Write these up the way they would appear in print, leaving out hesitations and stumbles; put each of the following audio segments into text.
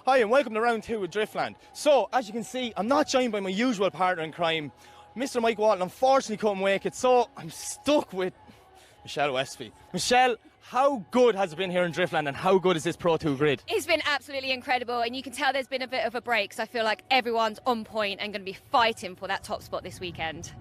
Hi and welcome to round 2 with Driftland. So, as you can see, I'm not joined by my usual partner in crime, Mr. Mike Walton. Unfortunately couldn't make it, so I'm stuck with Michelle Westby. Michelle, how good has it been here in Driftland and how good is this Pro 2 grid? It's been absolutely incredible, and you can tell there's been a bit of a break, so I feel like everyone's on point and going to be fighting for that top spot this weekend.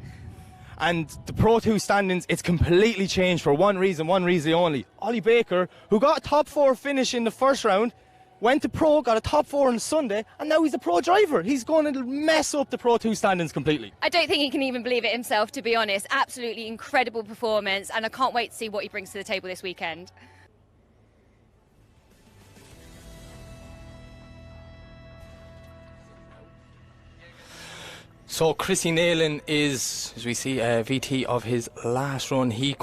And the Pro 2 standings, it's completely changed for one reason only. Ollie Baker, who got a top 4 finish in the first round, went to Pro, got a top 4 on Sunday, and now he's a Pro driver. He's going to mess up the Pro 2 standings completely. I don't think he can even believe it himself, to be honest. Absolutely incredible performance, and I can't wait to see what he brings to the table this weekend. So Chrissy Nayland is, as we see, VT of his last run. He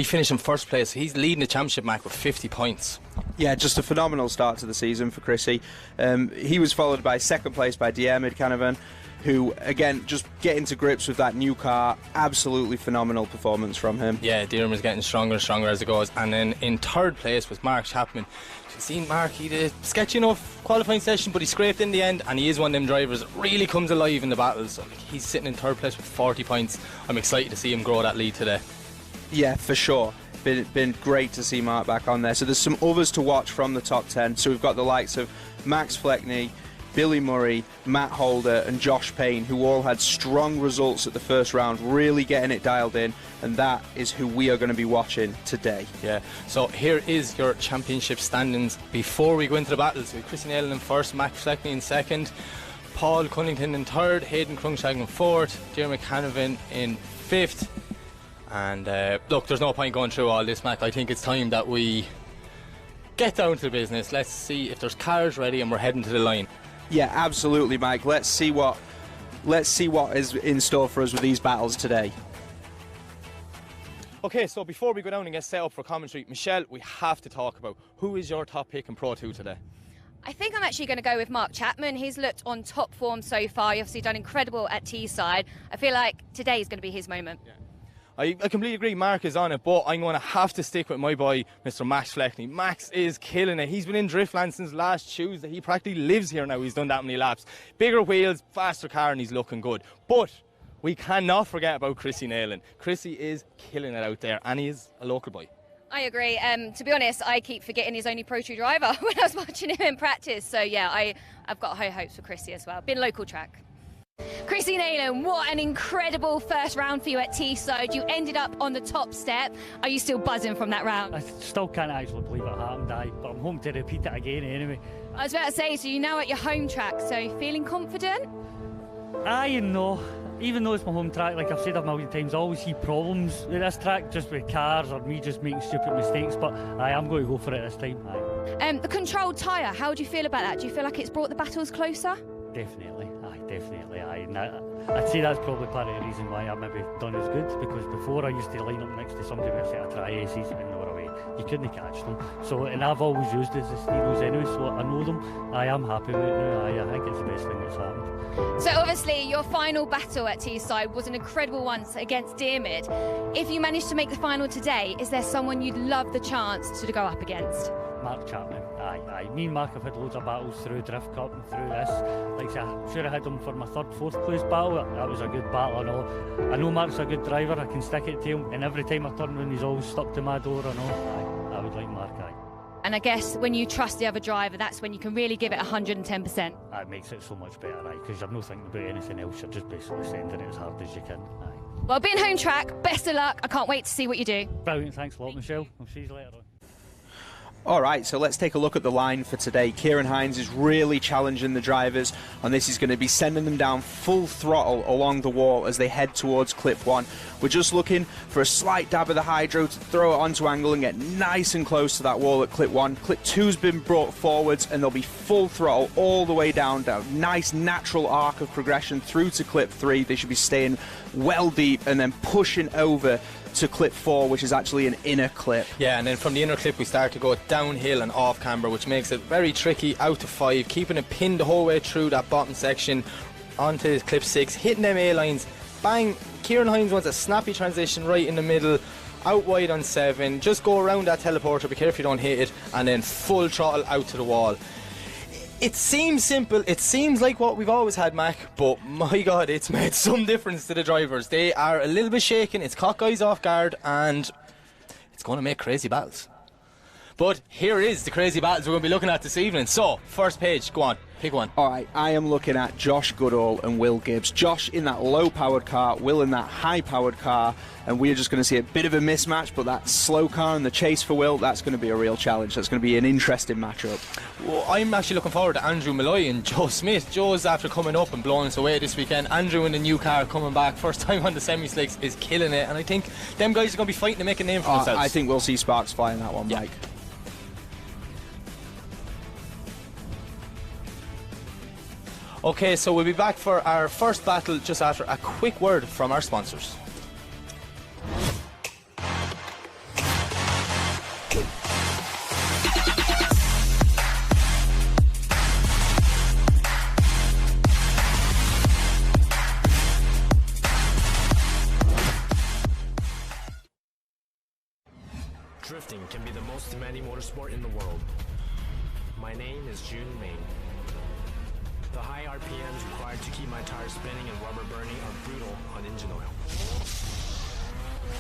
finished in first place. He's leading the championship, Mac, with 50 points. Yeah, just a phenomenal start to the season for Chrissy. He was followed by second place by Diarmid Canavan, who, again, just getting to grips with that new car. Absolutely phenomenal performance from him. Yeah, Diarmid's getting stronger and stronger as it goes. And then in third place was Mark Chapman. You've seen Mark, he did a sketchy enough qualifying session, but he scraped in the end, and he is one of them drivers that really comes alive in the battles. So, he's sitting in third place with 40 points. I'm excited to see him grow that lead today. Yeah, for sure. Been great to see Mark back on there. So there's some others to watch from the top 10. So we've got the likes of Max Fleckney, Billy Murray, Matt Holder and Josh Payne, who all had strong results at the first round, really getting it dialed in, and that is who we are going to be watching today. Yeah, so here is your championship standings before we go into the battles. We have Chrissy Nayland in first, Max Fleckney in second, Paul Cunnington in third, Hayden Crungshagen in fourth, Diarmid Canavan in fifth. And look, there's no point going through all this, Mac. I think it's time that we get down to the business. Let's see if there's cars ready and we're heading to the line. Yeah, absolutely, Mike. Let's see what is in store for us with these battles today. Okay, so before we go down and get set up for commentary, Michelle, we have to talk about who is your top pick in Pro 2 today? I think I'm actually going to go with Mark Chapman. He's looked on top form so far. He's obviously done incredible at Teesside. I feel like today is going to be his moment. Yeah. I completely agree, Mark is on it, but I'm going to have to stick with my boy, Mr. Max Fleckney. Max is killing it. He's been in Driftland since last Tuesday. He practically lives here now. He's done that many laps. Bigger wheels, faster car, and he's looking good. But we cannot forget about Chrissy Nayland. Chrissy is killing it out there, and he is a local boy. I agree. To be honest, I keep forgetting he's only Pro 2 driver when I was watching him in practice. So, yeah, I've got high hopes for Chrissy as well. Been local track. Chrissy Nayland, what an incredible first round for you at Teesside. You ended up on the top step. Are you still buzzing from that round? I still can't actually believe it happened, but I'm home to repeat it again anyway. I was about to say, so you're now at your home track, so feeling confident? Aye and no. Even though it's my home track, like I've said a million times, I always see problems with this track, just with cars or me just making stupid mistakes, but I am going to go for it this time. Aye. The controlled tyre, how do you feel about that? Do you feel like it's brought the battles closer? Definitely, aye. And I'd say that's probably part of the reason why I've maybe done as good, because before I used to line up next to somebody with a set of tri-aces and they were away. You couldn't catch them. So, and I've always used it as the steros anyway, so I know them. I am happy with it now. I think it's the best thing that's happened. So obviously your final battle at Teesside was an incredible one against Diarmid. If you managed to make the final today, is there someone you'd love the chance to go up against? Mark Chapman, aye. Me and Mark have had loads of battles through Drift Cup and through this. Like I'm sure I had him for my third, fourth place battle. That was a good battle. I know Mark's a good driver. I can stick it to him, and every time I turn around, he's always stuck to my door. I know. Aye, I would like Mark. Aye. And I guess when you trust the other driver, that's when you can really give it 110%. That makes it so much better, aye, because you're not thinking about anything else. You're just basically sending it as hard as you can. Aye. Well, being home track, best of luck. I can't wait to see what you do. Brilliant. Thanks a lot, Michelle. I'll see you later on. All right, so let's take a look at the line for today. Kieran Hines is really challenging the drivers, and this is going to be sending them down full throttle along the wall as they head towards clip 1. We're just looking for a slight dab of the hydro to throw it onto angle and get nice and close to that wall at clip 1. Clip 2's been brought forwards, and they'll be full throttle all the way down. Nice natural arc of progression through to clip 3. They should be staying well deep and then pushing over to clip 4, which is actually an inner clip. Yeah, and then from the inner clip we start to go downhill and off camber, which makes it very tricky out to 5, keeping it pinned the whole way through that bottom section onto clip 6, hitting them A-lines, bang. Kieran Hines wants a snappy transition right in the middle, out wide on 7, just go around that teleporter, be careful you don't hit it, and then full throttle out to the wall. It seems simple, it seems like what we've always had, Mac, but my God, it's made some difference to the drivers. They are a little bit shaken, it's caught guys off guard, and it's going to make crazy battles. But here is the crazy battles we're going to be looking at this evening. So, first page, go on, pick one. All right, I am looking at Josh Goodall and Will Gibbs. Josh in that low-powered car, Will in that high-powered car, and we're just going to see a bit of a mismatch, but that slow car and the chase for Will, that's going to be a real challenge. That's going to be an interesting matchup. Well, I'm actually looking forward to Andrew Malloy and Joe Smith. Joe's after coming up and blowing us away this weekend. Andrew in the new car coming back, first time on the semi-slicks, is killing it, and I think them guys are going to be fighting to make a name for themselves. I think we'll see sparks fly in that one, Mike. Okay, so we'll be back for our first battle just after a quick word from our sponsors. Drifting can be the most demanding motorsport in the world. My name is June Main. The high RPMs required to keep my tires spinning and rubber burning are brutal on engine oil.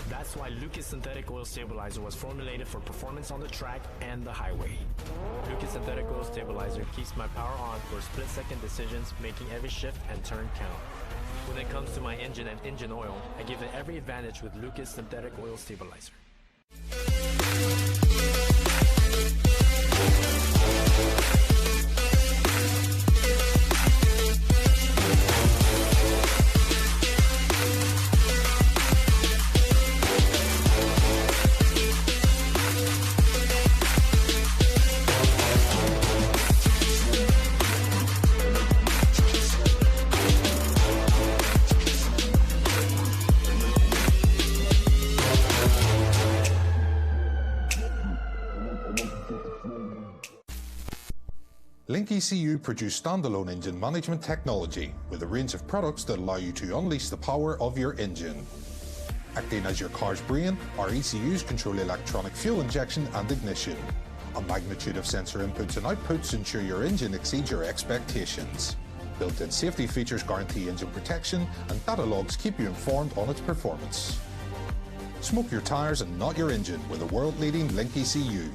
That's why Lucas Synthetic Oil Stabilizer was formulated for performance on the track and the highway. Lucas Synthetic Oil Stabilizer keeps my power on for split-second decisions, making every shift and turn count. When it comes to my engine and engine oil, I give it every advantage with Lucas Synthetic Oil Stabilizer. Link ECU produce standalone engine management technology with a range of products that allow you to unleash the power of your engine. Acting as your car's brain, our ECUs control electronic fuel injection and ignition. A magnitude of sensor inputs and outputs ensure your engine exceeds your expectations. Built-in safety features guarantee engine protection, and data logs keep you informed on its performance. Smoke your tires and not your engine with a world-leading Link ECU.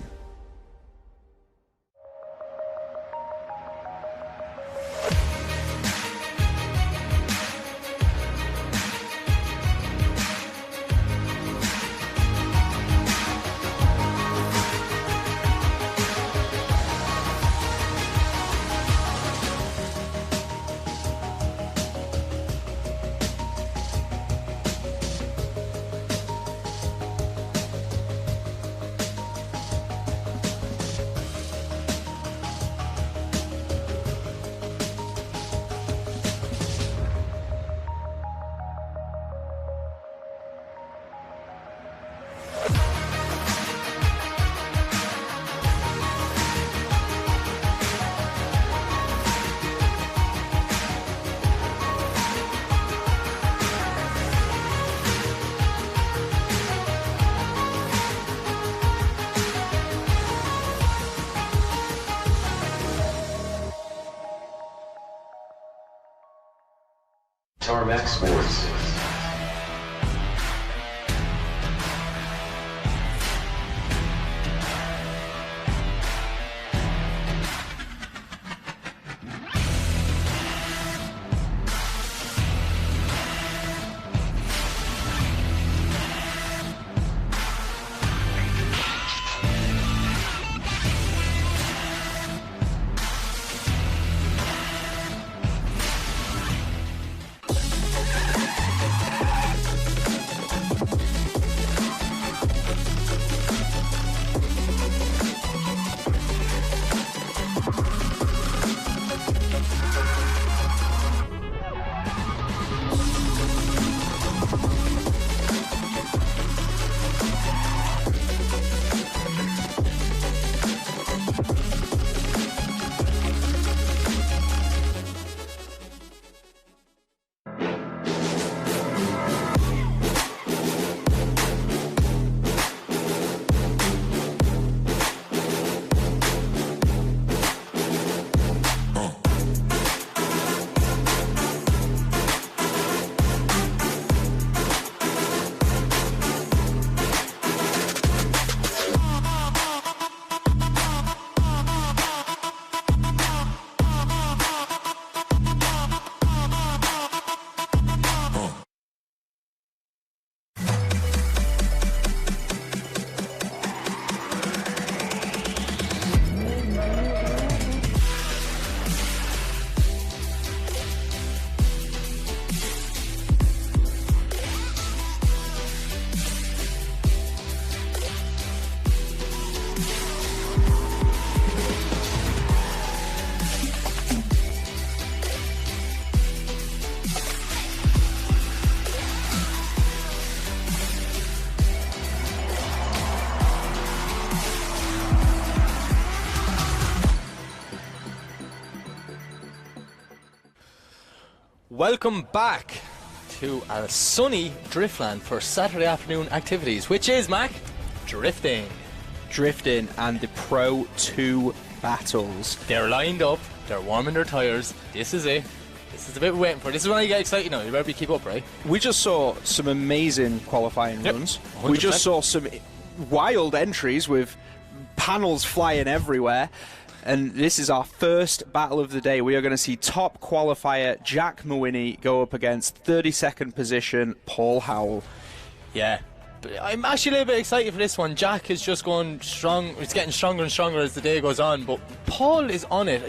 Tarmac Sports. welcome back to a sunny Driftland for Saturday afternoon activities, which is, Mac, drifting. Drifting and the Pro 2 battles. They're lined up, they're warming their tyres. This is it. This is the bit we're waiting for. This is when I get excited now. You better keep up, right? We just saw some amazing qualifying runs. 100%. We just saw some wild entries with panels flying everywhere. And this is our first battle of the day. We are going to see top qualifier Jack Mawinney go up against 32nd position Paul Howell. Yeah. But I'm actually a little bit excited for this one. Jack is just going strong. It's getting stronger and stronger as the day goes on. But Paul is on it.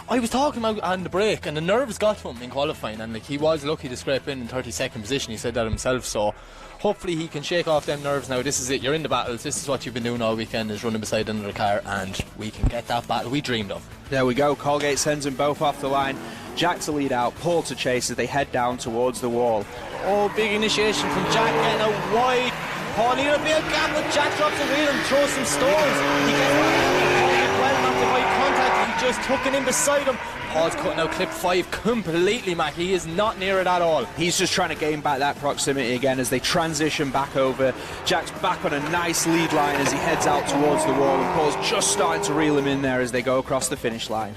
I was talking about on the break, and the nerves got to him in qualifying. And he was lucky to scrape in 32nd position. He said that himself. So hopefully he can shake off them nerves now. This is it. You're in the battles. This is what you've been doing all weekend, is running beside another car, and we can get that battle we dreamed of. There we go. Colgate sends them both off the line. Jack to lead out, Paul to chase as they head down towards the wall. Oh, big initiation from Jack, getting out wide. Paul here, a big gap, but Jack drops a wheel and throws some stones. He gets well, not the right contact. He just took it in beside him. Paul's cutting out clip 5 completely, Mac. He is not near it at all. He's just trying to gain back that proximity again as they transition back over. Jack's back on a nice lead line as he heads out towards the wall, and Paul's just starting to reel him in there as they go across the finish line.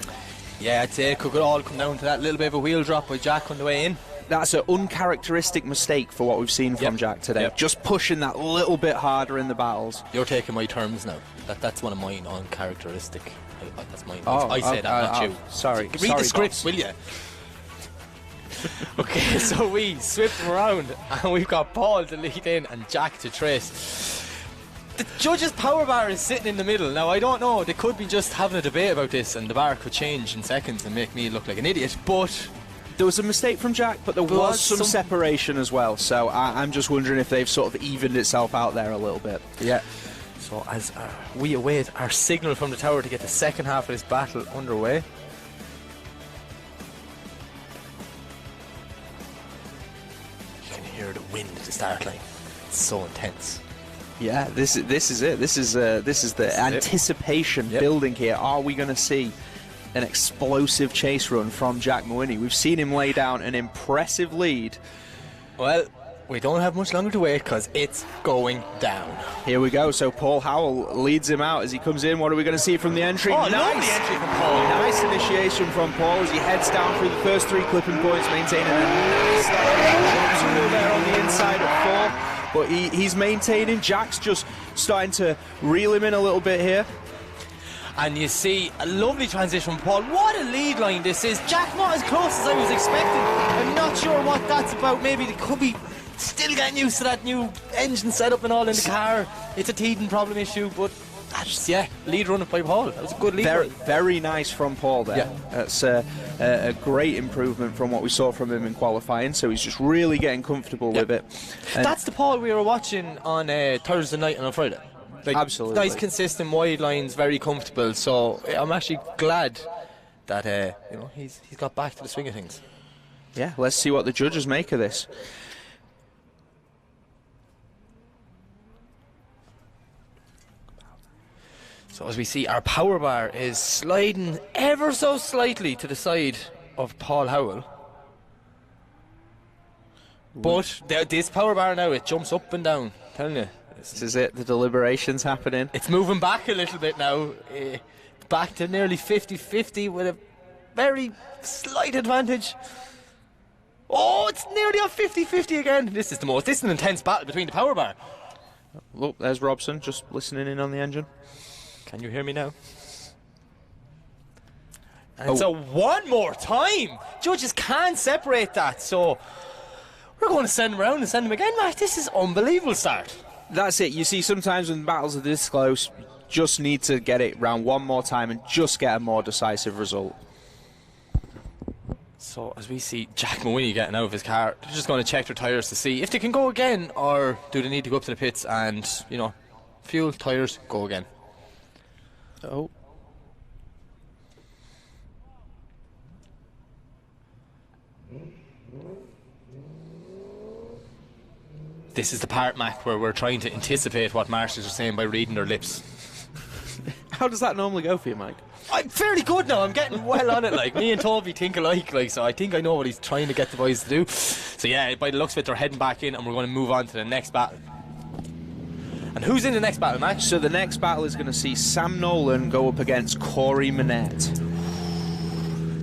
Yeah, I'd say it could all come down to that little bit of a wheel drop by Jack on the way in. That's an uncharacteristic mistake for what we've seen from Jack today. Just pushing that little bit harder in the battles. You're taking my terms now. That's one of mine, uncharacteristic. That's mine. I say that, not you. Sorry. Read the scripts, will you? Okay, so we swept them around, and we've got Paul to lead in and Jack to trace. The judge's power bar is sitting in the middle. Now, I don't know. They could be just having a debate about this, and the bar could change in seconds and make me look like an idiot, but there was a mistake from Jack, but there was some separation as well. So I'm just wondering if they've sort of evened itself out there a little bit. Yeah. So as we await our signal from the tower to get the second half of this battle underway. You can hear the wind at the start line. It's so intense. Yeah, this is it. This is the anticipation building here. Are we going to see an explosive chase run from Jack Mawinney? We've seen him lay down an impressive lead. Well, we don't have much longer to wait because it's going down. Here we go. So Paul Howell leads him out as he comes in. What are we going to see from the entry? Oh, lovely entry from Paul. Nice initiation from Paul as he heads down through the first 3 clipping points, maintaining a nice tool there on the inside at 4. But he's maintaining. Jack's just starting to reel him in a little bit here. And you see a lovely transition from Paul. What a lead line this is. Jack not as close as I was expecting. I'm not sure what that's about. Maybe they could be still getting used to that new engine setup and all in the car. It's a teething problem issue, but that's, lead run by Paul. That was a good lead run. Very nice from Paul there. Yeah. That's a great improvement from what we saw from him in qualifying, so he's just really getting comfortable with it. And that's the Paul we were watching on Thursday night and on Friday. Absolutely. Nice, consistent, wide lines, very comfortable. So I'm actually glad that he's got back to the swing of things. Yeah, let's see what the judges make of this. So as we see, our power bar is sliding ever so slightly to the side of Paul Howell. But this power bar now, it jumps up and down. I'm telling you. This is it, the deliberation's happening. It's moving back a little bit now. Back to nearly 50-50 with a very slight advantage. Oh, it's nearly on 50-50 again. This is an intense battle between the power bar. Look, there's Robson just listening in on the engine. Can you hear me now? And so one more time. Judges can't separate that. So we're going to send them around and send them again. Mate, this is unbelievable start. That's it. You see, sometimes when battles are this close, just need to get it round one more time and just get a more decisive result. So as we see Jack Mawinney getting out of his car, they're just going to check their tyres to see if they can go again, or do they need to go up to the pits and, fuel, tyres, go again. Oh. This is the part, Mac, where we're trying to anticipate what marshals are saying by reading their lips. How does that normally go for you, Mike? I'm fairly good now. I'm getting well on it. Like, me and Toby think alike. Like, so I think I know what he's trying to get the boys to do. So yeah, by the looks of it, they're heading back in, and we're going to move on to the next battle. And who's in the next battle, Max? So the next battle is going to see Sam Nolan go up against Corey Manette.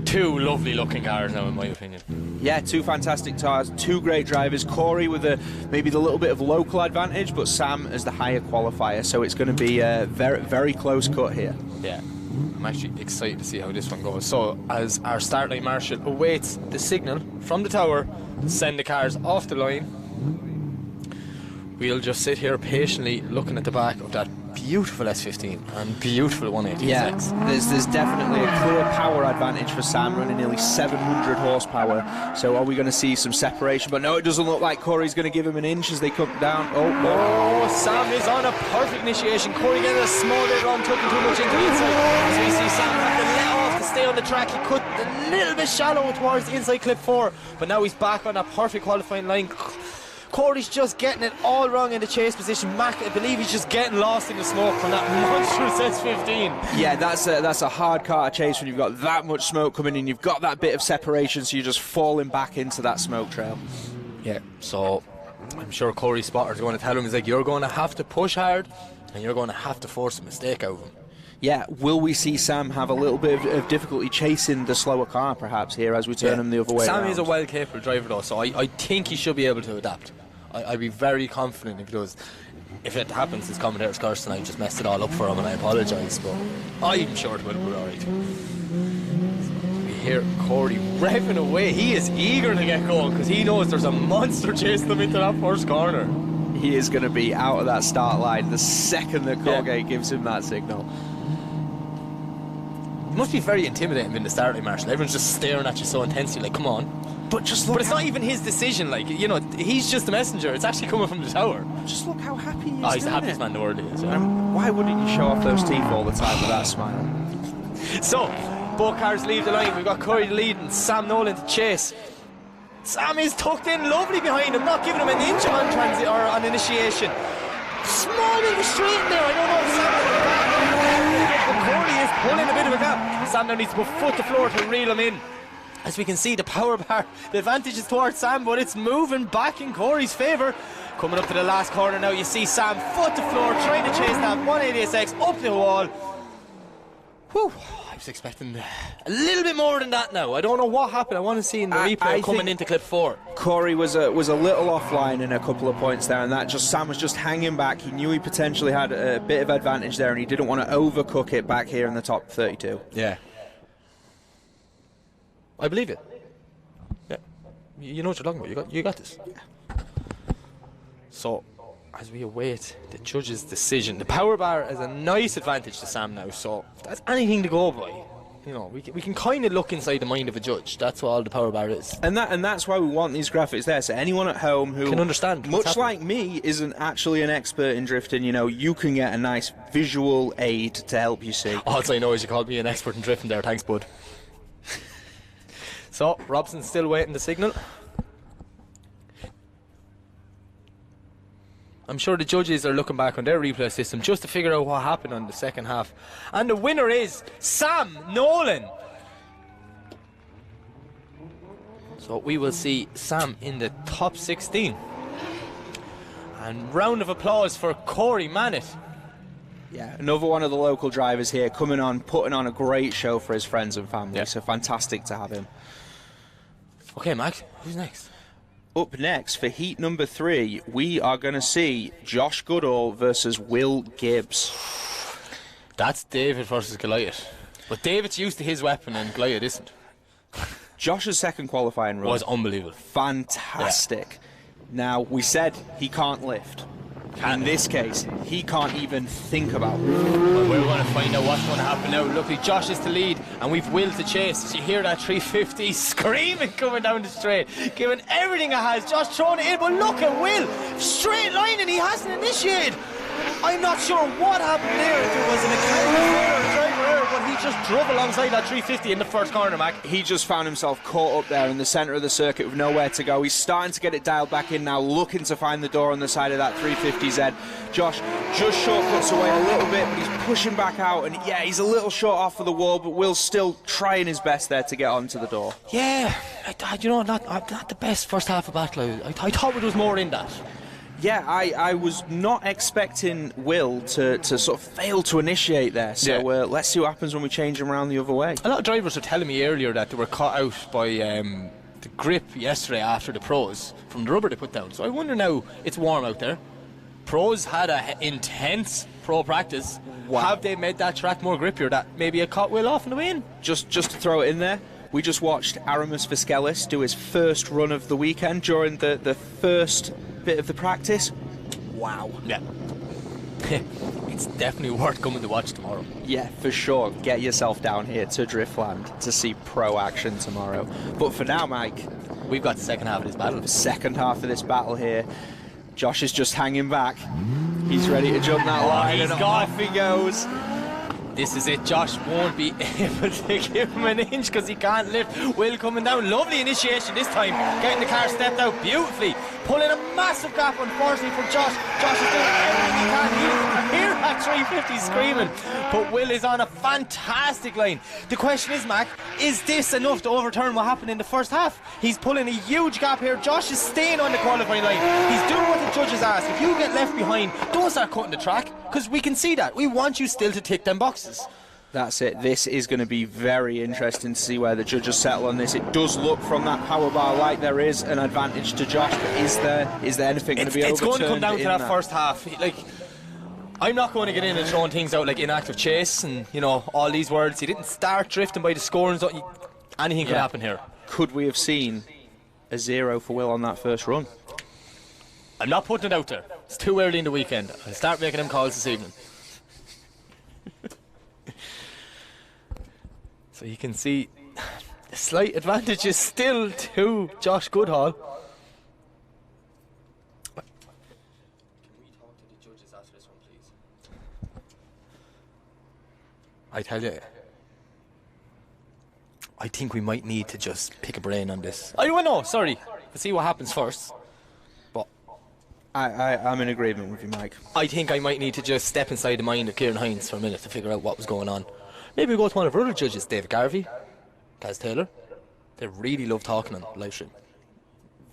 Two lovely looking cars now, in my opinion. Yeah, two fantastic cars, two great drivers. Corey with maybe the little bit of local advantage, but Sam as the higher qualifier. So it's going to be a very, very close cut here. Yeah, I'm actually excited to see how this one goes. So as our start line marshal awaits the signal from the tower to send the cars off the line, we'll just sit here patiently looking at the back of that beautiful S15 and beautiful 186. Yeah, there's definitely a clear power advantage for Sam, running nearly 700 horsepower. So are we going to see some separation? But no, it doesn't look like Corey's going to give him an inch as they come down. Oh, Sam is on a perfect initiation. Corey getting a small bit wrong, tucking too much into the inside. So we see Sam have to let off to stay on the track. He cut a little bit shallow towards the inside clip 4, but now he's back on that perfect qualifying line. Corey's just getting it all wrong in the chase position. Mac, I believe he's just getting lost in the smoke from that monstrous S15. Yeah, that's a hard car to chase when you've got that much smoke coming in. You've got that bit of separation, so you're just falling back into that smoke trail. Yeah, so I'm sure Corey's spotter's going to tell him, he's like, you're going to have to push hard and you're going to have to force a mistake out of him. Yeah, will we see Sam have a little bit of difficulty chasing the slower car perhaps here as we turn him the other way Sam around? is a well capable driver though, so I think he should be able to adapt. I'd be very confident if he does. If it happens, his commentator's curse tonight just messed it all up for him, and I apologise, but I'm sure it will be alright. We hear Corey revving away. He is eager to get going because he knows there's a monster chasing them into that first corner. He is going to be out of that start line the second that Colgate gives him that signal. It must be very intimidating being the start line marshal. Everyone's just staring at you so intensely, like, come on. But just look. But it's not even his decision, like, you know, he's just the messenger. It's actually coming from the tower. Just look how happy he is. Oh, he's the happiest man in the world, he is. Yeah. Why wouldn't you show off those teeth all the time with that smile? So, both cars leave the line. We've got Corey to lead and Sam Nolan to chase. Sam is tucked in lovely behind him, not giving him an inch on transit or on initiation. Small little straight in there. I don't know if Sam will get back. But Corey is pulling a bit of a gap. Sam now needs to put foot to floor to reel him in. As we can see, the power bar, the advantage is towards Sam, but it's moving back in Corey's favour. Coming up to the last corner now, you see Sam foot to floor, trying to chase that 188X up the wall. Whew, I was expecting a little bit more than that now. I don't know what happened. I want to see in the replay coming into clip 4. Corey was a little offline in a couple of points there, and that just Sam was just hanging back. He knew he potentially had a bit of advantage there, and he didn't want to overcook it back here in the top 32. Yeah. I believe it. Yeah, you know what you're talking about. You got this. Yeah. So, as we await the judge's decision, the power bar has a nice advantage to Sam now. So, if that's anything to go by, you know, we can kind of look inside the mind of a judge. That's what all the power bar is. And that's why we want these graphics there, so anyone at home who can understand, much like me, isn't actually an expert in drifting, you know, you can get a nice visual aid to help you see. All I know is you called me an expert in drifting there. Thanks, bud. So, Robson's still waiting the signal. I'm sure the judges are looking back on their replay system just to figure out what happened on the second half. And the winner is Sam Nolan. So we will see Sam in the top 16. And round of applause for Corey Manette. Yeah, another one of the local drivers here coming on, putting on a great show for his friends and family. Yeah. So fantastic to have him. Okay, Mac, who's next? Up next for heat number 3, we are going to see Josh Goodall versus Will Gibbs. That's David versus Goliath. But David's used to his weapon and Goliath isn't. Josh's second qualifying run was unbelievable. Fantastic. Yeah. Now, we said he can't lift. In this case, he can't even think about it. Well, we're going to find out what's going to happen now. Luckily, Josh is to lead, and we've Will to chase. As you hear that 350 screaming coming down the straight, giving everything it has. Josh throwing it in, but look at Will. Straight line, and he hasn't initiated. I'm not sure what happened there, if it was a mechanical failure or a driver error, but he just drove alongside that 350 in the first corner, Mac. He just found himself caught up there in the centre of the circuit with nowhere to go. He's starting to get it dialed back in now, looking to find the door on the side of that 350Z. Josh just shortcuts away a little bit, but he's pushing back out, and yeah, he's a little short off of the wall, but Will's still trying his best there to get onto the door. Yeah, not the best first half of battle. I thought there was more in that. Yeah, I was not expecting Will to sort of fail to initiate there, so let's see what happens when we change him around the other way. A lot of drivers were telling me earlier that they were caught out by the grip yesterday after the pros from the rubber they put down. So I wonder now, it's warm out there. Pros had an intense pro practice. Wow. Have they made that track more grippier that maybe it caught Will off in the win? Just to throw it in there, we just watched Aramis Vizquelis do his first run of the weekend during the first bit of the practice. Wow. Yeah. It's definitely worth coming to watch tomorrow. Yeah, for sure. Get yourself down here to Driftland to see pro action tomorrow. But for now, Mike, we've got the second half of this battle. Second half of this battle here. Josh is just hanging back. He's ready to jump that line, and off he goes. This is it. Josh won't be able to give him an inch because he can't lift. Will coming down. Lovely initiation this time. Getting the car stepped out beautifully. Pulling a massive gap, unfortunately, for Josh. Josh is doing everything he can. He can hear that 350 screaming. But Will is on a fantastic line. The question is, Mac, is this enough to overturn what happened in the first half? He's pulling a huge gap here. Josh is staying on the qualifying line. He's doing what the judges ask. If you get left behind, don't start cutting the track, because we can see that. We want you still to tick them boxes. That's it. This is going to be very interesting to see where the judges settle on this. It does look from that power bar like there is an advantage to Josh, but is there anything going to be overturned? It's going to come down to that first half. Like, I'm not going to get in and throwing things out like inactive chase and, you know, all these words. He didn't start drifting by the score and so anything could happen here. Could we have seen a 0 for Will on that first run? I'm not putting it out there. It's too early in the weekend. I'll start making them calls this evening. So you can see the slight advantage is still to Josh Goodhall. Can we talk to the judges after this one, please? I tell you, I think we might need to just pick a brain on this. I don't know, sorry. Let's see what happens first. But I'm in agreement with you, Mike. I think I might need to just step inside the mind of Kieran Hines for a minute to figure out what was going on. Maybe we go to one of our other judges, David Garvey, Kaz Taylor. They really love talking on live stream.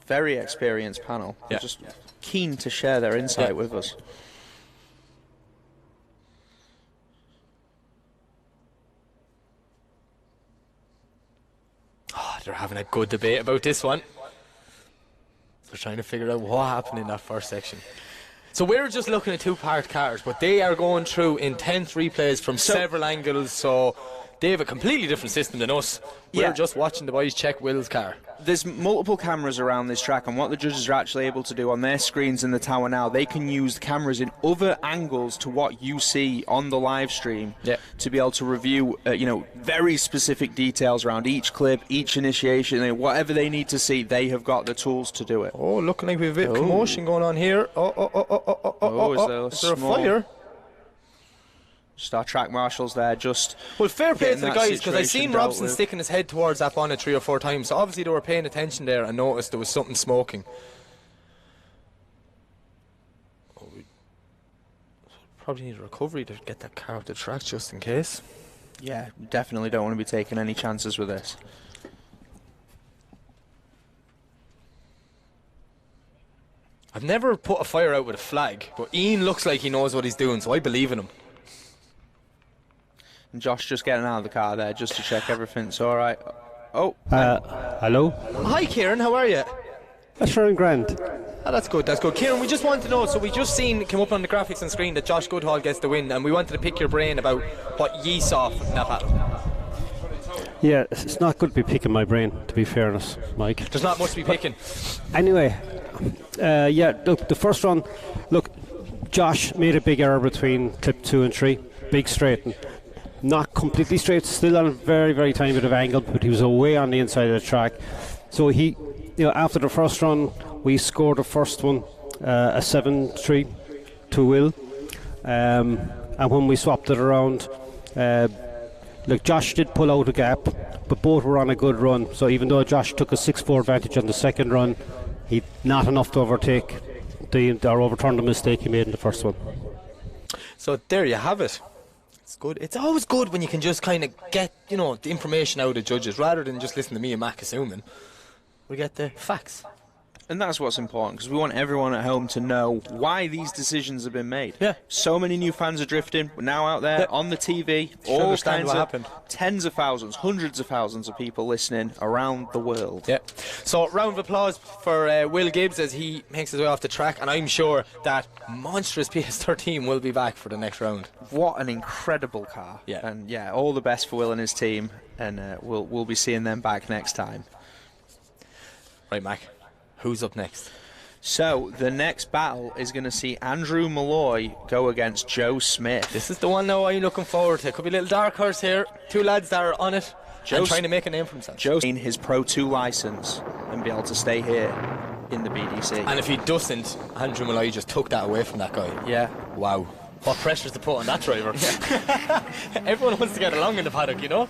Very experienced panel. Yeah. Just keen to share their insight with us. Oh, they're having a good debate about this one. They're trying to figure out what happened in that first section. So we're just looking at two-part cars, but they are going through intense replays from several angles, so they have a completely different system than us. We're just watching the boys check Will's car. There's multiple cameras around this track, and what the judges are actually able to do on their screens in the tower now, they can use the cameras in other angles to what you see on the live stream to be able to review very specific details around each clip, each initiation, whatever they need to see. They have got the tools to do it. Oh, looking like we have a bit of commotion going on here. Is there a fire? Just our track marshals there, just. Well, fair play to the guys, because I seen Robson sticking his head towards that bonnet 3 or 4 times, so obviously they were paying attention there and noticed there was something smoking. Oh, we probably need a recovery to get that car out the track just in case. Yeah, definitely don't want to be taking any chances with this. I've never put a fire out with a flag, but Ian looks like he knows what he's doing, so I believe in him. And Josh just getting out of the car there just to check everything's all right. Oh. Hello. Hi, Kieran. How are you? That's very grand. Oh, that's good. That's good. Kieran, we just want to know. So we just seen came up on the graphics on screen that Josh Goodhall gets the win, and we wanted to pick your brain about what ye saw from that battle. Yeah, it's not good to be picking my brain, to be fairness, Mike. There's not much to be picking. Anyway, look, the first run, Josh made a big error between clip 2 and 3, big straighten. Not completely straight, still on a very, very tiny bit of angle, but he was away on the inside of the track. So he, after the first run, we scored the first one, a 7-3 to Will. And when we swapped it around, look, Josh did pull out a gap, but both were on a good run. So even though Josh took a 6-4 advantage on the second run, he not enough to overtake or overturn the mistake he made in the first one. So there you have it. It's good. It's always good when you can just kind of get, you know, the information out of judges rather than just listen to me and Mac assuming. We get the facts. And that's what's important, because we want everyone at home to know why these decisions have been made. Yeah. So many new fans are drifting. We're now out there on the TV. All understand kinds what of happened. tens of thousands, hundreds of thousands of people listening around the world. Yeah. So round of applause for Will Gibbs as he makes his way off the track, and I'm sure that monstrous PS13 will be back for the next round. What an incredible car. Yeah. And yeah, all the best for Will and his team, and we'll be seeing them back next time. Right, Mac. Who's up next? So the next battle is going to see Andrew Malloy go against Joe Smith. This is the one now I'm looking forward to. Could be a little dark horse here. Two lads that are on it and trying to make a name for himself. Joe's gain his Pro 2 license and be able to stay here in the BDC. And if he doesn't, Andrew Malloy just took that away from that guy. Yeah. Wow. What pressure's to put on that driver? Everyone wants to get along in the paddock, you know?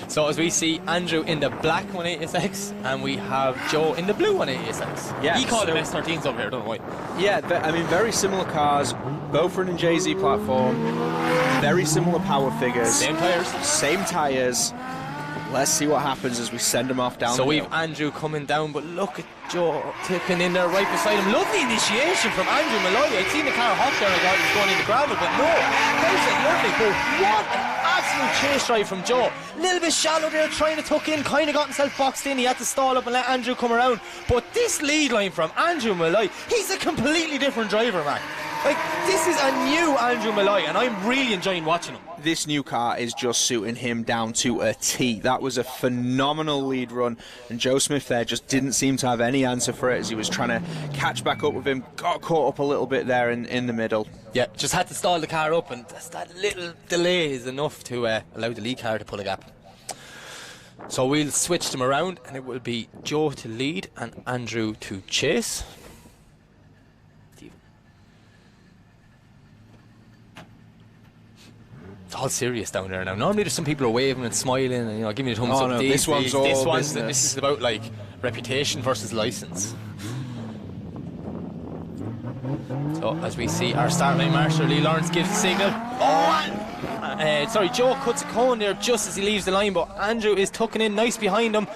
So as we see Andrew in the black 180SX and we have Joe in the blue 180SX. Yeah, he called them S13s over here, don't know why. Yeah, I mean, very similar cars, both running JZ platform, very similar power figures. Same tyres. Same tyres. Let's see what happens as we send them off down So the we've hill. Andrew coming down, but look at Joe tipping in there right beside him. Lovely initiation from Andrew Malloy. I'd seen the car hot there, I thought he was going into gravel, but no. There's it, lovely. But what an absolute chase drive from Joe. A little bit shallow there, trying to tuck in, kind of got himself boxed in. He had to stall up and let Andrew come around. But this lead line from Andrew Malloy, he's a completely different driver, man. Like, this is a new Andrew Malloy, and I'm really enjoying watching him. This new car is just suiting him down to a T. That was a phenomenal lead run, and Joe Smith there just didn't seem to have any answer for it as he was trying to catch back up with him. Got caught up a little bit there in the middle. Yeah, just had to stall the car up, and just that little delay is enough to allow the lead car to pull a gap. So we'll switch them around, and it will be Joe to lead and Andrew to chase. It's all serious down there now. Normally there's some people are waving and smiling and, you know, giving you a thumbs up. No, this one's all business. This is about like reputation versus license. So as we see our start line marshal Lee Lawrence gives the signal. Sorry, Joe cuts a cone there just as he leaves the line, but Andrew is tucking in nice behind him.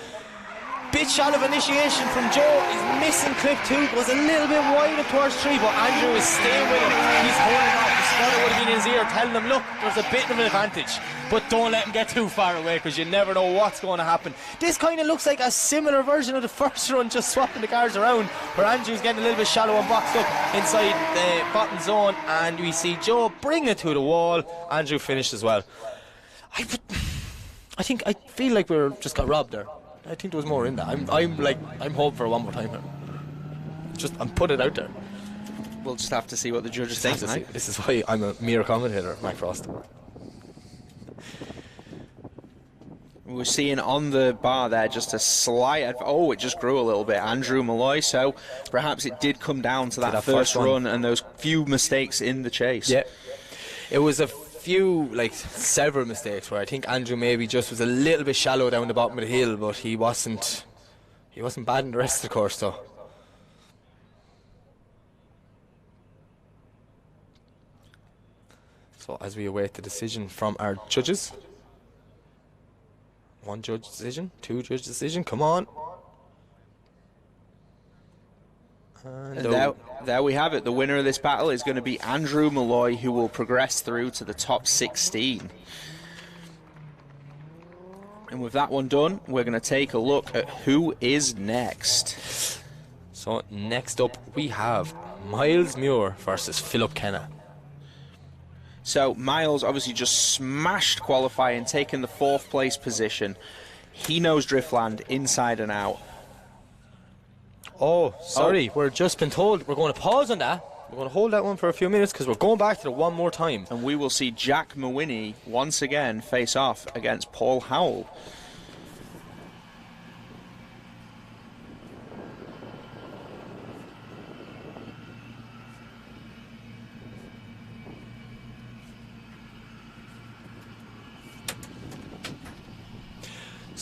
Bit shallow of initiation from Joe. He's missing clip 2, goes a little bit wide up towards 3, but Andrew is staying with him. He's holding off. The spotter would have been in his ear telling him, look, there's a bit of an advantage, but don't let him get too far away because you never know what's going to happen. This kind of looks like a similar version of the first run, just swapping the cars around, where Andrew's getting a little bit shallow and boxed up inside the bottom zone, and we see Joe bring it to the wall. Andrew finished as well. I feel like we just got robbed there. I think there was more in that. I'm hoping for one more time here. I'm put it out there. We'll just have to see what the judges think. This is why I'm a mere commentator, Mac Frost. We're seeing on the bar there just a slight... it just grew a little bit. Andrew Malloy, so perhaps it did come down to that first run and those few mistakes in the chase. Yeah. It was a few, several mistakes where I think Andrew maybe just was a little bit shallow down the bottom of the hill, but he wasn't bad in the rest of the course though. So as we await the decision from our judges. One judge decision, two judge decision, come on. And there we have it. The winner of this battle is going to be Andrew Malloy, who will progress through to the top 16. And with that one done, we're going to take a look at who is next. So next up we have Miles Muir versus Philip Kenna. So Miles obviously just smashed qualifying, taking the 4th place position. He knows Driftland inside and out. Oh, sorry, we're just been told we're going to pause on that. We're going to hold that one for a few minutes because we're going back to it one more time. And we will see Jack Mawhinney once again face off against Paul Howell.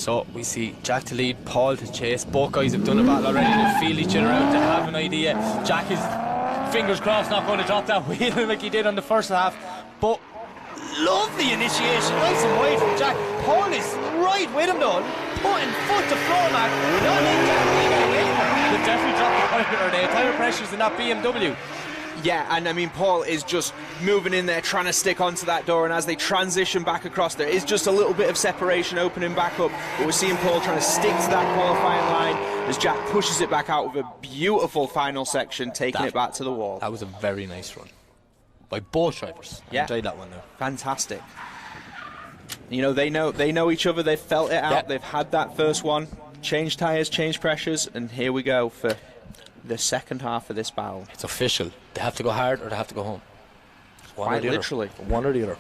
So we see Jack to lead, Paul to chase. Both guys have done a battle already. They feel each other out. They have an idea. Jack is, fingers crossed, not going to drop that wheel like he did on the first half. But Lovely initiation, nice and wide from Jack. Paul is right with him though, putting foot to floor, man. Not in they've definitely dropped the tire pressures in that BMW. Yeah, and I mean, Paul is just moving in there, trying to stick onto that door, and as they transition back across, there is just a little bit of separation opening back up, but we're seeing Paul trying to stick to that qualifying line as Jack pushes it back out with a beautiful final section, taking it back to the wall. That was a very nice run by both drivers. Yeah. I enjoyed that one though. Fantastic. You know, they know each other, they've felt it out, they've had that first one, changed tyres, changed pressures, and here we go for the second half of this battle. It's official. They have to go hard or they have to go home. Quite literally. One or the other.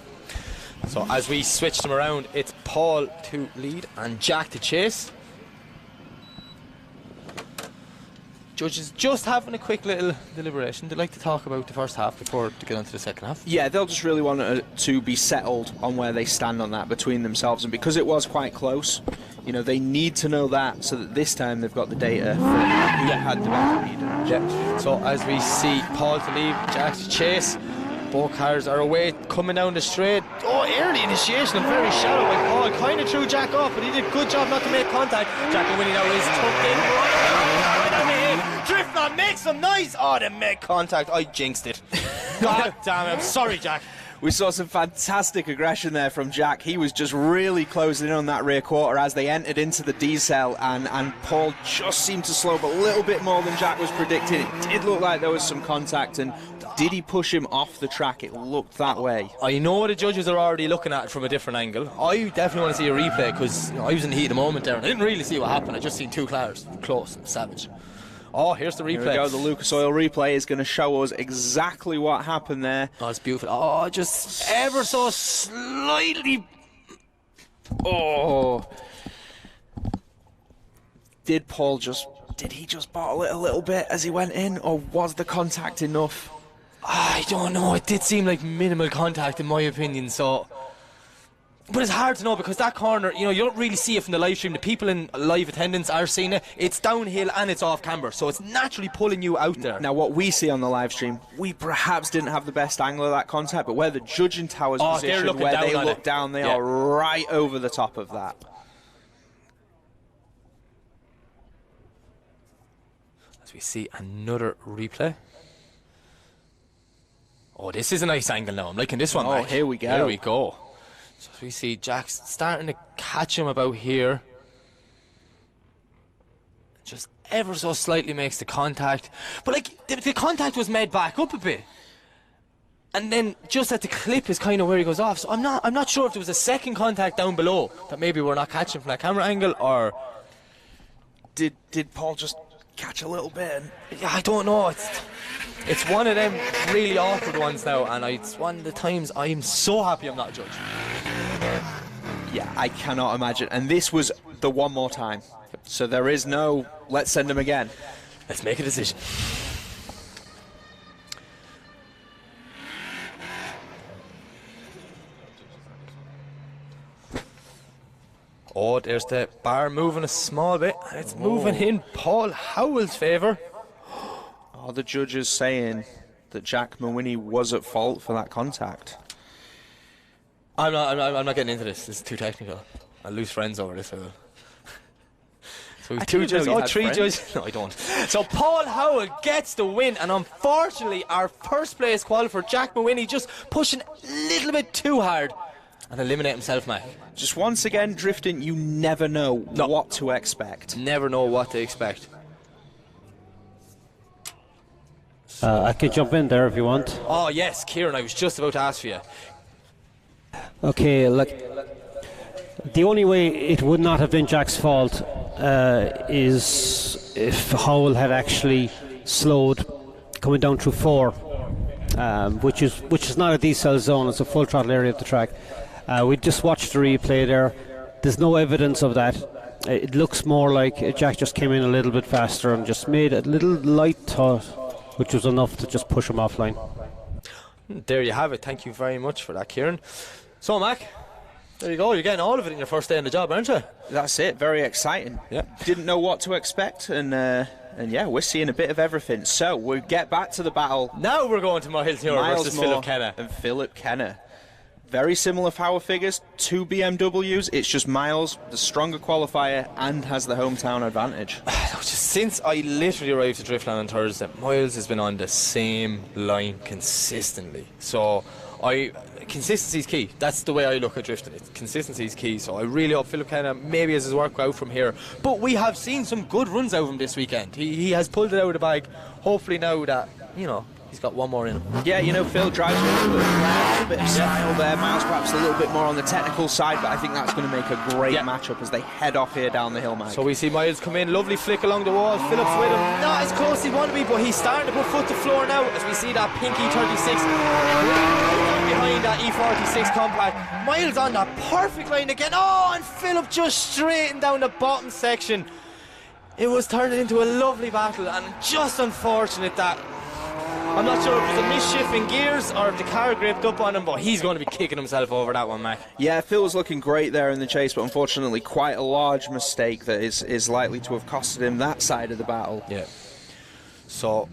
So as we switch them around, it's Paul to lead and Jack to chase. Judges just having a quick little deliberation. They'd like to talk about the first half before they get on to the second half. Yeah, they'll just really want to be settled on where they stand on that between themselves, and because it was quite close, you know, they need to know that so that this time they've got the data for who had the better lead. Yeah. So as we see Paul to lead, Jack to chase. Both cars are away, coming down the straight. Oh, early initiation and very shallow by Paul. Kind of threw Jack off, but he did a good job not to make contact. Jack and Winnie now is tucked in right on the head. Driftland makes some noise. Oh, they make contact. I jinxed it. God damn it. I'm sorry, Jack. We saw some fantastic aggression there from Jack. He was just really closing in on that rear quarter as they entered into the D-cell, and Paul just seemed to slow up a little bit more than Jack was predicting. It did look like there was some contact, and did he push him off the track? It looked that way. I know the judges are already looking at it from a different angle. I definitely want to see a replay because I was in the heat of the moment there and I didn't really see what happened. I just seen two cars close and savage. Oh, here's the replay. Here we go. The Lucas Oil replay is going to show us exactly what happened there. Oh, it's beautiful. Oh, just ever so slightly. Oh. Did he just bottle it a little bit as he went in, or was the contact enough? I don't know. It did seem like minimal contact in my opinion, so. But it's hard to know because that corner, you know, you don't really see it from the live stream. The people in live attendance are seeing it. It's downhill and it's off camber, so it's naturally pulling you out there. Now, what we see on the live stream, we perhaps didn't have the best angle of that contact, but where the judging tower's positioned, where they look down, they are right over the top of that. As we see another replay. Oh, this is a nice angle now. I'm liking this one. Oh, here we go. Here we go. So we see Jack starting to catch him about here. Just ever so slightly makes the contact. But like the contact was made back up a bit. And then just at the clip is kind of where he goes off. So I'm not sure if there was a second contact down below that maybe we're not catching from that camera angle, or did Paul just catch a little bit? Yeah, I don't know. It's one of them really awkward ones now, and it's one of the times I'm so happy I'm not a judge. Yeah, I cannot imagine. And this was the one more time. So there is no, let's send him again. Let's make a decision. Oh, there's the bar moving a small bit, and it's moving in Paul Howell's favour. Are the judges saying that Jack Mawhinney was at fault for that contact? I'm not getting into this. This is too technical. I'll lose friends over this. So we've two judges. Oh, three judges. No, I don't. So Paul Howell gets the win, and unfortunately, our first place qualifier, Jack Mawhinney, just pushing a little bit too hard and eliminate himself, Mac. Just once again, drifting, you never know what to expect. Never know what to expect. I could jump in there if you want. Oh yes, Kieran, I was just about to ask for you. Okay, look, the only way it would not have been Jack's fault is if Howell had actually slowed coming down through 4, which is not a D-cell zone, it's a full throttle area of the track. We just watched the replay there. There's no evidence of that. It looks more like Jack just came in a little bit faster and just made a little light thought, which was enough to just push him offline. There you have it. Thank you very much for that, Kieran. So, Mac, There you go, you're getting all of it in your first day on the job, aren't you? That's it, very exciting. Yeah. Didn't know what to expect, and yeah, we're seeing a bit of everything. So we'll get back to the battle. Now we're going to Miles Muir versus Philip Kenner. And Philip Kenner. Very similar power figures, 2 BMWs. It's just Miles, the stronger qualifier, and has the hometown advantage. Since I literally arrived at Driftland on Thursday, Miles has been on the same line consistently. So consistency is key. That's the way I look at drifting. Consistency is key. So I really hope Philip Kenner maybe has his work out from here. But we have seen some good runs out of him this weekend. He has pulled it out of the bag. Hopefully now that, he's got one more in him. Yeah, Phil drives with a little bit of style there. Miles perhaps a little bit more on the technical side, but I think that's going to make a great matchup as they head off here down the hill, Mike. So we see Miles come in, lovely flick along the wall. Philip's with him, not as close as he wanted to be, but he's starting to put foot to floor now as we see that pink E36 behind that E46 compact. Miles on that perfect line again. Oh, and Philip just straightened down the bottom section. It was turning into a lovely battle, and just unfortunate that I'm not sure if it was a mischief in gears or if the car gripped up on him, but he's going to be kicking himself over that one, Mac. Yeah, Phil was looking great there in the chase, but unfortunately quite a large mistake that is likely to have costed him that side of the battle. Yeah. So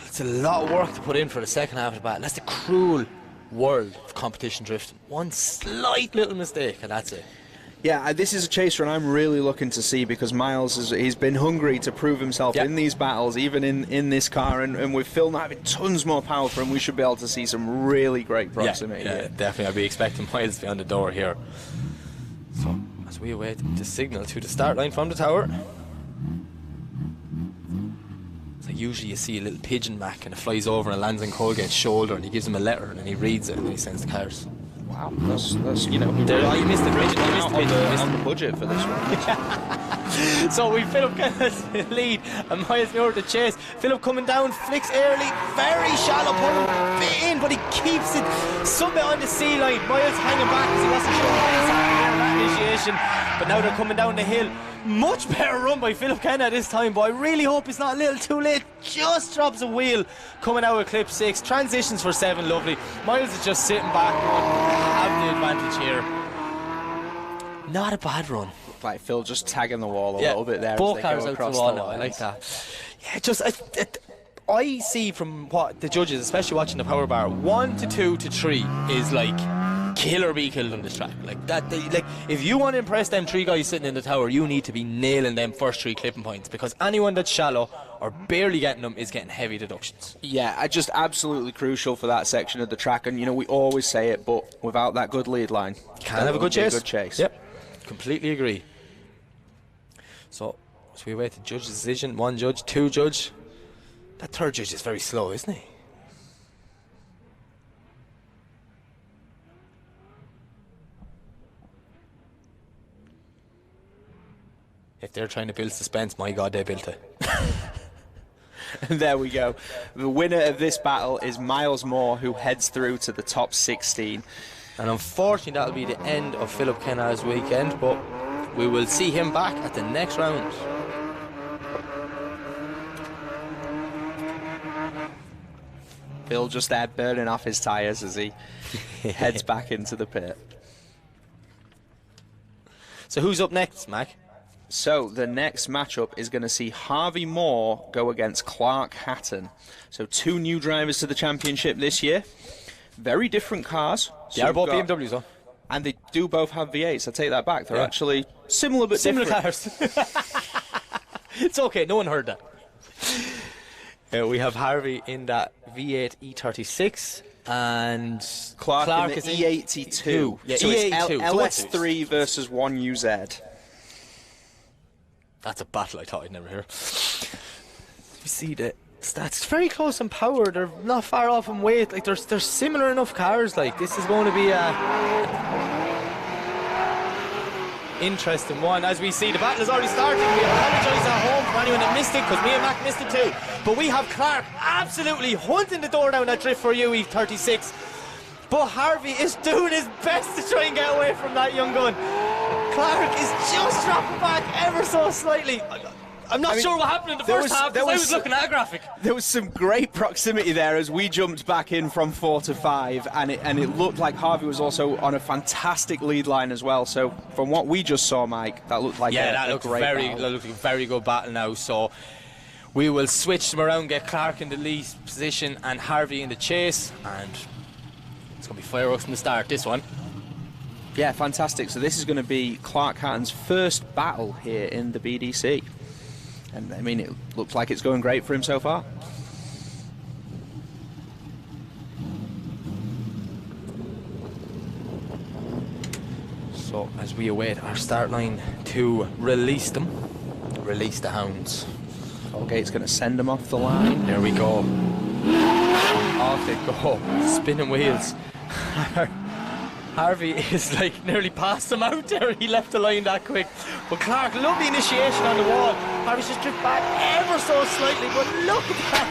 it's a lot of work to put in for the second half of the battle. That's the cruel world of competition drifting. One slight little mistake and that's it. Yeah, this is a chase run I'm really looking to see because Miles he's been hungry to prove himself in these battles, even in this car, and with Phil not having tons more power for him, we should be able to see some really great proximity. Yeah, definitely. I'd be expecting Miles to be on the door here. So as we await the signal to the start line from the tower. So usually you see a little pigeon Mac and it flies over and it lands on Colgate's shoulder and he gives him a letter and then he reads it and then he sends the cars. Wow, that's you missed the pigeon. On the budget for this one. So we Philip Kenner's lead and Miles Muir the chase. Philip coming down, flicks early, very shallow, put him bit in, but he keeps it some bit on the sea line. Miles hanging back because he wasn't sure what was happening that initiation, but now they're coming down the hill. Much better run by Philip Kenner this time, but I really hope it's not a little too late. Just drops a wheel coming out of clip 6. Transitions for 7, lovely. Miles is just sitting back going, have the advantage here. Not a bad run. Like Phil just tagging the wall a little bit there. Both cars out the wall now, I like that. Yeah, just I see from what the judges, especially watching the power bar, 1 to 2 to 3 is like kill or be killed on this track. Like that, if you want to impress them 3 guys sitting in the tower, you need to be nailing them first 3 clipping points, because anyone that's shallow or barely getting them is getting heavy deductions. Yeah, just absolutely crucial for that section of the track, and we always say it, but without that good lead line, can't have a good chase. Yep, completely agree. So we wait to judge decision. 1 judge, 2 judge. That 3rd judge is very slow, isn't he? If they're trying to build suspense, my God, they built it. And there we go. The winner of this battle is Miles Muir, who heads through to the top 16. And unfortunately, that'll be the end of Philip Kenner's weekend, but we will see him back at the next round. Phil just there burning off his tyres as he heads back into the pit. So who's up next, Mac? So the next matchup is going to see Harvey Moore go against Clark Hatton. So 2 new drivers to the championship this year. Very different cars. They are both BMWs, though. And they do both have V8s. I take that back. They're actually similar but different cars. It's okay, no one heard that. We have Harvey in that V8 E36 and Clark is in E82. Yeah, so E82. It's LS3 versus 1UZ. That's a battle I thought I'd never hear. You see the stats, very close in power. They're not far off in weight. Like they're similar enough cars. Like this is going to be a interesting one. As we see, the battle is already starting. We apologise at home for anyone that missed it, because me and Mac missed it too. But we have Clark absolutely hunting the door down that drift for you, E36. But Harvey is doing his best to try and get away from that young gun. Clark is just dropping back ever so slightly. I'm not sure what happened in the first half because I was looking at a graphic. There was some great proximity there as we jumped back in from 4 to 5, and it looked like Harvey was also on a fantastic lead line as well. So from what we just saw, Mike, that looked like that looked great very battle. that looked like a very good battle now. So we will switch them around, get Clark in the lead position and Harvey in the chase, and it's going to be fireworks from the start, this one. Yeah, fantastic. So this is going to be Clark Hatton's first battle here in the BDC. And I mean, it looks like it's going great for him so far. So as we await our start line to release them, release the hounds. Colgate's going to send them off the line. There we go. Off they go. Spinning wheels. Harvey is like nearly past him out there. He left the line that quick. But Clark, lovely initiation on the wall. Harvey's just drift back ever so slightly, but look at that.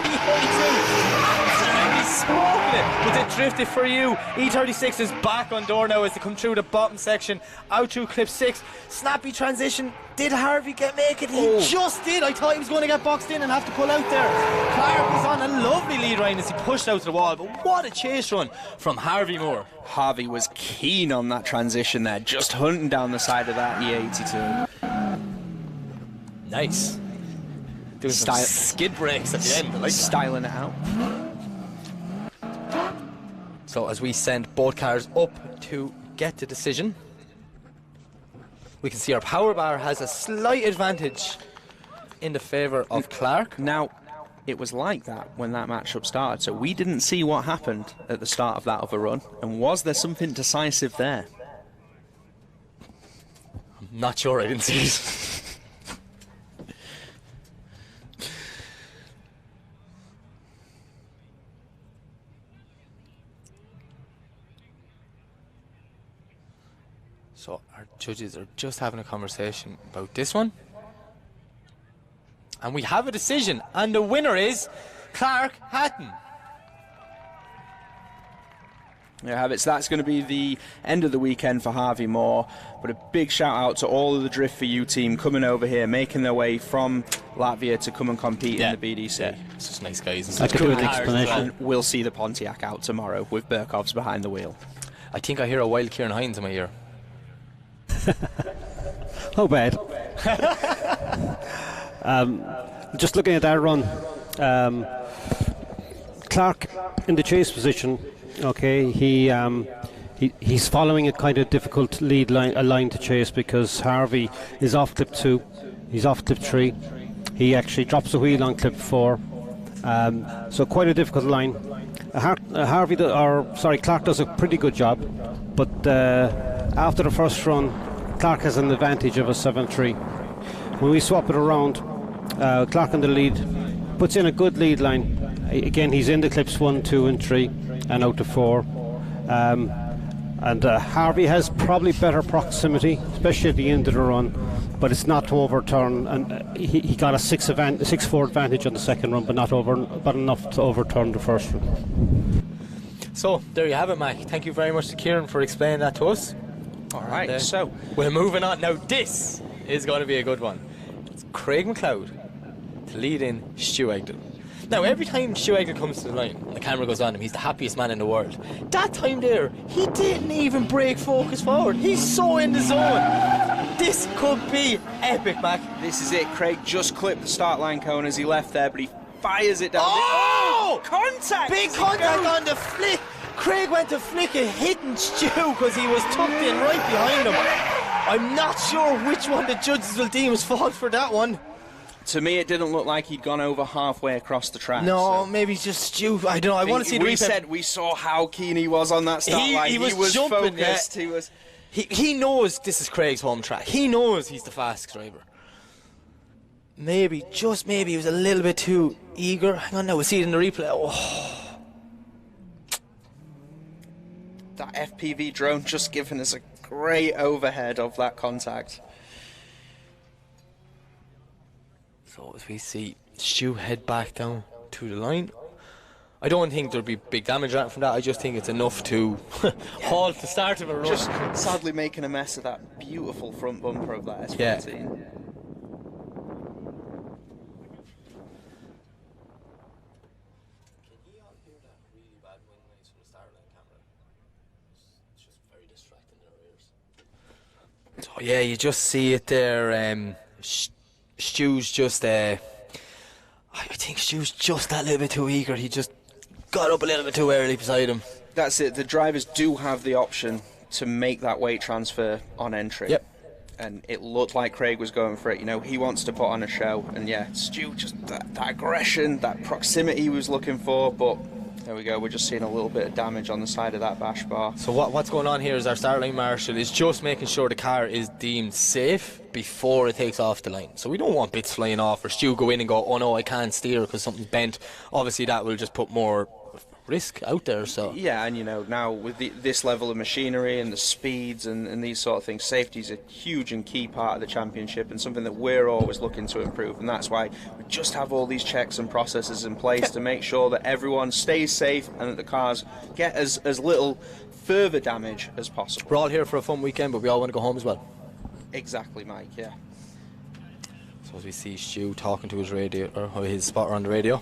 He's smoking it. But they drifted for you. E36 is back on door now as they come through the bottom section. Out through clip 6. Snappy transition. Did Harvey make it? He just did. I thought he was going to get boxed in and have to pull out there. Clark was on a lovely lead line as he pushed out to the wall. But what a chase run from Harvey Moore. Harvey was keen on that transition there, just hunting down the side of that E82. Nice. Doing some skid brakes at the end. I like styling it out. So as we send both cars up to get the decision, we can see our power bar has a slight advantage in the favour of Clark. Now, it was like that when that matchup started, so we didn't see what happened at the start of that other run. And was there something decisive there? I'm not sure, I didn't see it. So our judges are just having a conversation about this one. And we have a decision, and the winner is Clark Hatton. There you have it. So that's going to be the end of the weekend for Harvey Moore. But a big shout out to all of the Drift for You team coming over here, making their way from Latvia to come and compete in the BDC. Yeah, it's just nice guys. I could do an explanation. And we'll see the Pontiac out tomorrow with Burkhoff's behind the wheel. I think I hear a wild Kieran Hines in my ear. How bad? Just looking at that run, Clark in the chase position. Okay, he's following a kind of difficult lead line, a line to chase, because Harvey is off clip 2, he's off clip 3. He actually drops the wheel on clip 4, so quite a difficult line. Clark does a pretty good job, but after the first run, Clark has an advantage of a 7-3. When we swap it around, Clark in the lead puts in a good lead line. Again, he's in the clips 1, 2 and 3 and out to 4. And Harvey has probably better proximity, especially at the end of the run, but it's not to overturn. And he got a 6-4 advantage on the second run, but enough to overturn the first run. So there you have it, Mac. Thank you very much to Kieran for explaining that to us. All right, so we're moving on. Now this is going to be a good one. It's Craig McLeod to lead in Stu Egdon. Now every time Stu Egdon comes to the line, the camera goes on him, he's the happiest man in the world. That time there, he didn't even break focus forward. He's so in the zone. This could be epic, Mac. This is it. Craig just clipped the start line cone as he left there, but he fires it down. Oh! Contact! Big contact on the flick. Craig went to flick a hitting Stu because he was tucked in right behind him. I'm not sure which one the judges will deem his fault for that one. To me, it didn't look like he'd gone over halfway across the track. No, so maybe he's just stupid. I don't know. I want to see the replay. We saw how keen he was on that start line. He was jumping, focused. Yeah. He knows this is Craig's home track. He knows he's the fastest driver. Maybe, just maybe, he was a little bit too eager. Hang on now, we'll see it in the replay. Oh. That FPV drone just giving us a great overhead of that contact. So as we see Stu head back down to the line, I don't think there'll be big damage from that. I just think it's enough to halt the start of a run. Just sadly making a mess of that beautiful front bumper of that S14. Starline camera. It's just very distracting in our ears. So yeah, you just see it there. Stu's just I think Stu's just that little bit too eager. He just got up a little bit too early beside him. That's it. The drivers do have the option to make that weight transfer on entry. Yep. And it looked like Craig was going for it. You know, he wants to put on a show. And yeah, Stu, just that aggression, that proximity he was looking for. But there we go. We're just seeing a little bit of damage on the side of that bash bar. So what's going on here is our Starline marshal is just making sure the car is deemed safe before it takes off the line. So we don't want bits flying off or Stu go in and go, oh no, I can't steer because something's bent. Obviously that will just put more risk out there. So yeah, and you know, now with this level of machinery and the speeds and these sort of things, safety is a huge and key part of the championship and something that we're always looking to improve, and that's why we just have all these checks and processes in place to make sure that everyone stays safe and that the cars get as little further damage as possible. We're all here for a fun weekend, but we all want to go home as well. Exactly, Mike. Yeah. So as we see Stu talking to his radio, or his spotter on the radio,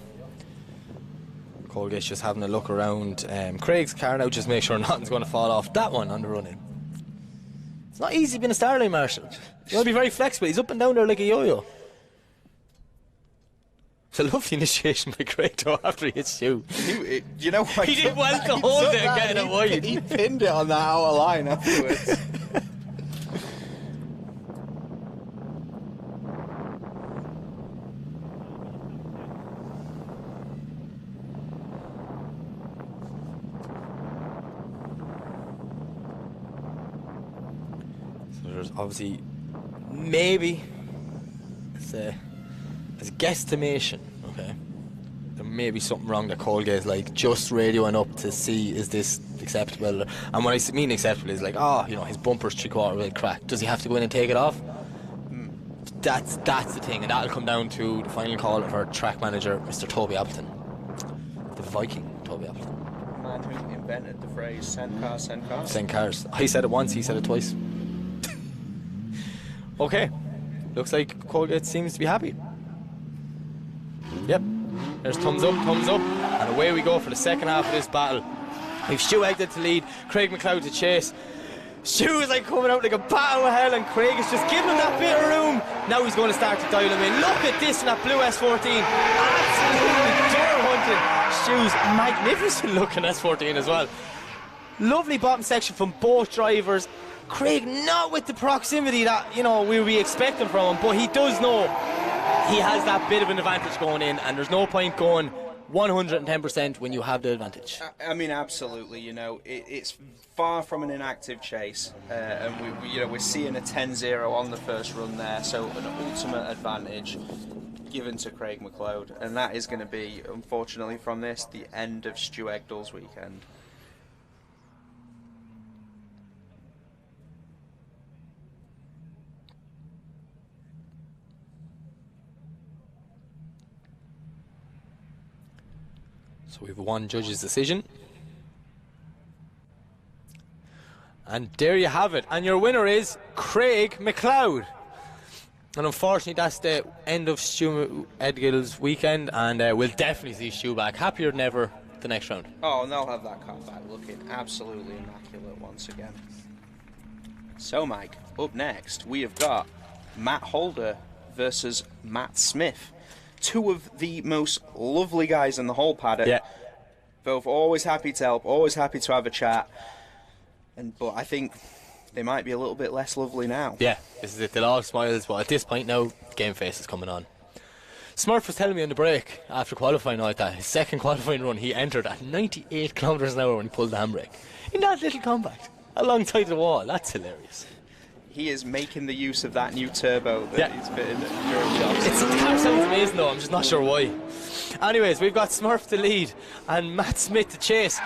Colgate's just having a look around Craig's car now, just make sure nothing's going to fall off that one on the run-in. It's not easy being a Starline marshal. You want to be very flexible. He's up and down there like a yo-yo. It's a lovely initiation by Craig though after he hits Stu. You know what? He did well to hold it and get it wide. He pinned it on that outer line afterwards. There's obviously maybe as a guesstimation, okay, there may be something wrong that Colgate's like just radioing up to see is this acceptable, and what I mean acceptable is like, oh, you know, his bumper's 3/4 wheel cracked, does he have to go in and take it off? That's the thing, and that'll come down to the final call of our track manager, Mr. Toby Appleton, the Viking Toby Appleton, Man who invented the phrase send cars, send cars. Send cars. I said it once, he said it twice. Okay, looks like Colgate seems to be happy. Yep, there's thumbs up, and away we go for the second half of this battle. If Stu exited to lead, Craig McLeod to chase. Stu is like coming out like a bat out of hell, and Craig is just giving him that bit of room. Now he's going to start to dial him in. Look at this in that blue S14. Absolutely door hunting. Stu's magnificent looking S14 as well. Lovely bottom section from both drivers. Craig not with the proximity that, you know, we'll be expecting from him, but he does know he has that bit of an advantage going in, and there's no point going 110% when you have the advantage. I mean, absolutely. You know, it's far from an inactive chase, and we're seeing a 10-0 on the first run there, so an ultimate advantage given to Craig McLeod, and that is going to be, unfortunately, from this, the end of Stu Egdal's weekend. So we have one judge's decision. And there you have it. And your winner is Craig McLeod. And unfortunately, that's the end of Stu Edgill's weekend. And we'll definitely see Stu back happier than ever the next round. Oh, and they'll have that car back looking absolutely immaculate once again. So, Mike, up next, we have got Matt Holder versus Matt Smith. Two of the most lovely guys in the whole paddock. Yeah. Both always happy to help, always happy to have a chat. But I think they might be a little bit less lovely now. Yeah, this is it. They'll all smiles, but at this point now, game face is coming on. Smurf was telling me on the break after qualifying like that, his second qualifying run, he entered at 98 kilometres an hour when he pulled the handbrake. In that little compact, alongside the wall. That's hilarious. He is making the use of that new turbo that he's fitted during jobs. The car sounds amazing though, I'm just not sure why. Anyways, we've got Smurf to lead and Matt Smith to chase.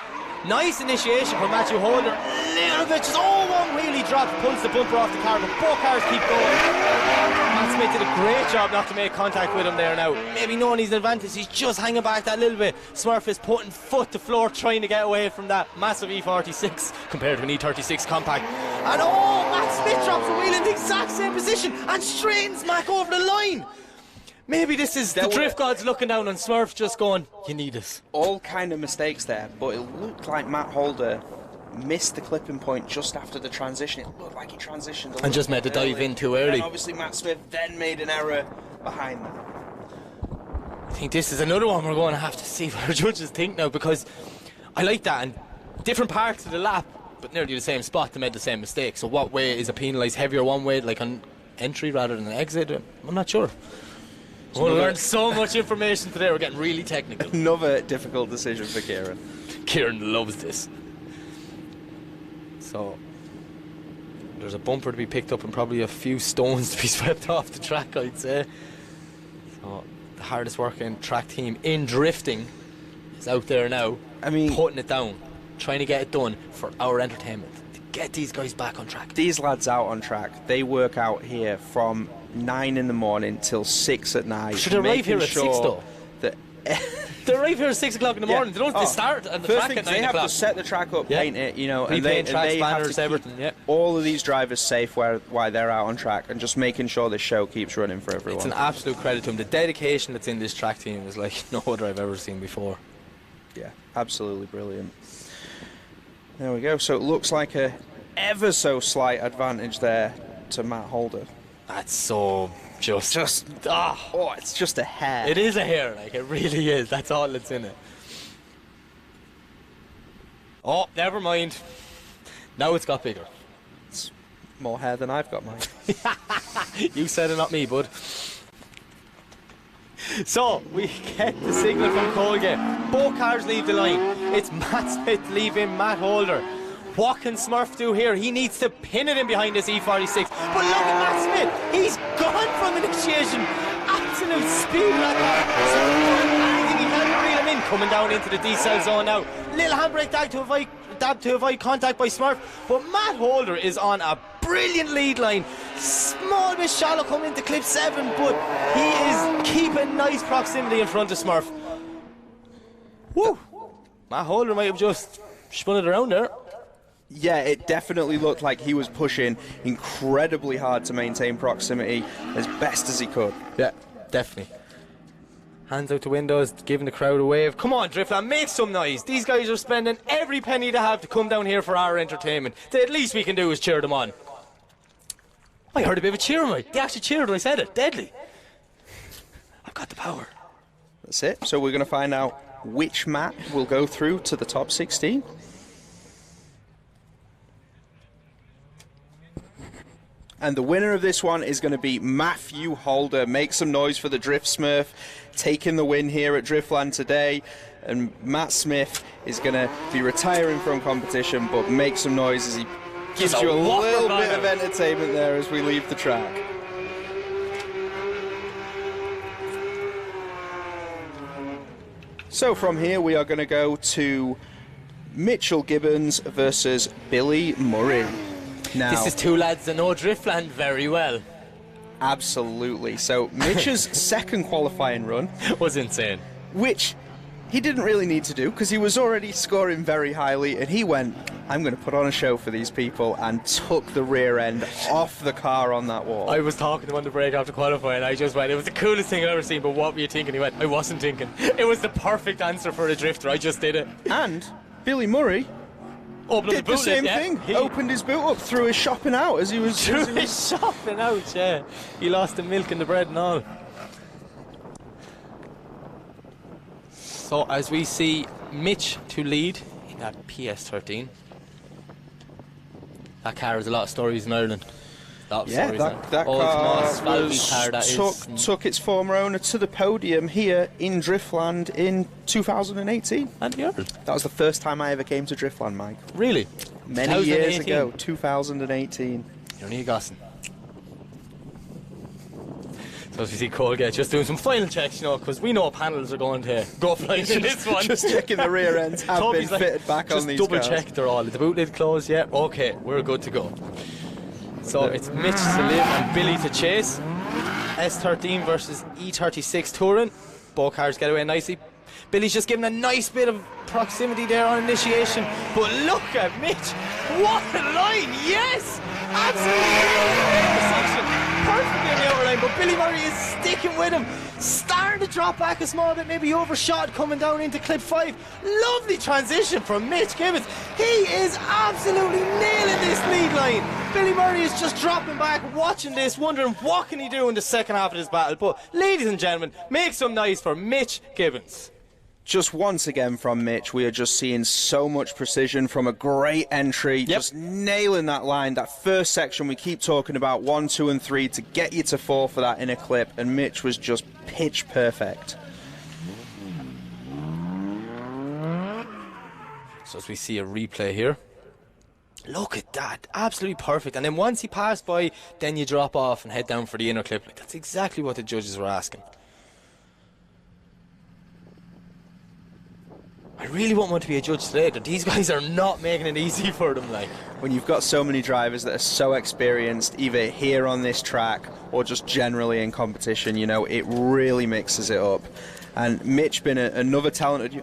Nice initiation from Matthew Holder. Little bit, just one wheelie drop, pulls the bumper off the car, but both cars keep going. Matt Smith did a great job not to make contact with him there now. Maybe knowing he's an advantage, he's just hanging back that little bit. Smurf is putting foot to floor, trying to get away from that massive E46 compared to an E36 compact. And Matt Smith drops the wheel in the exact same position and straightens Mac over the line. Maybe this is the drift gods looking down on Smurf just going, you need us. All kind of mistakes there, but it looked like Matt Holder missed the clipping point just after the transition. It looked like he transitioned and just made the dive in too early. And obviously Matt Smith then made an error behind that. I think this is another one we're going to have to see what our judges think now, because I like that, and different parts of the lap but nearly the same spot, they made the same mistake. So what way is it penalised? Heavier one way, like on entry rather than exit? I'm not sure. We're going to learn so much information today. We're getting really technical. Another difficult decision for Kieran. Kieran loves this. So there's a bumper to be picked up and probably a few stones to be swept off the track, I'd say. So the hardest working track team in drifting is out there now, I mean, putting it down, trying to get it done for our entertainment, to get these guys back on track. These lads out on track, they work out here from 9 in the morning till 6 at night. Should arrive here at 6 though? That they arrive here at 6 o'clock in the morning. They don't they start at the first track thing, at 9 they o'clock. have to set the track up, paint it, you know, and Repaint they tracks, have banners, to everything. keep all of these drivers safe while they're out on track, and just making sure this show keeps running for everyone. It's an absolute credit to them. The dedication that's in this track team is like no other I've ever seen before. Yeah, absolutely brilliant. There we go. So it looks like a ever so slight advantage there to Matt Holder. That's so just it's just a hair. It is a hair, like it really is. That's all that's in it. Oh, never mind. Now it's got bigger. It's more hair than I've got, mate. You said it, not me, bud. So we get the signal from Colgate. Both cars leave the line. It's Matt Smith leaving Matt Holder. What can Smurf do here? He needs to pin it in behind this E46. But look at Matt Smith. He's gone from initiation. Absolute speed like that. Anything he can to reel him in. Coming down into the decel zone now. Little handbrake dab to avoid contact by Smurf. But Matt Holder is on a brilliant lead line. Small bit shallow coming into clip 7, but he is keeping nice proximity in front of Smurf. Woo! Matt Holder might have just spun it around there. Yeah, it definitely looked like he was pushing incredibly hard to maintain proximity as best as he could. Yeah, definitely. Hands out the windows, giving the crowd a wave. Come on, Driftland, make some noise. These guys are spending every penny they have to come down here for our entertainment. The least we can do is cheer them on. I heard a bit of a cheer, mate. They actually cheered when I said it. Deadly. I've got the power. That's it. So we're going to find out which Matt will go through to the top 16. And the winner of this one is going to be Matthew Holder. Make some noise for the Drift Smurf, taking the win here at Driftland today. And Matt Smith is going to be retiring from competition, but make some noise as he gives you a little bit of entertainment there as we leave the track. So from here we are going to go to Mitchell Gibbons versus Billy Murray. Now, this is two lads that know Driftland very well. Absolutely. So Mitch's second qualifying run was insane, which he didn't really need to do because he was already scoring very highly, and he went, I'm going to put on a show for these people, and took the rear end off the car on that wall. I was talking to him on the break after qualifying. I just went, it was the coolest thing I've ever seen, but what were you thinking? He went, I wasn't thinking. It was the perfect answer for a drifter. I just did it. And Billy Murray did the same thing. He opened his boot up, threw his shopping out as he was... Threw his shopping out, yeah. He lost the milk and the bread and all. So as we see Mitch to lead in that PS13. That car has a lot of stories in Ireland. Yeah, that car took its former owner to the podium here in Driftland in 2018. And yeah, that was the first time I ever came to Driftland, Mike. Really? Many years ago, 2018. You're near Gosson. So as we see Colgate just doing some final checks, you know, because we know panels are going to go flying in this one. Just checking the rear ends have been fitted back on these cars. Just double check they're all. Is the boot lid closed? Yeah. Okay, we're good to go. So it's Mitch to live and Billy to chase. S13 versus E36 Touring. Both cars get away nicely. Billy's just giving a nice bit of proximity there on initiation. But look at Mitch. What a line. Yes. Absolutely. Perfectly in the outer line. But Billy Murray is sticking with him. starting to drop back a small bit, maybe overshot coming down into clip 5. Lovely transition from Mitch Gibbons. He is absolutely nailing this lead line. Billy Murray is just dropping back, watching this, wondering what can he do in the second half of this battle. But ladies and gentlemen, make some noise for Mitch Gibbons. Just once again from Mitch, we are just seeing so much precision from a great entry, just nailing that line. That first section we keep talking about, 1, 2 and 3 to get you to 4 for that inner clip, and Mitch was just pitch perfect. So as we see a replay here, look at that, absolutely perfect. And then once he passed by, then you drop off and head down for the inner clip. Like, that's exactly what the judges were asking. I really want one to be a judge today, but these guys are not making it easy for them. Like, when you've got so many drivers that are so experienced, either here on this track or just generally in competition, you know, it really mixes it up. And Mitch been another talented...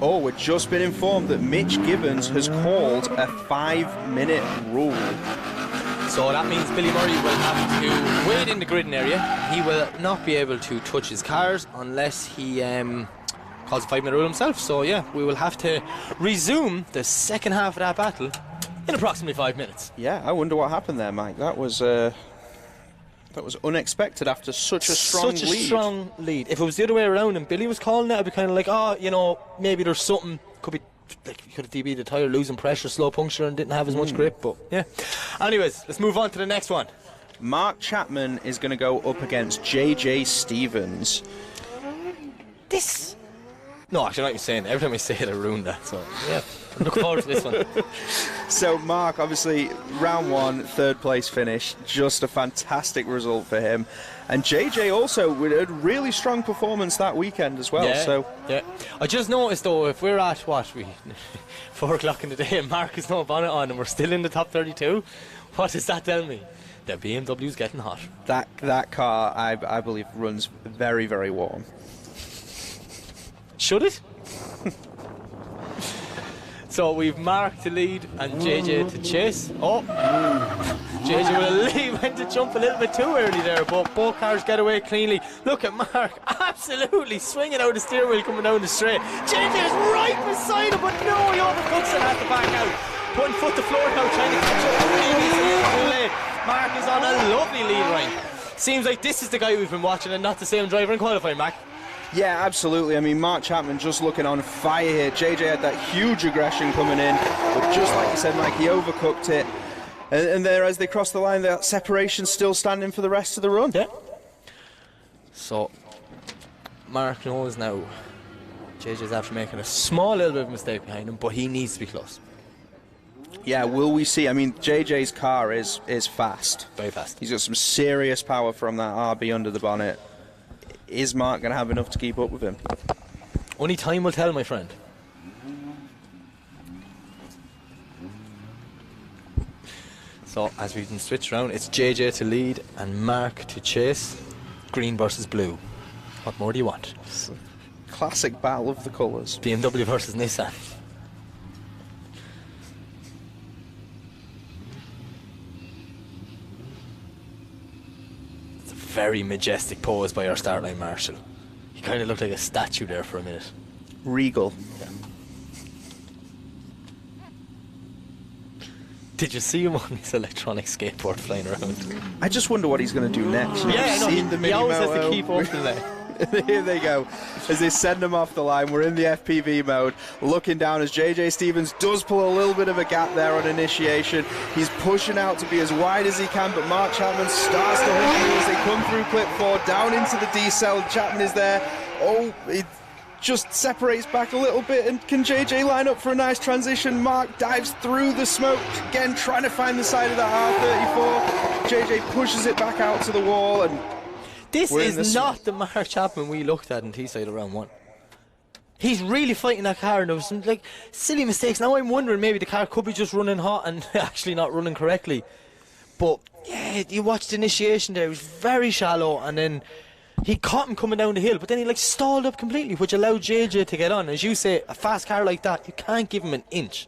Oh, we've just been informed that Mitch Gibbons has called a 5-minute rule. so that means Billy Murray will have to wait in the gridding area. He will not be able to touch his cars unless he calls a 5-minute rule himself. So yeah, we will have to resume the second half of that battle in approximately 5 minutes. Yeah, I wonder what happened there, Mike. That was unexpected after such a strong lead. Such a strong lead. If it was the other way around and Billy was calling it, I'd be kind of like, oh, you know, maybe there's something, could be like, could have DB'd the tyre, losing pressure, slow puncture, and didn't have as much grip. But yeah. Anyways, let's move on to the next one. Mark Chapman is going to go up against JJ Stevens. No, actually, I'm not even saying it. Every time I say it, I ruin that. So, yeah, I'm looking forward to this one. So, Mark, obviously, round 1, third place finish. Just a fantastic result for him. And JJ also with a really strong performance that weekend as well. Yeah. I just noticed, though, if we're at, 4 o'clock in the day and Mark has no bonnet on and we're still in the top 32, what does that tell me? The BMW's getting hot. That car, I believe, runs very, very warm. Should it? So we've Mark to lead and JJ to chase. Oh, JJ went to jump a little bit too early there, but both cars get away cleanly. Look at Mark, absolutely swinging out the steering wheel coming down the straight. JJ is right beside him, but no, he overcuts it at the back out. Putting foot to floor now, trying to catch up. Too late. Mark is on a lovely lead line. Seems like this is the guy we've been watching and not the same driver in qualifying, Mac. Yeah, absolutely. I mean, Mark Chapman just looking on fire here. JJ had that huge aggression coming in, but just like you said, Mike, he overcooked it. And there, as they cross the line, that separation's still standing for the rest of the run. Yeah. So, Mark knows now JJ's after making a small little bit of mistake behind him, but he needs to be close. Yeah, will we see? I mean, JJ's car is fast. Very fast. He's got some serious power from that RB under the bonnet. Is Mark going to have enough to keep up with him? Only time will tell, my friend. So, as we can switch around, it's JJ to lead and Mark to chase. Green versus blue. What more do you want? It's a classic battle of the colours. BMW versus Nissan. Very majestic pose by our start line marshal. He kind of looked like a statue there for a minute. Regal. Yeah. Did you see him on his electronic skateboard flying around? I just wonder what he's going to do next. Yeah, I know. He always has to keep up to that. Here they go as they send him off the line. We're in the FPV mode, looking down as JJ Stevens does pull a little bit of a gap there on initiation. He's pushing out to be as wide as he can, but Mark Chapman starts to hit as they come through clip 4 down into the D-cell. Chapman is there. Oh, he just separates back a little bit, and can JJ line up for a nice transition? Mark dives through the smoke again, trying to find the side of that R34. JJ pushes it back out to the wall, and this is not the Mark Chapman we looked at in Teesside of round 1. He's really fighting that car, and there was some like silly mistakes. Now I'm wondering maybe the car could be just running hot and actually not running correctly. But yeah, you watched the initiation there, it was very shallow, and then he caught him coming down the hill, but then he like stalled up completely, which allowed JJ to get on. As you say, a fast car like that, you can't give him an inch.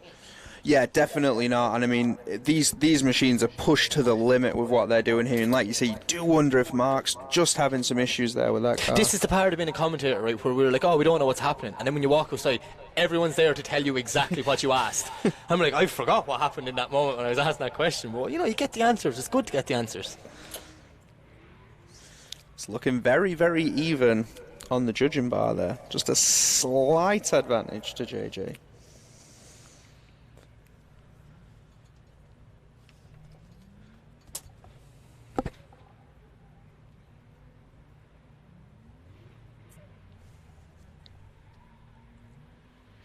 Yeah, definitely not. And I mean, these machines are pushed to the limit with what they're doing here. And like you say, you do wonder if Mark's just having some issues there with that car. This is the part of being a commentator, right, where we're like, oh, we don't know what's happening. And then when you walk outside, everyone's there to tell you exactly what you asked. I'm like, I forgot what happened in that moment when I was asking that question. But, you get the answers. It's good to get the answers. It's looking very, very even on the judging bar there. Just a slight advantage to JJ.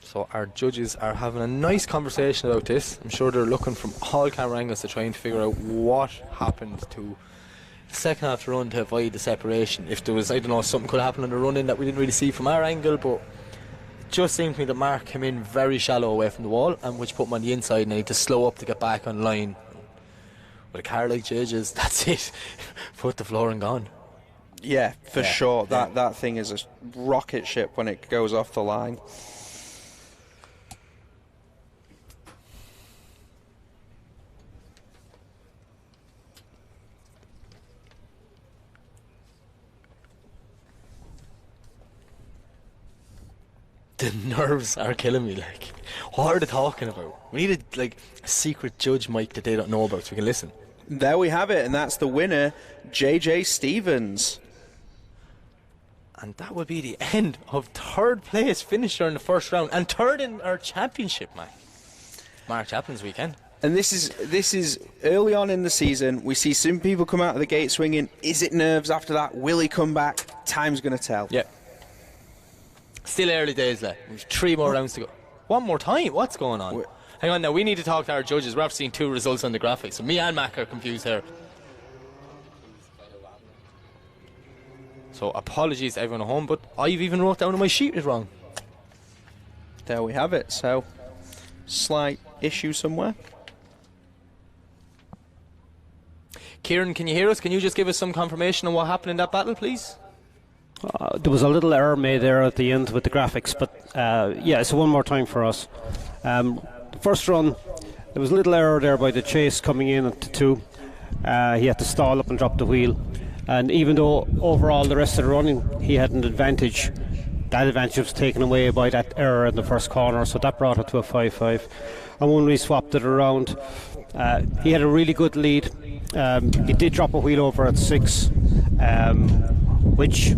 So our judges are having a nice conversation about this. I'm sure they're looking from all camera angles to try and figure out what happened to the second half run to avoid the separation. If there was, I don't know, something could happen on the run in that we didn't really see from our angle, but it just seemed to me that Mark came in very shallow away from the wall, and which put him on the inside, and he had to slow up to get back on line. With a car like JJ's, that's it. Put the floor and gone. Yeah, for sure. That thing is a rocket ship when it goes off the line. The nerves are killing me. Like, what are they talking about? We need a secret judge mic that they don't know about so we can listen. There we have it, and that's the winner, JJ Stevens. And that would be the end of third place finisher in the first round and third in our championship, Mark Chaplin's weekend. And this is early on in the season. We see some people come out of the gate swinging. Is it nerves after that? Will he come back? Time's going to tell. Yeah. Still early days left. We've 3 more rounds to go. One more time? What's going on? Hang on now, we need to talk to our judges. We're after seeing 2 results on the graphics. So me and Mac are confused here. So apologies to everyone at home, but I've even wrote down on my sheet is wrong. There we have it. So, slight issue somewhere. Kieran, can you hear us? Can you just give us some confirmation on what happened in that battle, please? There was a little error made there at the end with the graphics, but yeah, so one more time for us. The first run, there was a little error there by the chase coming in at 2. He had to stall up and drop the wheel, and even though overall the rest of the running he had an advantage, that advantage was taken away by that error in the first corner, so that brought it to a 5-5. And when we swapped it around, he had a really good lead. He did drop a wheel over at 6, which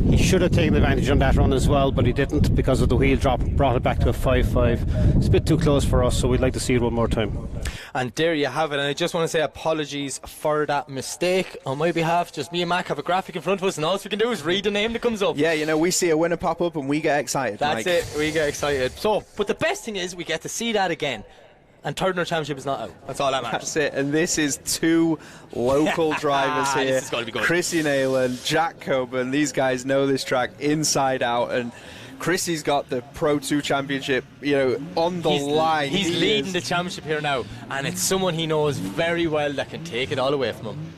he should have taken advantage on that run as well, but he didn't because of the wheel drop. Brought it back to a 5-5. It's a bit too close for us, so we'd like to see it one more time. And there you have it, and I just want to say apologies for that mistake on my behalf. Just me and Mac have a graphic in front of us, and all we can do is read the name that comes up. Yeah, we see a winner pop up and we get excited. That's it, we get excited. So, but the best thing is we get to see that again. And third in our championship is not out. That's all that matters. That's it. And this is 2 local drivers here. This is going to be good. Chrissy Nayland, Jack Coburn. These guys know this track inside out. And Chrissy's got the Pro 2 championship, on the line. He's leading the championship here now. And it's someone he knows very well that can take it all away from him.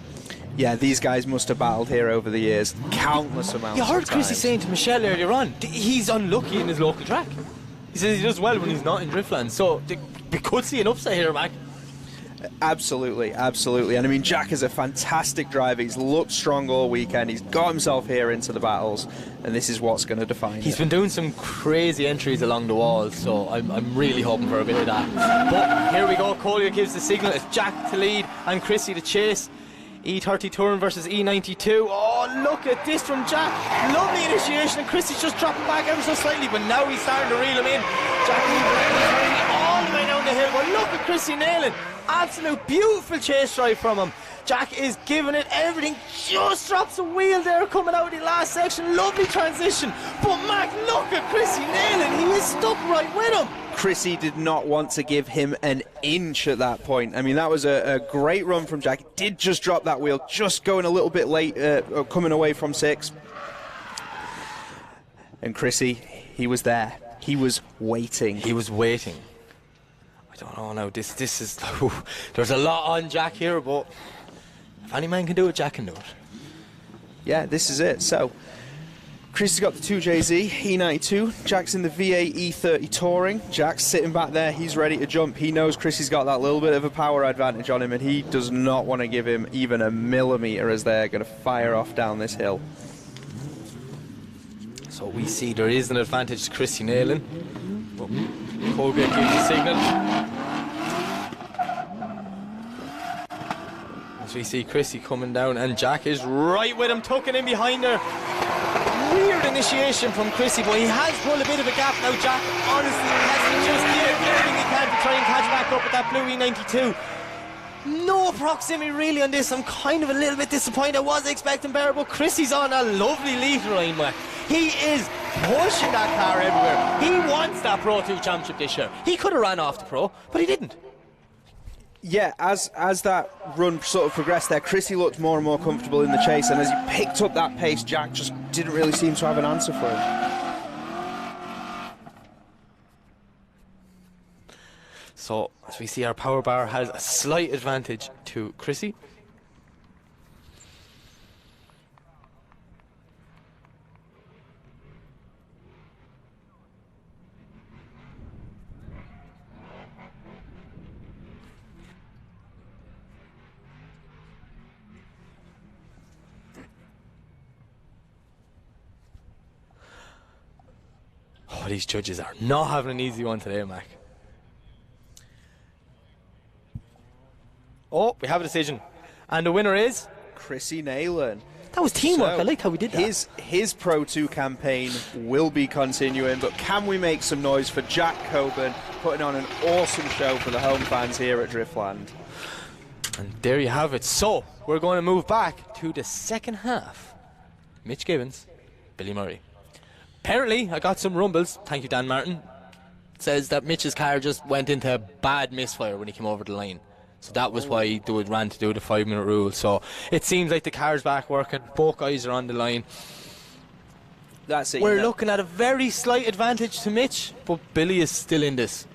Yeah, these guys must have battled here over the years. Countless amounts of times. You heard Chrissy saying to Michelle earlier on, he's unlucky in his local track. He says he does well when he's not in Driftland. So we could see an upset here, Mac. Absolutely. And I mean, Jack is a fantastic driver. He's looked strong all weekend. He's got himself here into the battles, and this is what's going to define He's been doing some crazy entries along the wall, so I'm really hoping for a bit of that. But here we go. Collier gives the signal. It's Jack to lead and Chrissy to chase. E30 Touring versus E92. Oh, look at this from Jack. Lovely initiation, and Chrissy's just dropping back ever so slightly, but now he's starting to reel him in. Jack all the way down the hill, but look at Chrissy nailing. Absolute beautiful chase drive from him. Jack is giving it everything. Just drops a wheel there coming out of the last section. Lovely transition. But Mac, look at Chrissy nailing. He is stuck right with him. Chrissy did not want to give him an inch at that point. I mean, that was a great run from Jack. He did just drop that wheel, just going a little bit late, coming away from 6. And Chrissy, he was there. He was waiting. I don't know now. This is. There's a lot on Jack here, but if any man can do it, Jack can do it. Yeah, this is it. So, Chrissy's got the 2JZ E92. Jack's in the VA E30 Touring. Jack's sitting back there. He's ready to jump. He knows Chrissy's got that little bit of a power advantage on him, and he does not want to give him even a millimetre as they're going to fire off down this hill. So we see there is an advantage to Chrissy Nayland. Colgate gives the signal. As we see Chrissy coming down, and Jack is right with him, tucking in behind her. Weird initiation from Chrissy, but he has pulled a bit of a gap now. Jack honestly has to just do everything he can to try and catch back up with that blue E92. No proximity really on this. I'm kind of a little bit disappointed. I was expecting better, but Chrissy's on a lovely lead line, Mac. He is pushing that car everywhere. He wants that Pro 2 Championship this year. He could have ran off the Pro, but he didn't. Yeah, as that run sort of progressed there, Chrissy looked more and more comfortable in the chase, and as he picked up that pace, Jack just didn't really seem to have an answer for him. So, as we see, our power bar has a slight advantage to Chrissy. Oh, these judges are not having an easy one today, Mac. Oh, we have a decision. And the winner is Chrissy Nayland. That was teamwork. I liked how we did that. His Pro 2 campaign will be continuing, but can we make some noise for Jack Coburn putting on an awesome show for the home fans here at Driftland? And there you have it. So, we're going to move back to the second half. Mitch Gibbons, Billy Murray. Apparently, I got some rumbles. Thank you, Dan Martin. Says that Mitch's car just went into a bad misfire when he came over the line. So that was why they ran to do the 5-minute rule. So it seems like the car's back working. Both guys are on the line. That's it. We're looking at a very slight advantage to Mitch, but Billy is still in this.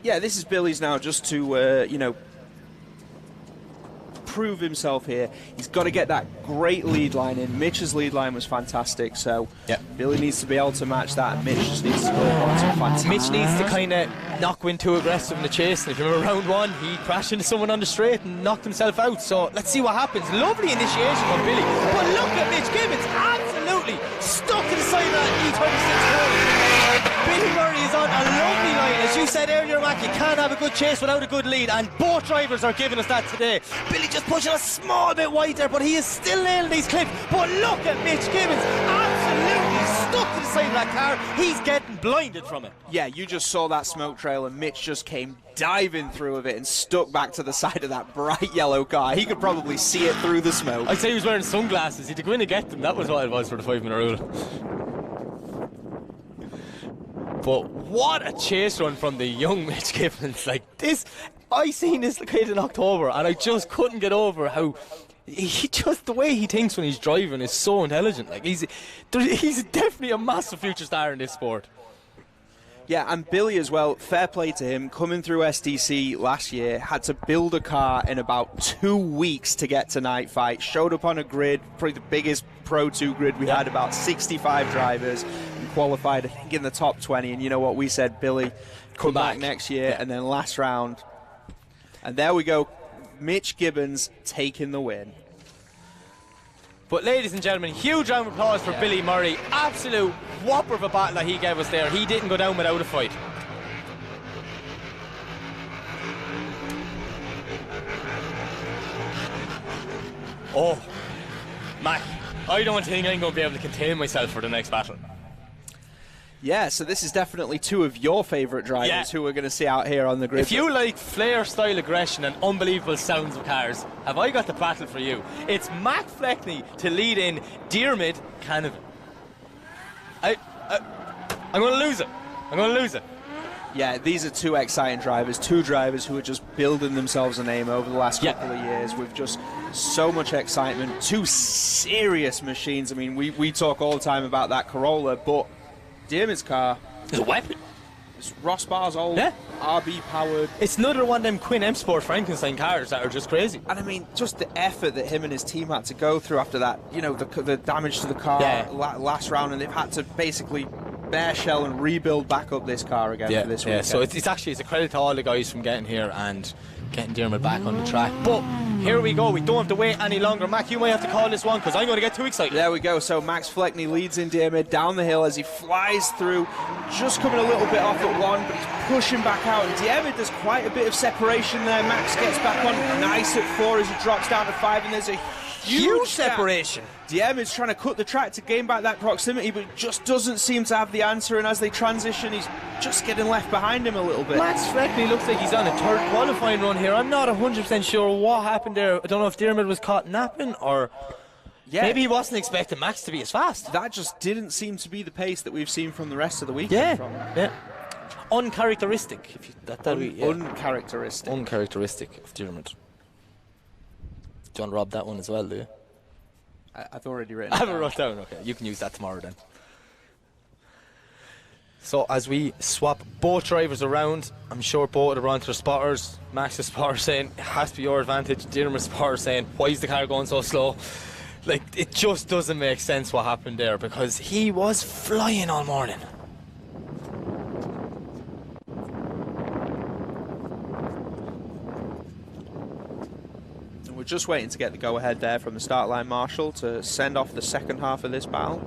Yeah, this is Billy's now, just to, prove himself here. He's got to get that great lead line in. Mitch's lead line was fantastic, so Billy needs to be able to match that, and Mitch just needs to go on some fantastic. Mitch needs to kind of not go in too aggressive in the chase, and if you remember round one, he crashed into someone on the straight and knocked himself out, so let's see what happens. Lovely initiation from Billy, but look at Mitch Gibbons, absolutely stuck to the side of that E36 Billy Murray is on a lovely line. As you said earlier, Mac, you can't have a good chase without a good lead, and both drivers are giving us that today. Billy just pushing a small bit wide there, but he is still nailing these clips. But look at Mitch Gibbons, absolutely stuck to the side of that car. He's getting blinded from it. Yeah, you just saw that smoke trail, and Mitch just came diving through of it and stuck back to the side of that bright yellow car. He could probably see it through the smoke. I'd say he was wearing sunglasses. He had to go in and get them. That was what it was for the 5-minute rule. But what a chase run from the young Mitch Gibbons. Like this, I seen this kid in October, and I just couldn't get over how he just, the way he thinks when he's driving is so intelligent. Like he's definitely a massive future star in this sport. Yeah, and Billy as well, fair play to him, coming through SDC last year, had to build a car in about 2 weeks to get to night fight, showed up on a grid, probably the biggest Pro 2 grid we had, about 65 drivers, and qualified, I think, in the top 20, and you know what we said, Billy, come back next year, and then last round, and there we go, Mitch Gibbons taking the win. But ladies and gentlemen, huge round of applause for Billy Murray. Absolute whopper of a battle that he gave us there. He didn't go down without a fight. Oh, Mac, I don't think I'm going to be able to contain myself for the next battle. Yeah, so this is definitely two of your favourite drivers who we're going to see out here on the grid. If you like flair-style aggression and unbelievable sounds of cars, have I got the battle for you? It's Mac Fleckney to lead in Diarmid Canavan. I'm going to lose it. I'm going to lose it. Yeah, these are two exciting drivers, two drivers who are just building themselves a name over the last couple of years with just so much excitement. Two serious machines. I mean, we talk all the time about that Corolla, but Diarmid's car is a weapon. It's Ross Barr's old RB powered. It's another one of them Quinn M Sport Frankenstein cars that are just crazy. And I mean, just the effort that him and his team had to go through after that, you know, the damage to the car last round, and they've had to basically bare shell and rebuild back up this car again for this weekend. So it's a credit to all the guys from getting here and getting Dermot back on the track. But here we go, we don't have to wait any longer. Mac, you might have to call this one because I'm going to get too excited. There we go. So Max Fleckney leads in Dermot down the hill as he flies through, just coming a little bit off at 1, but he's pushing back out. And Dermot does quite a bit of separation there. Max gets back on nice at 4 as he drops down to 5, and there's a huge separation. Diemer's trying to cut the track to gain back that proximity, but just doesn't seem to have the answer, and as they transition, he's just getting left behind him a little bit. Max Fleckney looks like he's on a 3rd qualifying run here. I'm not 100% sure what happened there. I don't know if Dermot was caught napping, or maybe he wasn't expecting Max to be as fast. That just didn't seem to be the pace that we've seen from the rest of the weekend. Uncharacteristic. Uncharacteristic. Uncharacteristic of Dermot. John robbed that one as well, do you? I've already written I haven't wrote down. Okay, you can use that tomorrow then. So as we swap both drivers around, I'm sure both are onto their spotters. Max's spotter saying it has to be your advantage. Dermot's spotter saying, why is the car going so slow? Like, it just doesn't make sense what happened there, because he was flying all morning. We're just waiting to get the go-ahead there from the start line marshal to send off the second half of this battle.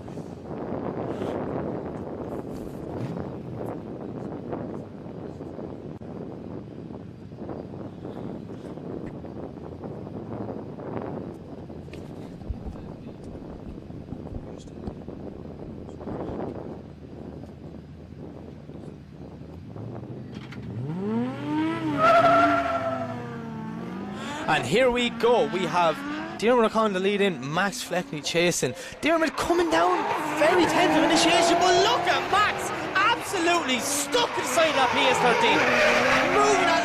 And here we go. We have Dermot O'Connell the lead in, Max Fleckney chasing. Dermot coming down, very tentative initiation, but look at Max, absolutely stuck inside that PS13. Moving that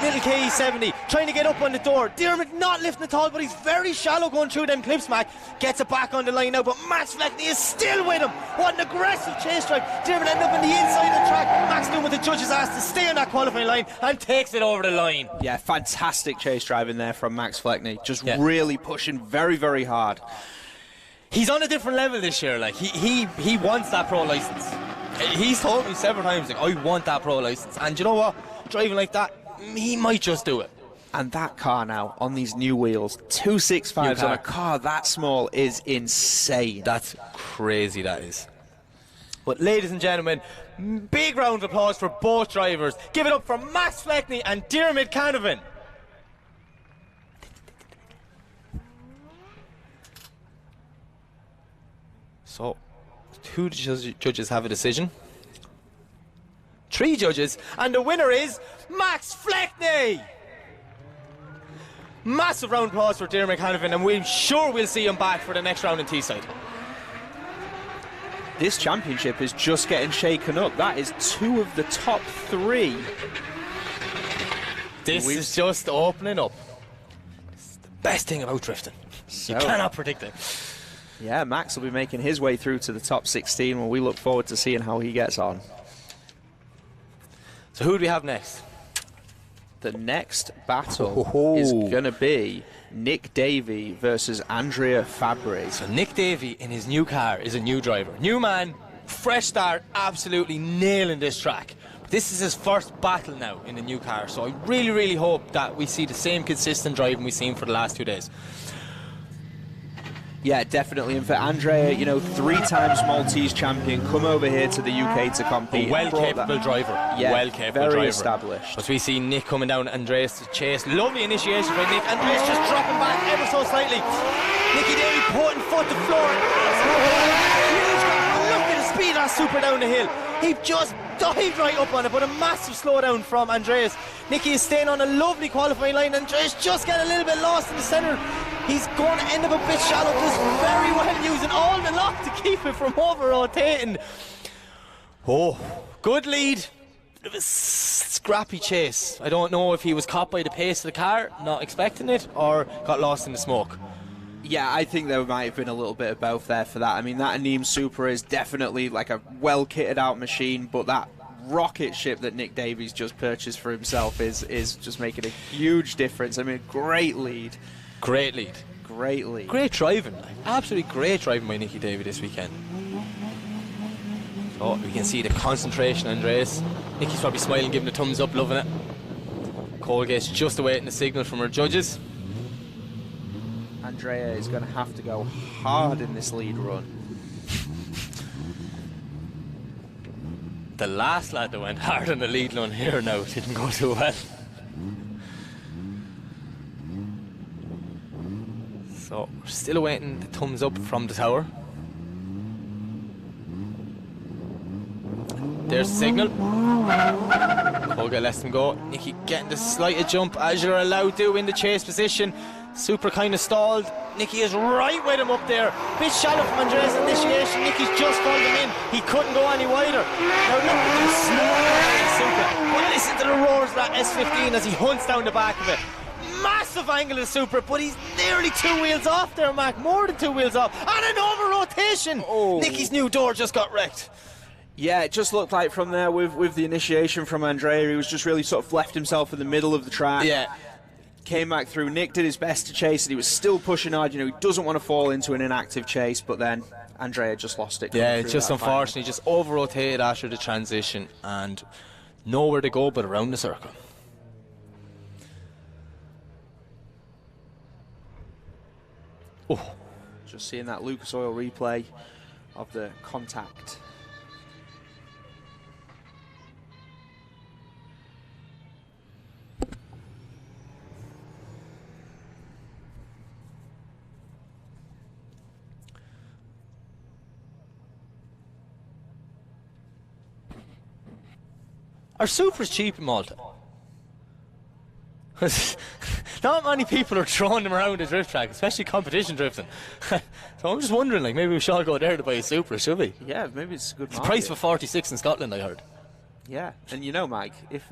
little KE70, trying to get up on the door. Dermot not lifting at all, but he's very shallow going through them clips, Mac. Gets it back on the line now, but Max Fleckney is still with him. What an aggressive chase drive. Dermot ended up on the inside of the track. Max doing what the judges asked to stay on that qualifying line and takes it over the line. Yeah, fantastic chase driving there from Max Fleckney. Just really pushing very, very hard. He's on a different level this year. Like he wants that pro license. He's told me several times, like, I want that pro license. And you know what? Driving like that, he might just do it. And that car now on these new wheels, 265s on a car that small, is insane. That's crazy, that is. But ladies and gentlemen, big round of applause for both drivers. Give it up for Max Fleckney and Dermot Canavan. So, 2 judges have a decision. 3 judges, and the winner is Max Fleckney! Massive round of applause for Dermot Canavan, and we're sure we'll see him back for the next round in Teesside. This championship is just getting shaken up. That is 2 of the top 3. This is just opening up. It's the best thing about drifting. You cannot predict it. Yeah, Max will be making his way through to the top 16. Well, we look forward to seeing how he gets on. So who do we have next? The next battle is going to be Nick Davey versus Andrea Fabry. So Nick Davey in his new car is a new driver. New man, fresh start, absolutely nailing this track. This is his first battle now in the new car, so I really, really hope that we see the same consistent driving we've seen for the last 2 days. Yeah, definitely. And for Andrea, you know, 3 times Maltese champion, come over here to the UK to compete. A well-capable driver. Yeah, well-capable very driver. established. As we see Nick coming down, Andreas to chase. Lovely initiation by Nick. Andreas just dropping back ever so slightly. Nicky Davey putting foot to floor. Huge gap. Look at the speed of that super down the hill. He just dived right up on it, but a massive slowdown from Andreas. Nicky is staying on a lovely qualifying line. Andreas just getting a little bit lost in the centre. He's going to end up a bit shallow, just very well using all the lock to keep it from over-rotating. Oh, good lead. Bit of a scrappy chase. I don't know if he was caught by the pace of the car, not expecting it, or got lost in the smoke. Yeah, I think there might have been a little bit of both there for that. I mean, that Aneem Super is definitely like a well-kitted out machine, but that rocket ship that Nick Davies just purchased for himself is just making a huge difference. I mean, great lead. Great lead. Great lead. Great driving. Like, absolutely great driving by Nicky Davey this weekend. Oh, we can see the concentration, Andreas. Nicky's probably smiling, giving a thumbs up, loving it. Colgate's just awaiting the signal from her judges. Andrea is going to have to go hard in this lead run. The last lad that went hard on the lead run here now didn't go too well. So we're still awaiting the thumbs up from the tower. There's the signal. Colgate lets them go. Nicky getting the slighted jump as you're allowed to in the chase position. Super kind of stalled. Nicky is right with him up there. Bit shallow from Andreas' initiation. Nicky's just followed him in. He couldn't go any wider. Now look at the Super. But listen to the roars of that S15 as he hunts down the back of it. Massive angle of Super, but he's nearly 2 wheels off there, Mac. More than 2 wheels off. And an over rotation. Oh. Nicky's new door just got wrecked. Yeah, it just looked like from there with the initiation from Andrea, he was just really sort of left himself in the middle of the track. Yeah. Came back through. Nick did his best to chase it. He was still pushing hard. You know, he doesn't want to fall into an inactive chase, but then Andrea just lost it. Yeah, it's just unfortunately just over-rotated after the transition and nowhere to go but around the circle. Oh. Just seeing that Lucas Oil replay of the contact. Are Supers cheap in Malta? Not many people are throwing them around the drift track, especially competition drifting. So I'm just wondering, like, maybe we should go there to buy a Supra, should we? Yeah, maybe it's a good It's market. priced for 46 in Scotland, I heard. Yeah, and you know, Mike, if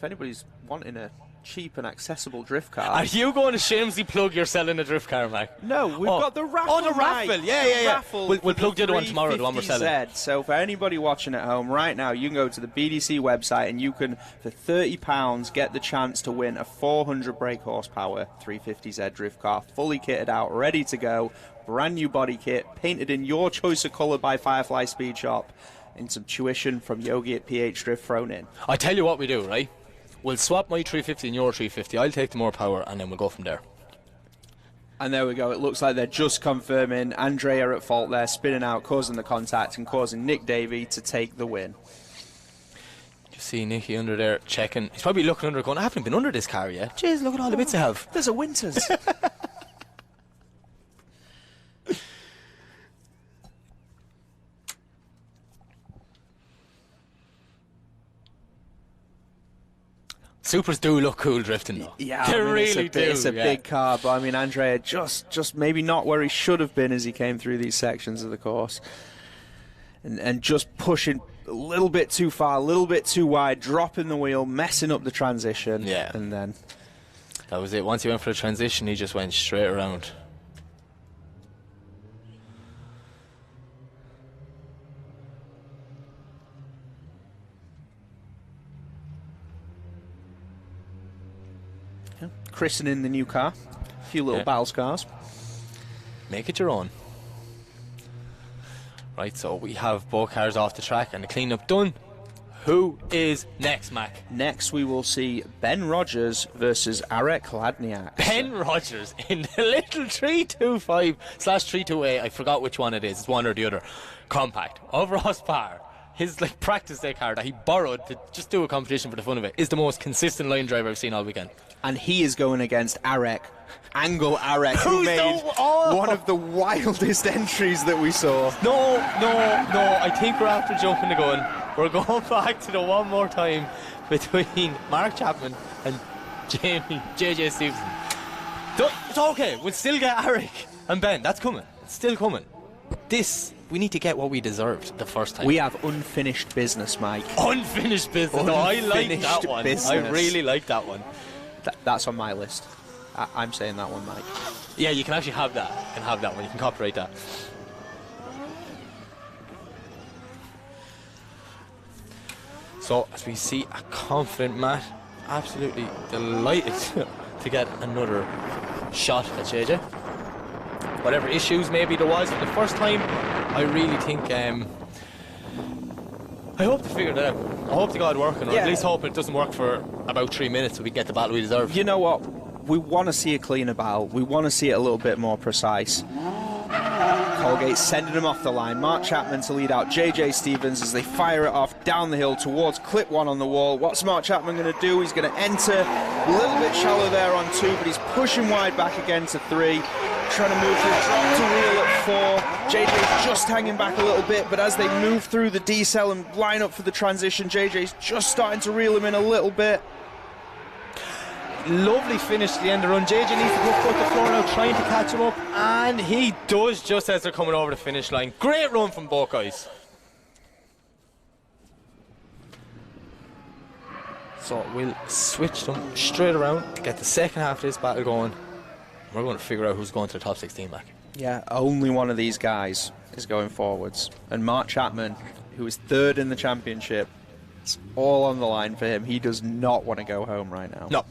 anybody's wanting a cheap and accessible drift car... Are you going to shamelessly plug you're selling a drift car, Mac? No, we've got the raffle. Oh, the raffle, yeah. Raffle We'll plug the other one tomorrow, the one we're selling. 350Z. So for anybody watching at home right now, you can go to the BDC website and you can, for £30, get the chance to win a 400 brake horsepower 350Z drift car, fully kitted out, ready to go, brand new body kit, painted in your choice of colour by Firefly Speed Shop, and some tuition from Yogi at PH Drift thrown in. I tell you what we do, right? We'll swap my 350 and your 350. I'll take the more power and then we'll go from there. And there we go. It looks like they're just confirming Andrea at fault there, spinning out, causing the contact and causing Nick Davey to take the win. You see Nicky under there checking. He's probably looking under going, I haven't been under this car yet. Jeez, look at all the bits I have. There's a Winters. Supers do look cool drifting though. Yeah, they I mean, really do. It's a big car, but I mean, Andrea just maybe not where he should have been as he came through these sections of the course, and just pushing a little bit too far, a little bit too wide, dropping the wheel, messing up the transition. Yeah, and then that was it. Once he went for the transition, he just went straight around. Christening the new car, a few little battle scars. Make it your own. Right, so we have both cars off the track and the cleanup done. Who is next, Mac? Next we will see Ben Rogers versus Arek Hladniak. Ben Rogers in the little 325/328. I forgot which one it is. It's one or the other. Compact. Over horsepower. His like practice day car that he borrowed to just do a competition for the fun of it is the most consistent line driver I've seen all weekend. And he is going against Arek, Angle Arek, who made one of the wildest entries that we saw. No, I think we're after jumping the gun. We're going back to the one more time between Mark Chapman and JJ Stevenson. It's okay, we'll still get Arek and Ben. That's coming. It's still coming. We need to get what we deserved the first time. We have unfinished business, Mike. Unfinished business. No, I like that one. Business. I really like that one. That's on my list. I'm saying that one, Mike. Yeah, you can actually have that. You can have that one. You can copyright that. So as we see a confident Matt, absolutely delighted to get another shot at JJ. Whatever issues maybe there was for the first time, I really think I hope to figure that out. I hope to God working, or at least hope it doesn't work for about 3 minutes so we get the battle we deserve. You know what? We want to see a cleaner battle. We want to see it a little bit more precise. Colgate sending him off the line. Mark Chapman to lead out JJ Stevens as they fire it off down the hill towards clip 1 on the wall. What's Mark Chapman going to do? He's going to enter a little bit shallow there on 2, but he's pushing wide back again to 3. Trying to move through, drop to wheel at 4. JJ's just hanging back a little bit, but as they move through the decel and line up for the transition, JJ's just starting to reel him in a little bit. Lovely finish to the end of the run. JJ needs to go foot the floor now, trying to catch him up, and he does just as they're coming over the finish line. Great run from both guys. So we'll switch them straight around to get the second half of this battle going. We're going to figure out who's going to the top 16 back. Yeah, only one of these guys is going forwards. And Mark Chapman, who is 3rd in the championship, it's all on the line for him. He does not want to go home right now. No.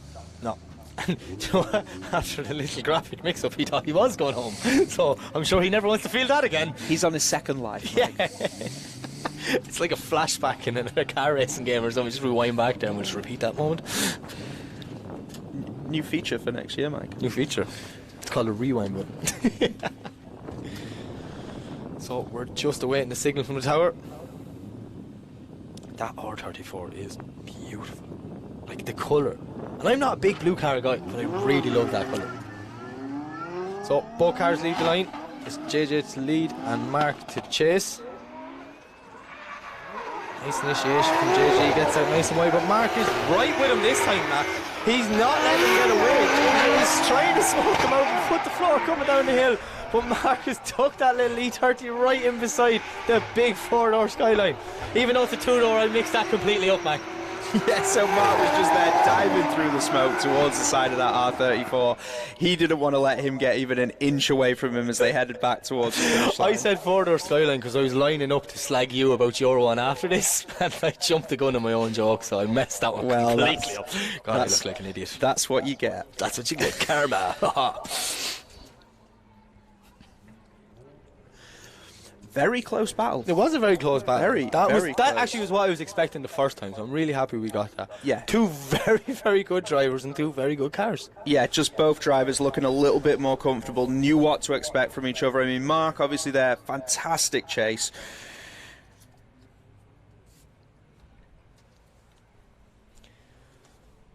And you know what? After the little graphic mix-up, he thought he was going home. So I'm sure he never wants to feel that again. He's on his second life. Yeah. It's like a flashback in a car racing game or something. Just rewind back there and we'll just repeat that moment. New feature for next year, Mike. New feature. It's called a rewind button. So we're just awaiting the signal from the tower. That R34 is beautiful. Like the colour. And I'm not a big blue car guy, but I really love that colour. So both cars lead the line. It's JJ to lead and Mark to chase. Nice initiation from JJ, gets out nice and wide, but Mark is right with him this time, Matt. He's not letting him get away. JJ is trying to smoke him out and put the floor coming down the hill, but Marcus took that little E30 right in beside the big 4-door Skyline. Even though it's a 2-door, I'll mix that completely up, Mac. Yeah, so Mark was just there diving through the smoke towards the side of that R34. He didn't want to let him get even an inch away from him as they headed back towards the finish line. I said 4-door Skyline because I was lining up to slag you about your one after this, and I jumped the gun on my own joke, so I messed that one completely up. God, I look like an idiot. That's what you get. That's what you get, karma. Very close battle. It was a very close battle. Very that close. actually was what I was expecting the first time, so I'm really happy we got that. Yeah. 2 very, very good drivers and 2 very good cars. Yeah, just both drivers looking a little bit more comfortable, knew what to expect from each other. I mean, Mark, obviously there, fantastic chase.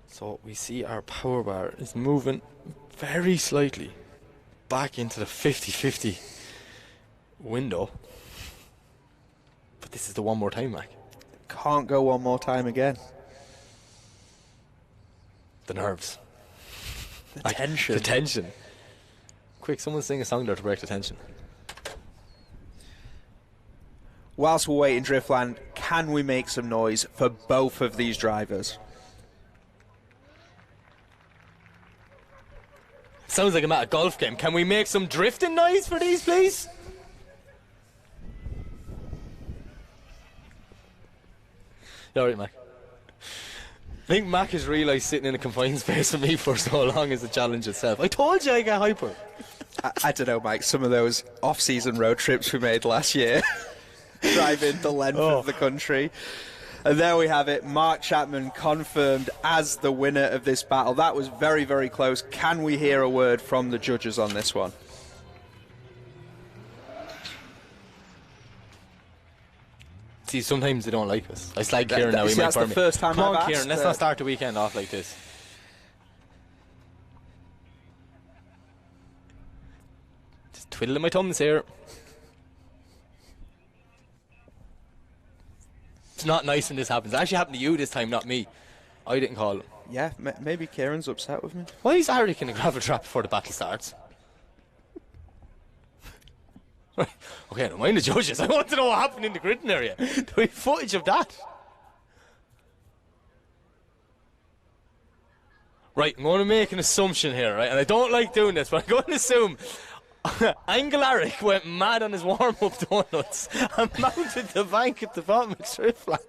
So we see our power bar is moving very slightly back into the 50-50 window. But this is the one more time, Mac. Can't go one more time again. The nerves. The tension. The tension. Quick, someone sing a song there to break the tension. Whilst we're waiting, Driftland, can we make some noise for both of these drivers? Sounds like I'm at a golf game. Can we make some drifting noise for these, please? You alright, Mac? I think Mac has realised sitting in a confined space for me for so long is a challenge itself. I told you I get hyper. I don't know, Mike, some of those off-season road trips we made last year, driving the length of the country. And there we have it, Mark Chapman confirmed as the winner of this battle. That was very, very close. Can we hear a word from the judges on this one? See, sometimes they don't like us. I slag Kieran now. That's the first time Come I've on, Kieran, asked, let's not start the weekend off like this. Just twiddling my thumbs here. It's not nice when this happens. It actually happened to you this time, not me. I didn't call him. Yeah, maybe Kieran's upset with me. Why is Eric in a gravel trap before the battle starts? Okay, I don't mind the judges. I want to know what happened in the gridden area. Do we have footage of that? Right, I'm going to make an assumption here, right? And I don't like doing this, but I'm going to assume Angle Eric went mad on his warm-up donuts and mounted the bank at the bottom of Driftland.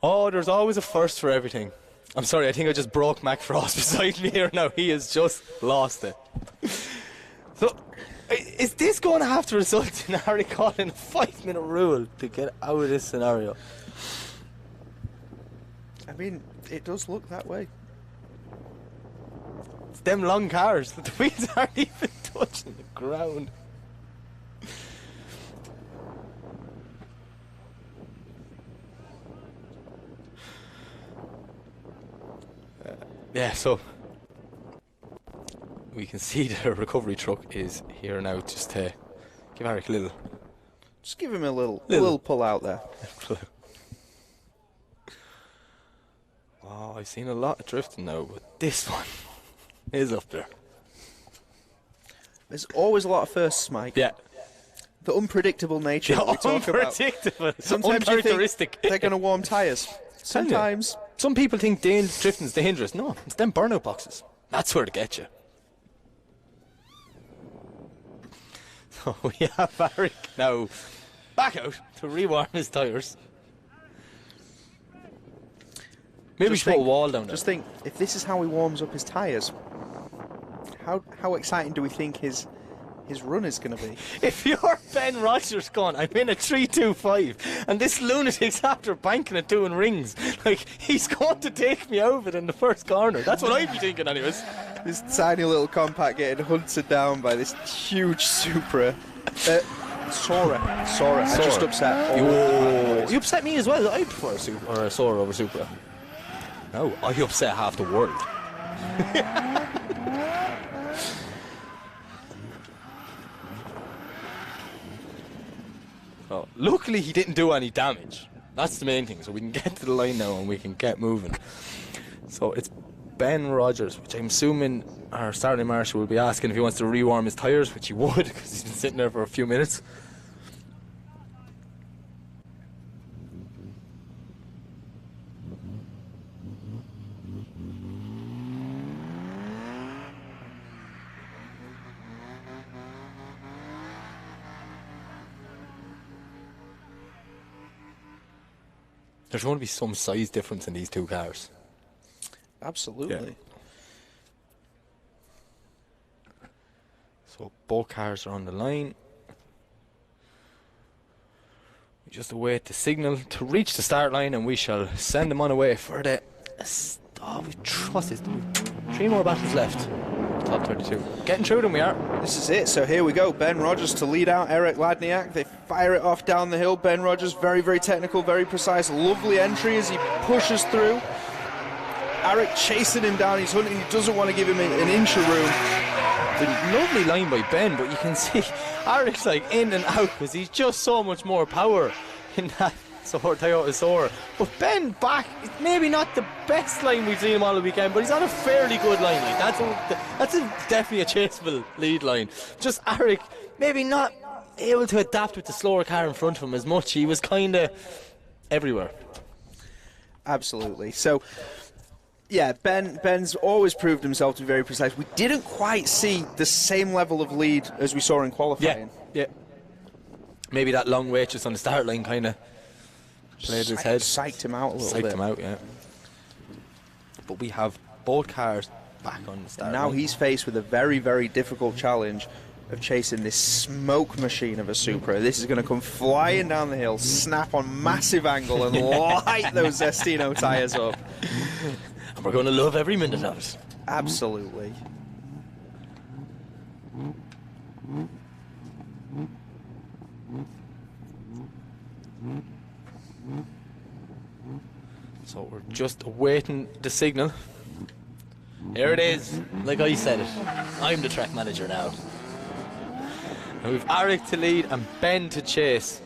Oh, there's always a first for everything. I'm sorry, I think I just broke Mac Frost beside me here now. He has just lost it. So, is this going to have to result in Harry calling a 5-minute rule to get out of this scenario? I mean, it does look that way. It's them long cars. The wheels aren't even touching the ground. Yeah, so we can see the recovery truck is here now, just to give Eric a little. Just give him a little pull out there. Oh, I've seen a lot of drifting now, but this one is up there. There's always a lot of firsts, Mike. Yeah. The unpredictable nature that we talk about. Unpredictable. Sometimes you think they're going to warm tyres. Sometimes. Some people think drifting's dangerous. No, it's them burnout boxes. That's where to get you. So we have Eric now back out to rewarm his tyres. Maybe we should put a wall down there. Just think, if this is how he warms up his tyres, how exciting do we think his run is going to be? If you're Ben Rogers going, I'm in a 3.25 and this lunatic's after banking it doing rings, like, he's going to take me out of it in the first corner. That's what I'd be thinking anyways. This tiny little compact getting hunted down by this huge Supra. Sora. I just upset. You upset me as well. I prefer a Sora over Supra. No, I upset half the world. Oh, luckily he didn't do any damage. That's the main thing. So we can get to the line now and we can get moving. So it's Ben Rogers, which I'm assuming our starting marshal will be asking if he wants to rewarm his tyres, which he would because he's been sitting there for a few minutes. There's going to be some size difference in these two cars. Absolutely. Yeah. So both cars are on the line. We just await the signal to reach the start line and we shall send them on away for the... what's this? 3 more battles left. Top 32. Getting through them we are. This is it. So here we go. Ben Rogers to lead out Eric Ladniak. They fire it off down the hill. Ben Rogers, very, very technical, very precise. Lovely entry as he pushes through. Eric chasing him down. He's hunting. He doesn't want to give him an inch of room. Lovely line by Ben, but you can see Eric's like in and out because he's just so much more power in that Toyota Sora. But Ben back, it's maybe not the best line we've seen him all the weekend, but he's on a fairly good line. Like that's definitely a chaseable lead line. Just Eric maybe not able to adapt with the slower car in front of him as much. He was kind of everywhere. Absolutely. So yeah, Ben's always proved himself to be very precise. We didn't quite see the same level of lead as we saw in qualifying. Yeah. Maybe that long wait just on the start line kind of played his head. Psyched him out a little bit. Psyched him out, yeah. But we have both cars back on the start now line. He's faced with a very, very difficult challenge of chasing this smoke machine of a Supra. This is going to come flying down the hill, snap on massive angle and light those Zestino tyres up. And we're going to love every minute of it. Absolutely. So we're just awaiting the signal. Here it is, like I said it. I'm the track manager now. And we've Eric to lead and Ben to chase.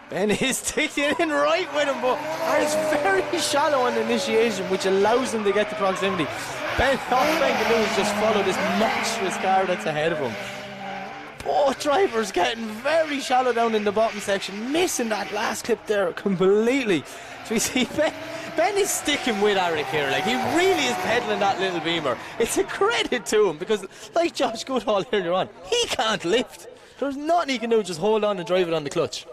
Ben is taking in right with him, but Eric's very shallow on the initiation, which allows him to get the proximity. Ben can do is just follow this monstrous car that's ahead of him. Both drivers getting very shallow down in the bottom section, missing that last clip there completely. So we see Ben is sticking with Eric here, like he really is pedaling that little Beamer. It's a credit to him because, like Josh Goodall earlier on, he can't lift. There's nothing he can do, just hold on and drive it on the clutch.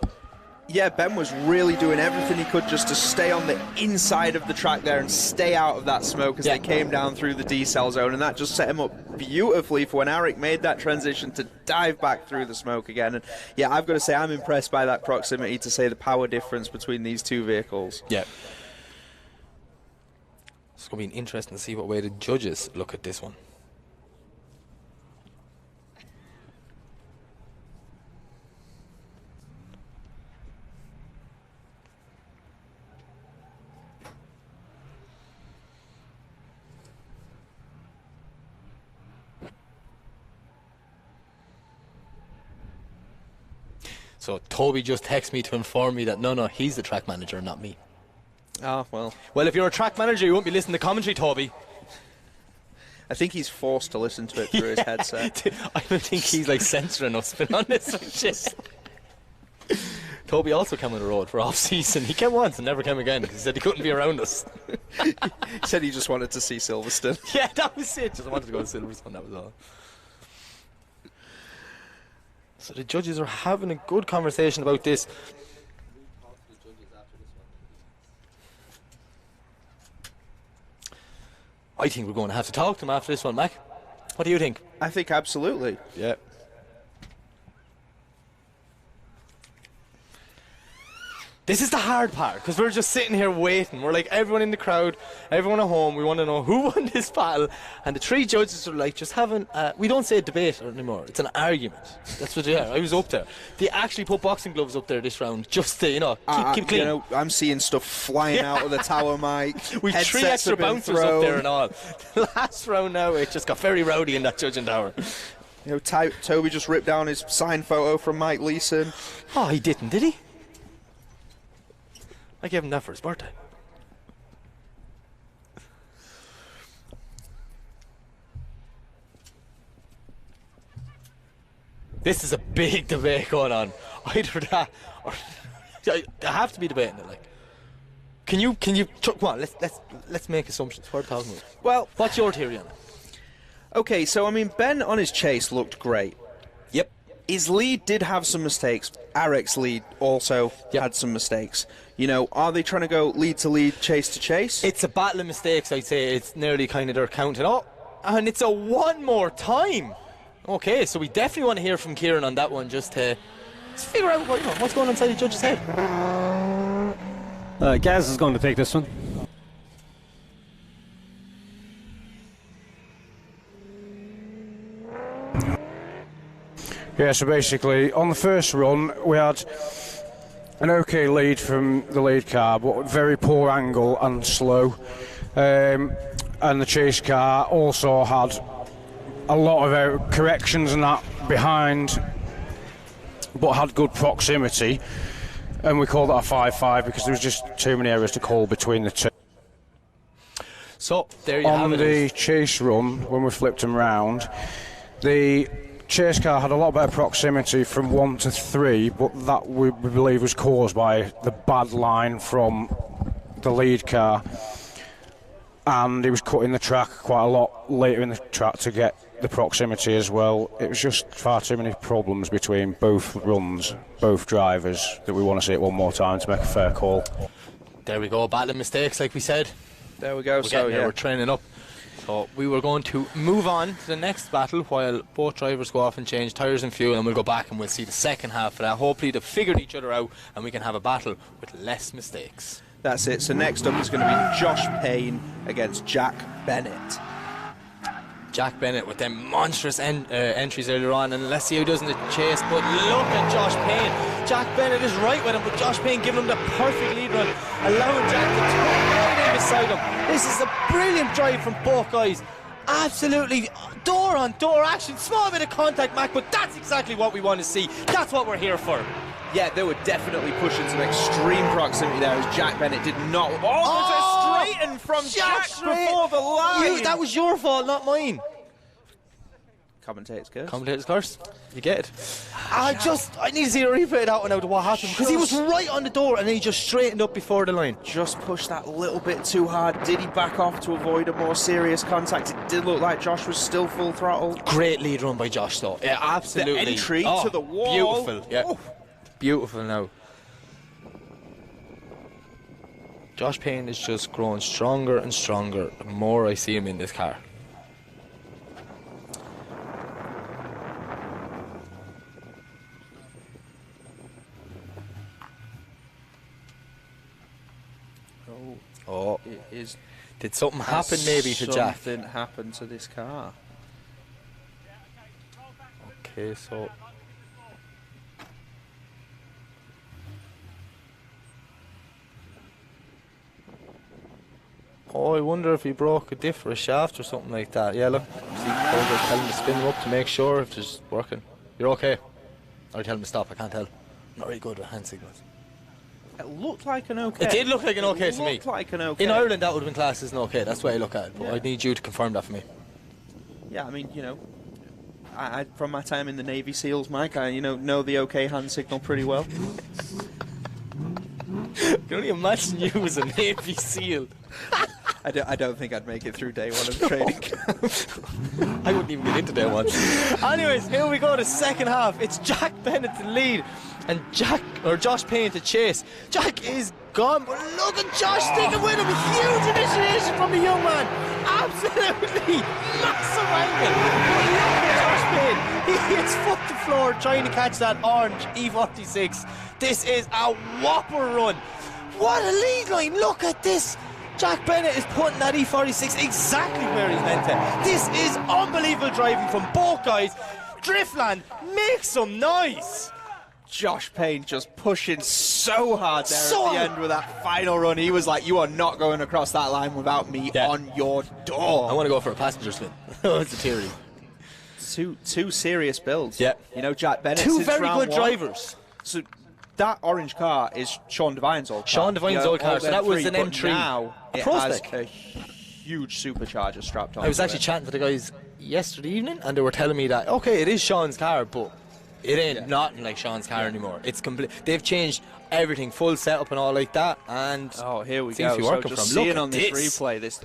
Yeah, Ben was really doing everything he could just to stay on the inside of the track there and stay out of that smoke as they came down through the decel zone, and that just set him up beautifully for when Arik made that transition to dive back through the smoke again. And yeah, I've got to say I'm impressed by that proximity to say the power difference between these two vehicles. Yeah. It's going to be interesting to see what way the judges look at this one. So Toby just texted me to inform me that no, he's the track manager, not me. Ah, well. Well, if you're a track manager, you won't be listening to commentary, Toby. I think he's forced to listen to it through his headset. I don't think he's like censoring us, to be honest. Just. Toby also came on the road for off-season. He came once and never came again because he said he couldn't be around us. He said he just wanted to see Silverstone. Yeah, that was it. Just wanted to go to Silverstone, that was all. So the judges are having a good conversation about this. I think we're going to have to talk to them after this one, Mac. What do you think? I think absolutely. Yeah. This is the hard part, because we're just sitting here waiting. We're like everyone in the crowd, everyone at home, we want to know who won this battle. And the three judges are like just having, we don't say a debate anymore, it's an argument. That's what they are. I was up there. They actually put boxing gloves up there this round just to, keep clean. You know, I'm seeing stuff flying out of the tower mic. We've three extra bouncers up there and all. The last round now, it just got very rowdy in that judging tower. You know, Toby just ripped down his signed photo from Mike Leeson. Oh, he didn't, did he? I gave him that for his birthday. This is a big debate going on. Either that or I have to be debating it. Like, can you? Come on, let's make assumptions. What are talking about? Well, what's your theory on it? Okay, so I mean, Ben on his chase looked great. Yep. His lead did have some mistakes. Arik's lead also had some mistakes. You know, are they trying to go lead to lead, chase to chase? It's a battle of mistakes, I'd say. It's nearly kind of they're counting up. And it's a one more time. Okay, so we definitely want to hear from Kieran on that one, just to figure out what's going on inside the judge's head. Gaz is going to take this one. Yeah, so basically, on the first run, we had an okay lead from the lead car, but very poor angle and slow. And the chase car also had a lot of corrections and that behind, but had good proximity. And we called it a 5-5 because there was just too many areas to call between the two. So, there you have it. On the chase run, when we flipped them round, the chase car had a lot better proximity from 1 to 3, but that we believe was caused by the bad line from the lead car, and he was cutting the track quite a lot later in the track to get the proximity as well. It was just far too many problems between both runs, both drivers, that we want to see it one more time to make a fair call. There we go, battle of mistakes, like we said. There we go. So we're training up. So we were going to move on to the next battle while both drivers go off and change tyres and fuel, and we'll go back and we'll see the second half of that. Hopefully they've figured each other out and we can have a battle with less mistakes. That's it. So next up is going to be Josh Payne against Jack Bennett. Jack Bennett with them monstrous entries earlier on, and let's see who does in the chase. But look at Josh Payne. Jack Bennett is right with him, but Josh Payne giving him the perfect lead run, allowing Jack to turn right in beside him. This is a brilliant drive from both guys. Absolutely door on door action. Small bit of contact, Mac, but that's exactly what we want to see. That's what we're here for. Yeah, they were definitely pushing some extreme proximity there as Jack Bennett did not. Oh, there's a straight in from Jack before the line. That was your fault, not mine. Commentator's curse. Commentator's curse. You get it. I need to see a replay of that one out of what happened, because he was right on the door and then he just straightened up before the line. Just pushed that little bit too hard. Did he back off to avoid a more serious contact? It did look like Josh was still full throttle. Great lead run by Josh though. Yeah, absolutely. The entry to the wall. Beautiful. Yeah. Oh. Beautiful now. Josh Payne is just growing stronger and stronger the more I see him in this car. Oh, it is. Did something happen maybe to Jack? Something happened to this car. Okay, so I wonder if he broke a diff or a shaft or something like that. Yeah, look, see, Colgate tell him to spin him up to make sure if it's working. You're okay? Or tell him to stop, I can't tell. Not really good with hand signals. It looked like an okay. It did look like an okay to me. It looked like an okay. In Ireland, that would have been classed as an okay. That's the way I look at it. But I need you to confirm that for me. Yeah, I mean, you know, I from my time in the Navy SEALs, Mike, I know the okay hand signal pretty well. I can only imagine you as a Navy SEAL. I don't think I'd make it through day one of training. I wouldn't even get into day one. Anyways, here we go, the second half. It's Jack Bennett to lead and Josh Payne to chase. Jack is gone, but look at Josh sticking with him. Huge initiation from the young man. Absolutely massive angle. But look at Josh Payne. He hits foot to floor trying to catch that orange E46. This is a whopper run. What a lead line. Look at this. Jack Bennett is putting that E46 exactly where he's meant to. This is unbelievable driving from both guys. Driftland, make some noise. Josh Payne just pushing so hard there So at the hard. end with that final run. He was like, you are not going across that line without me on your door. I want to go for a passenger spin. It's a theory. Two serious builds. Yeah. You know, Jack Bennett. Two since very round good one. drivers. So that orange car is Sean Devine's old car. Sean Devine's old car, so that was an but M3. Now A it Prospect. has a huge supercharger strapped on. I was actually chatting to the guys yesterday evening, and they were telling me that, okay, it is Sean's car, but it ain't nothing like Sean's car anymore. It's complete. They've changed everything, full setup and all like that, and here we seems go. to be So working just for him. seeing Look on at this this. replay, this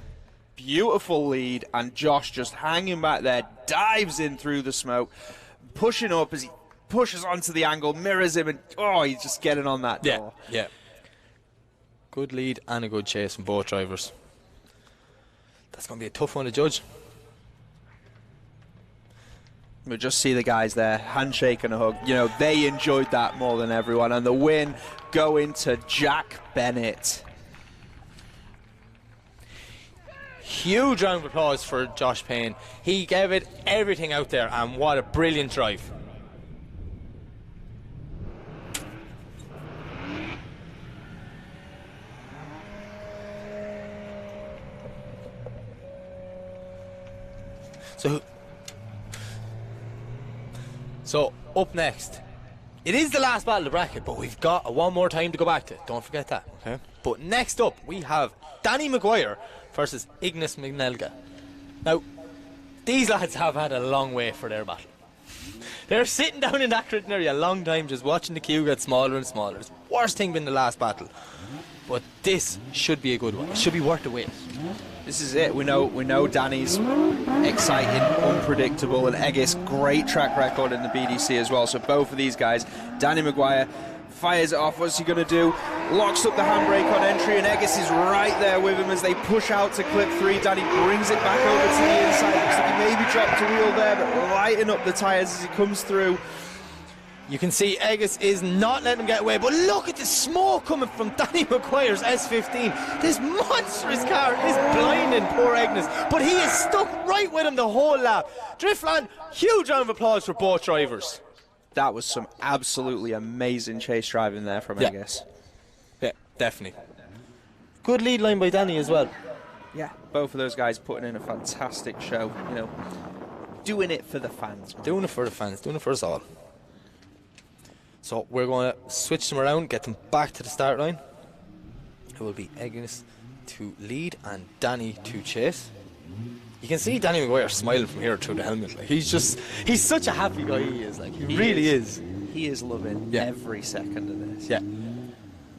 beautiful lead, and Josh just hanging back there, dives in through the smoke, pushing up as he pushes onto the angle, mirrors him, and he's just getting on that door. Yeah. Good lead and a good chase from both drivers. That's going to be a tough one to judge. We just see the guys there, handshake and a hug. You know, they enjoyed that more than everyone. And the win going to Jack Bennett. Huge round of applause for Josh Payne. He gave it everything out there, and what a brilliant drive. So up next, it is the last battle of the bracket, but we've got one more time to go back to. Don't forget that. Okay. But next up, we have Danny Maguire versus Ignis Mignelga. Now, these lads have had a long way for their battle. They're sitting down in that critting area a long time, just watching the queue get smaller and smaller. It's the worst thing been the last battle. But this should be a good one. It should be worth the wait. This is it. We know Danny's exciting, unpredictable, and Eggis great track record in the BDC as well. So both of these guys, Danny Maguire fires it off. What's he going to do? Locks up the handbrake on entry, and Eggis is right there with him as they push out to clip 3. Danny brings it back over to the inside. Looks like he maybe dropped a wheel there, but lighting up the tyres as he comes through. You can see Eggis is not letting him get away, but look at the smoke coming from Danny Maguire's S15. This monstrous car is blinding poor Eggis, but he is stuck right with him the whole lap. Driftland, huge round of applause for both drivers. That was some absolutely amazing chase driving there from Eggis. Yeah, definitely. Good lead line by Danny as well. Yeah, both of those guys putting in a fantastic show, you know, doing it for the fans. Doing it for the fans, doing it for us all. So we're going to switch them around, get them back to the start line. It will be Eggis to lead and Danny to chase. You can see Danny Maguire smiling from here through the helmet. Like, he's such a happy guy, he is. Like, he really is. He is loving every second of this. Yeah.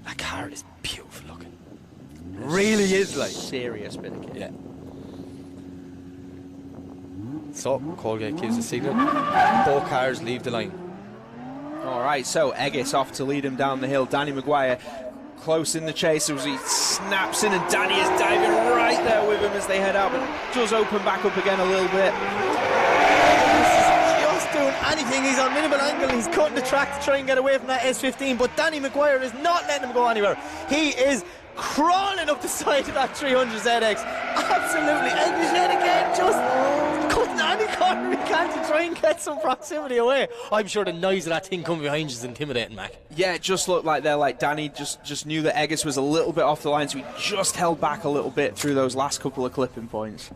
That car is beautiful looking. Really is, like. Serious bit of kit. Yeah. So Colgate gives a signal. Both cars leave the line. All right, so Eggis off to lead him down the hill. Danny Maguire close in the chase as he snaps in, and Danny is diving right there with him as they head out, but does open back up again a little bit. He's just doing anything. He's on minimal angle. He's cutting the track to try and get away from that S15, but Danny Maguire is not letting him go anywhere. He is crawling up the side of that 300 ZX. Absolutely. And yet again, just cutting any corner he can to try and get some proximity away. I'm sure the noise of that thing coming behind you is intimidating, Mac. Yeah, it just looked like Danny just knew that Eggers was a little bit off the line, so he just held back a little bit through those last couple of clipping points.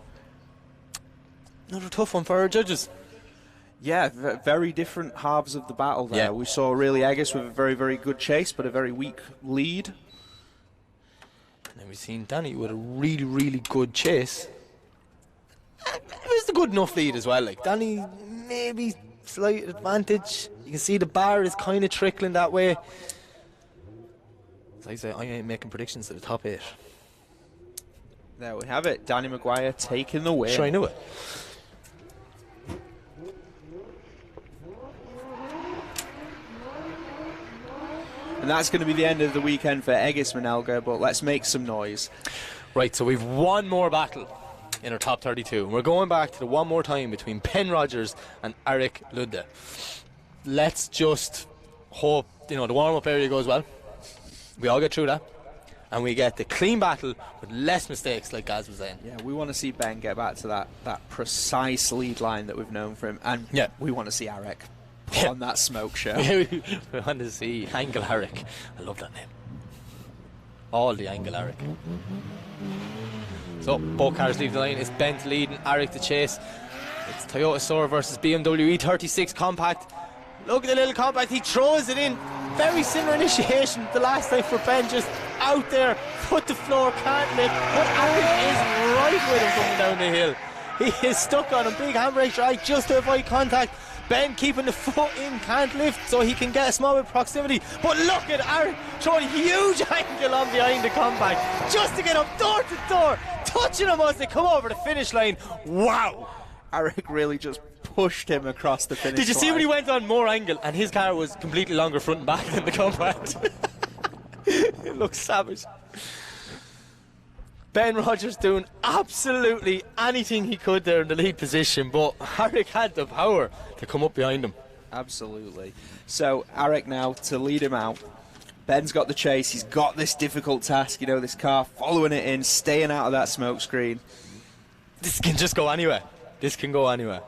Another tough one for our judges. Yeah, very different halves of the battle there. Yeah. We saw really Eggers with a very, very good chase, but a very weak lead. And then we've seen Danny with a really, really good chase. It was a good enough lead as well. Like Danny, maybe slight advantage. You can see the bar is kind of trickling that way. As I say, I ain't making predictions to the top 8. There we have it. Danny Maguire taking the win. Sure, I knew it. And that's going to be the end of the weekend for Eggers Manelga, but let's make some noise. Right, so we've one more battle in our top 32. And we're going back to the one more time between Ben Rogers and Eric Ludde. Let's just hope, the warm-up area goes well. We all get through that. And we get the clean battle with less mistakes, like Gaz was saying. Yeah, we want to see Ben get back to that precise lead line that we've known from him. And yeah, we want to see Eric put on that smoke show. We want to see Angle Eric. I love that name. All the Angle Eric. So both cars leave the line. It's Ben to lead and Eric to chase. It's Toyota Sora versus BMW E36 Compact. Look at the little compact. He throws it in. Very similar initiation the last time for Ben. Just out there, foot to floor, can't lift. But Eric is right with him coming down the hill. He is stuck on him. Big handbrake right just to avoid contact. Ben keeping the foot in, can't lift, so he can get a small bit of proximity. But look at Eric throwing huge angle on behind the compact just to get him door to door, touching him as they come over the finish line. Wow! Eric really just pushed him across the finish line. Did you see when he went on more angle and his car was completely longer front and back than the compact? It looks savage. Ben Rogers doing absolutely anything he could there in the lead position, but Eric had the power to come up behind him. Absolutely. So Eric now to lead him out. Ben's got the chase. He's got this difficult task, this car, following it in, staying out of that smoke screen. This can just go anywhere. This can go anywhere.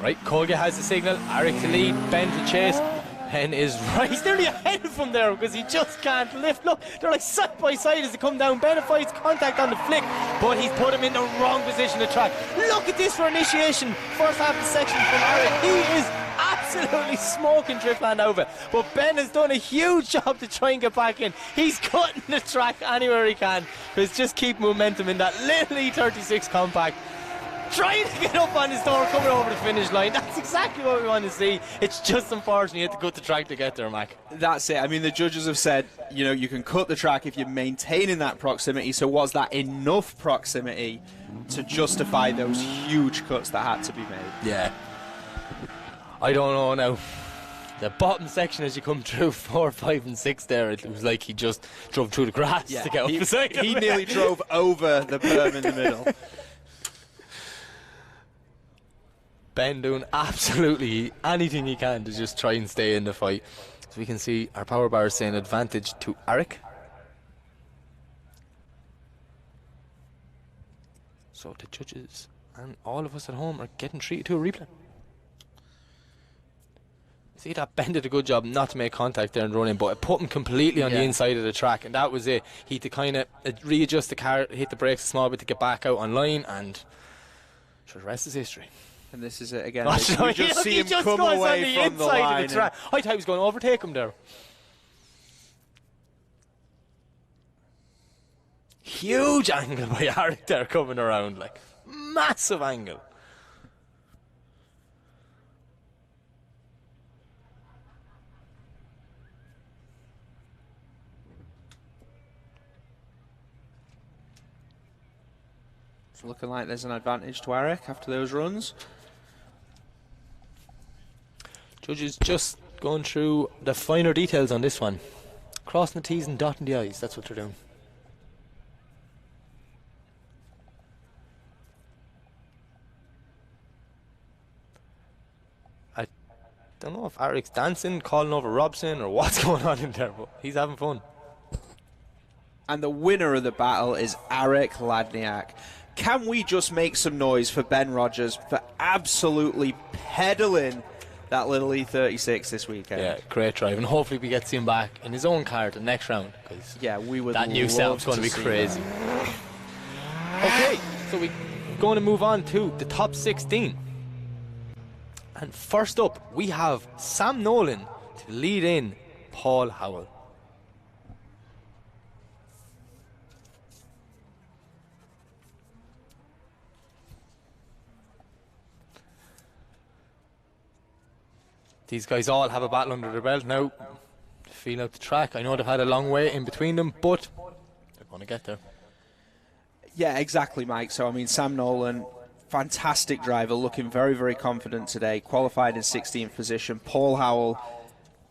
Right, Colga has the signal. Eric to lead, Ben to chase. Ben is right. He's nearly ahead of him there because he just can't lift. Look, they're like side by side as they come down. Ben avoids contact on the flick, but he's put him in the wrong position to track. Look at this for initiation. First half of the section from Eric. He is absolutely smoking Driftland over. But Ben has done a huge job to try and get back in. He's cutting the track anywhere he can because just keep momentum in that little E36 compact. Trying to get up on his door, coming over the finish line. That's exactly what we want to see. It's just unfortunate you had to cut the track to get there, Mac. That's it. I mean, the judges have said, you can cut the track if you're maintaining that proximity. So was that enough proximity to justify those huge cuts that had to be made? Yeah. I don't know now. The bottom section as you come through 4, 5 and 6 there, it was like he just drove through the grass to get up the side. He nearly drove over the berm in the middle. Ben doing absolutely anything he can to just try and stay in the fight. So we can see our power bar is saying advantage to Eric. So the judges and all of us at home are getting treated to a replay. See that Ben did a good job not to make contact there and run in, but it put him completely on the inside of the track, and that was it. He had to kind of readjust the car, hit the brakes a small bit to get back out on line, and sure, the rest is history. And this is it again. Oh, you just see him come away from the line. Of the track. I thought he was going to overtake him there. Huge angle by Eric there coming around, like massive angle. It's looking like there's an advantage to Eric after those runs. Judges just going through the finer details on this one. Crossing the T's and dotting the I's, that's what they're doing. I don't know if Eric's dancing, calling over Robson, or what's going on in there, but he's having fun. And the winner of the battle is Eric Ladniak. Can we just make some noise for Ben Rogers for absolutely peddling that little E36 this weekend? Yeah, great drive, and hopefully we get to see him back in his own car the next round, because yeah, we would. That new setup's going to be crazy. Okay, so we're going to move on to the top 16. And first up, we have Sam Nolan to lead in Paul Howell. These guys all have a battle under their belt now. Feel out the track. I know they've had a long way in between them, but they're going to get there. Yeah, exactly, Mike. So, I mean, Sam Nolan, fantastic driver, looking very, very confident today. Qualified in 16th position. Paul Howell,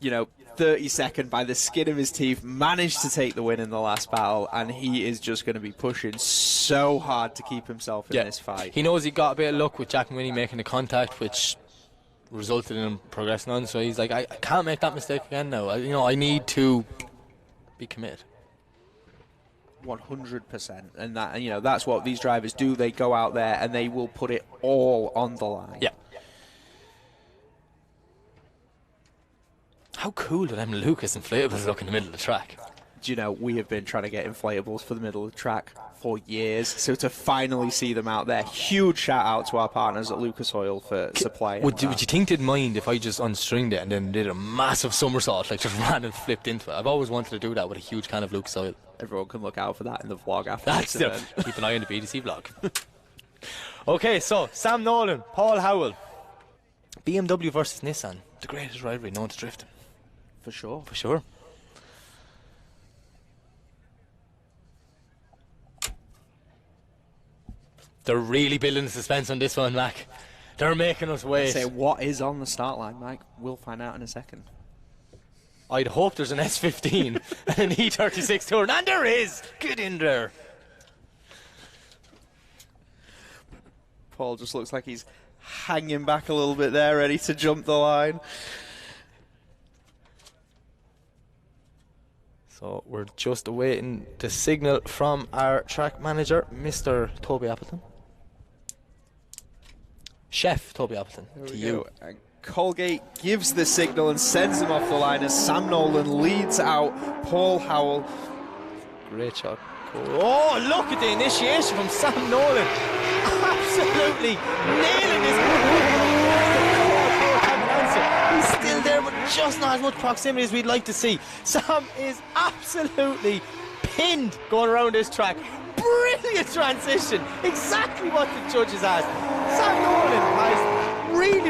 32nd by the skin of his teeth, managed to take the win in the last battle, and he is just going to be pushing so hard to keep himself in this fight. He knows he got a bit of luck with Jack Winnie making the contact, which resulted in him progressing on, so he's like, I can't make that mistake again now. I need to be committed. 100%, and that, that's what these drivers do. They go out there and they will put it all on the line. Yeah. How cool do them Lucas inflatables look in the middle of the track? Do you know, we have been trying to get inflatables for the middle of the track for years, so to finally see them out there, huge shout out to our partners at Lucas Oil for supplying. Would you think they'd mind if I just unstringed it and then did a massive somersault, like just ran and flipped into it? I've always wanted to do that with a huge can of Lucas Oil. Everyone can look out for that in the vlog after That's this event. Keep an eye on the BDC vlog. Okay, so Sam Nolan, Paul Howell, BMW versus Nissan, the greatest rivalry known to drifting. For sure. For sure. They're really building the suspense on this one, Mac. They're making us wait. Say what is on the start line, Mike? We'll find out in a second. I'd hope there's an S15 and an E36 Touring, and there is. Get in there. Paul just looks like he's hanging back a little bit there, ready to jump the line. So we're just awaiting the signal from our track manager, Mr. Toby Appleton. Chef Toby Appleton, to you. And Colgate gives the signal and sends him off the line as Sam Nolan leads out Paul Howell. Great shot. Oh, look at the initiation from Sam Nolan. Absolutely nailing this. He's still there, but just not as much proximity as we'd like to see. Sam is absolutely pinned going around this track. Brilliant transition. Exactly what the judges asked. Sam Nolan has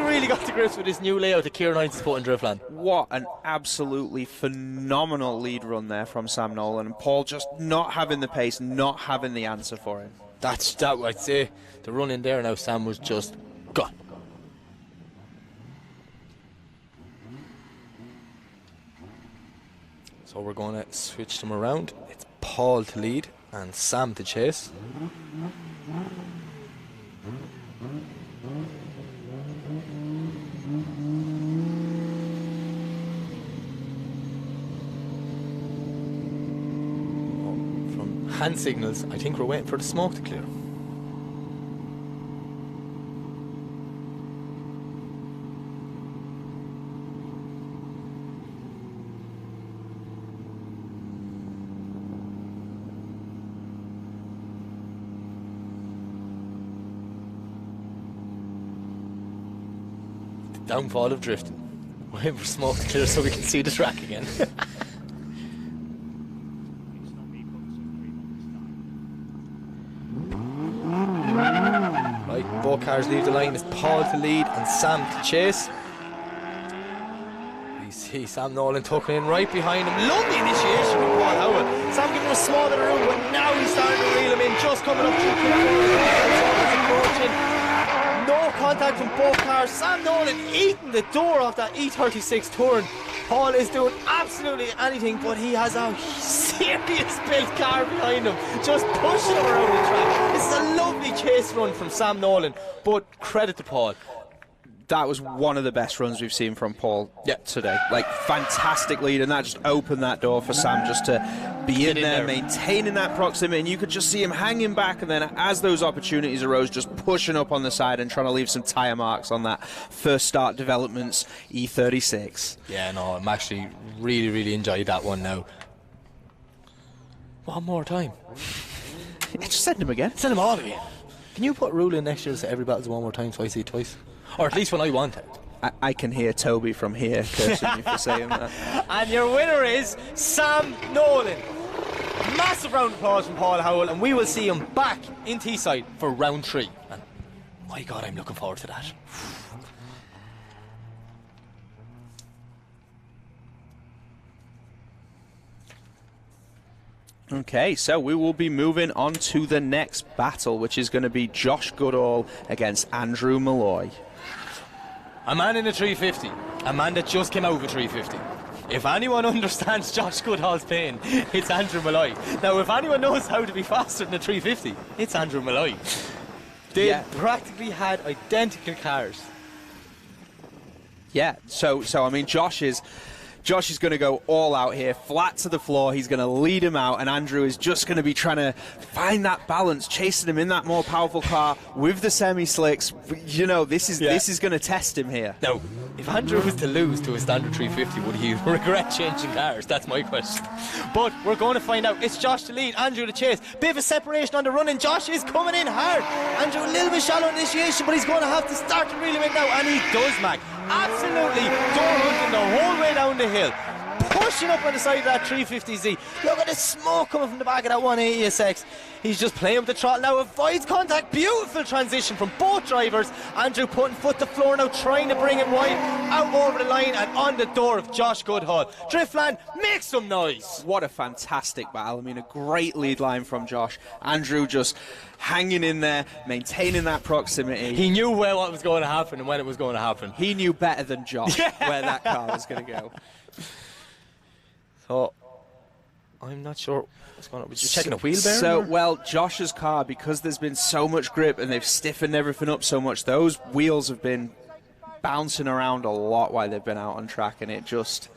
really got to grips with this new layout that Kieran Hines has put in Driftland. What an absolutely phenomenal lead run there from Sam Nolan. And Paul just not having the pace, not having the answer for him. That's that. I'd say the run in there now, Sam was just gone. So we're going to switch them around. It's Paul to lead and Sam to chase. From hand signals, I think we're waiting for the smoke to clear. Downfall of drifting. Waiting for smoke to clear so we can see the track again. when both cars leave the line is Paul to lead and Sam to chase. We see Sam Nolan tucking in right behind him. Lovely initiation from Paul Howell. Sam giving him a small bit of room, but now he's starting to reel him in, just coming up through approaching. No contact from both cars. Sam Nolan eating the door off that E36 turn. Paul is doing absolutely anything, but he has a serious built car behind him, just pushing him around the track. This is a lovely chase run from Sam Nolan, but credit to Paul. That was one of the best runs we've seen from Paul today. Like, fantastic lead, and that just opened that door for Sam just to be in there, maintaining that proximity, and you could just see him hanging back, and then as those opportunities arose, just pushing up on the side and trying to leave some tyre marks on that first start developments E36. Yeah, no, I'm actually really enjoyed that one now. One more time. Just send him again. Send him all again. Can you put a rule in next year to say every battle's one more time, so I see it twice? Or at least when I want it. I can hear Toby from here cursing you for saying that. And your winner is Sam Nolan. Massive round of applause from Paul Howell, and we will see him back in Teesside for round 3. And my God, I'm looking forward to that. Okay, so we will be moving on to the next battle, which is going to be Josh Goodall against Andrew Malloy. A man in a 350, a man that just came out of a 350. If anyone understands Josh Goodall's pain, it's Andrew Malloy. Now, if anyone knows how to be faster than a 350, it's Andrew Malloy. They practically had identical cars. Yeah, so I mean, Josh is going to go all out here, flat to the floor. He's going to lead him out, and Andrew is just going to be trying to find that balance, chasing him in that more powerful car with the semi-slicks. You know, this is going to test him here. Now, if Andrew was to lose to a standard 350, would he regret changing cars? That's my question. But we're going to find out. It's Josh to lead, Andrew to chase. Bit of a separation on the run, and Josh is coming in hard. Andrew a little bit shallow initiation, but he's going to have to start to reel him in now, and he does, Mac. Absolutely door hunting the whole way down the hill, pushing up on the side of that 350Z. Look at the smoke coming from the back of that 180SX. He's just playing with the throttle now, avoids contact. Beautiful transition from both drivers. Andrew putting foot to floor now, trying to bring it wide, out over the line and on the door of Josh Goodall. Driftland, make some noise. What a fantastic battle. I mean, a great lead line from Josh. Andrew just hanging in there, maintaining that proximity. He knew well what was going to happen and when it was going to happen. He knew better than Josh where that car was going to go. So, I'm not sure what's going on. We're just checking a wheel bearing? So, well, Josh's car, because there's been so much grip and they've stiffened everything up so much, those wheels have been bouncing around a lot while they've been out on track, and it just...